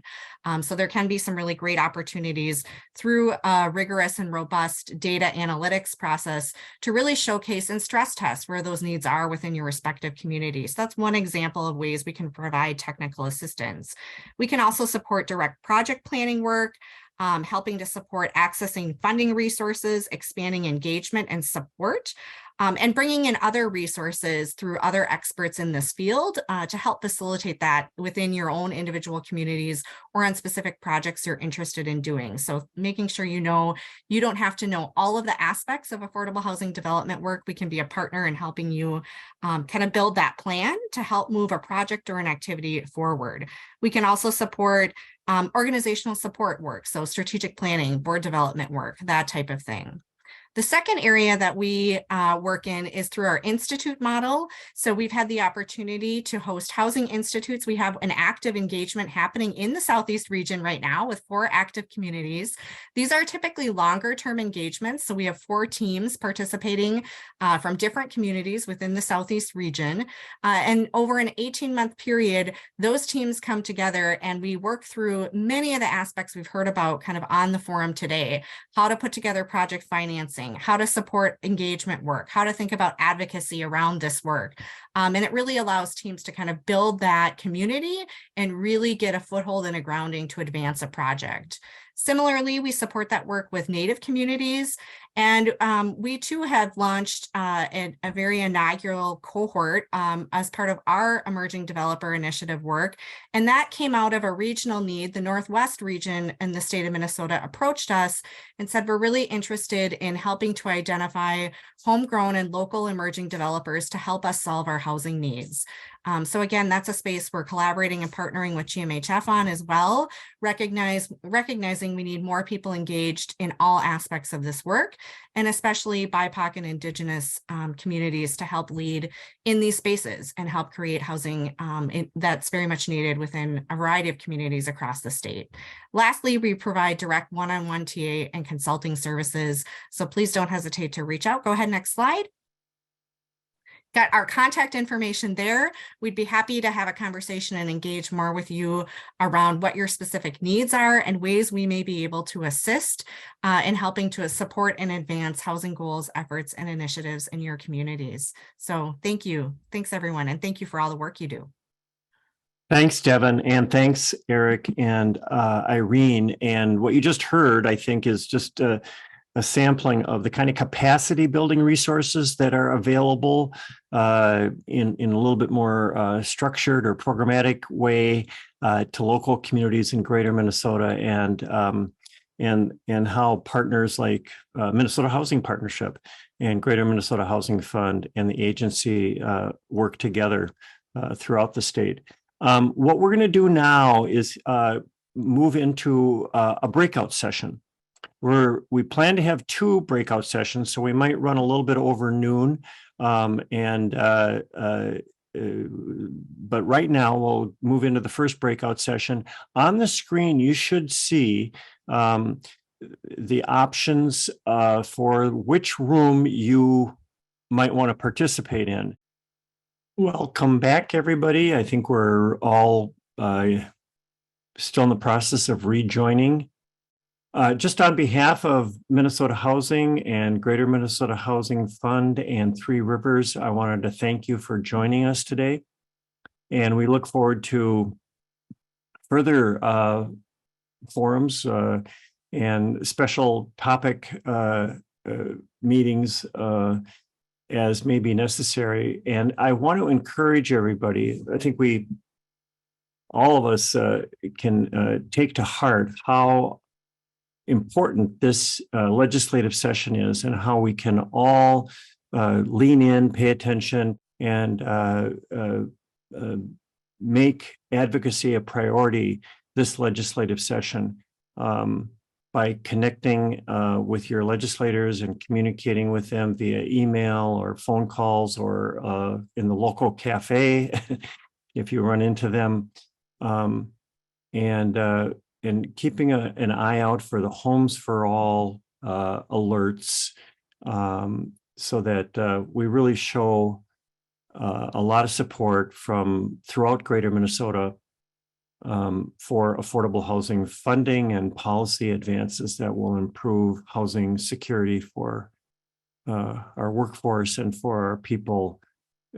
So there can be some really great opportunities through a rigorous and robust data analytics process to really showcase and stress test where those needs are within your respective communities. So that's one example of ways we can provide technical assistance. We can also support direct project planning work, helping to support accessing funding resources, expanding engagement and support, and bringing in other resources through other experts in this field to help facilitate that within your own individual communities or on specific projects you're interested in doing. So making sure you know you don't have to know all of the aspects of affordable housing development work. We can be a partner in helping you kind of build that plan to help move a project or an activity forward. We can also support organizational support work, so strategic planning, board development work, that type of thing. The second area that we work in is through our institute model. So we've had the opportunity to host housing institutes. We have an active engagement happening in the Southeast region right now with 4 active communities. These are typically longer term engagements. So we have 4 teams participating from different communities within the Southeast region. And over an 18-month period, those teams come together and we work through many of the aspects we've heard about kind of on the forum today, how to put together project financing, how to support engagement work, how to think about advocacy around this work. And it really allows teams to kind of build that community and really get a foothold and a grounding to advance a project. Similarly, we support that work with Native communities. And we too have launched a very inaugural cohort as part of our Emerging Developer Initiative work. And that came out of a regional need. The Northwest region in the state of Minnesota approached us and said, we're really interested in helping to identify homegrown and local emerging developers to help us solve our housing needs. So again, that's a space we're collaborating and partnering with GMHF on as well, recognizing we need more people engaged in all aspects of this work, and especially BIPOC and Indigenous communities to help lead in these spaces and help create housing that's very much needed within a variety of communities across the state. Lastly, we provide direct one-on-one TA and consulting services, so please don't hesitate to reach out. Go ahead, next slide. Got our contact information there. We'd be happy to have a conversation and engage more with you around what your specific needs are and ways we may be able to assist in helping to support and advance housing goals, efforts, and initiatives in your communities. So thank you. Thanks, everyone. And thank you for all the work you do. Thanks, Devin, and thanks, Eric and Irene. And what you just heard, I think, is just a sampling of the kind of capacity building resources that are available in a little bit more structured or programmatic way to local communities in Greater Minnesota, and how partners like Minnesota Housing Partnership and Greater Minnesota Housing Fund and the agency work together throughout the state. What we're going to do now is move into a breakout session. We plan to have 2 breakout sessions, so we might run a little bit over noon. But right now we'll move into the first breakout session. On the screen, you should see the options for which room you might want to participate in. Welcome back, everybody. I think we're all still in the process of rejoining. Just on behalf of Minnesota Housing and Greater Minnesota Housing Fund and Three Rivers, I wanted to thank you for joining us today. And we look forward to further forums and special topic meetings as may be necessary. And I want to encourage everybody, I think all of us can take to heart how important this legislative session is and how we can all lean in, pay attention, and make advocacy a priority this legislative session by connecting with your legislators and communicating with them via email or phone calls or in the local cafe if you run into them, and keeping an eye out for the Homes for All alerts so that we really show a lot of support from throughout Greater Minnesota for affordable housing funding and policy advances that will improve housing security for our workforce and for our people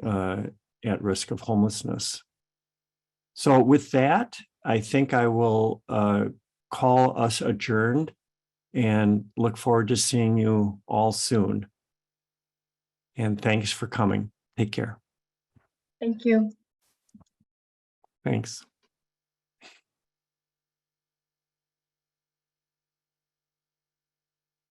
at risk of homelessness. So with that, I think I will call us adjourned and look forward to seeing you all soon. And thanks for coming. Take care. Thank you. Thanks.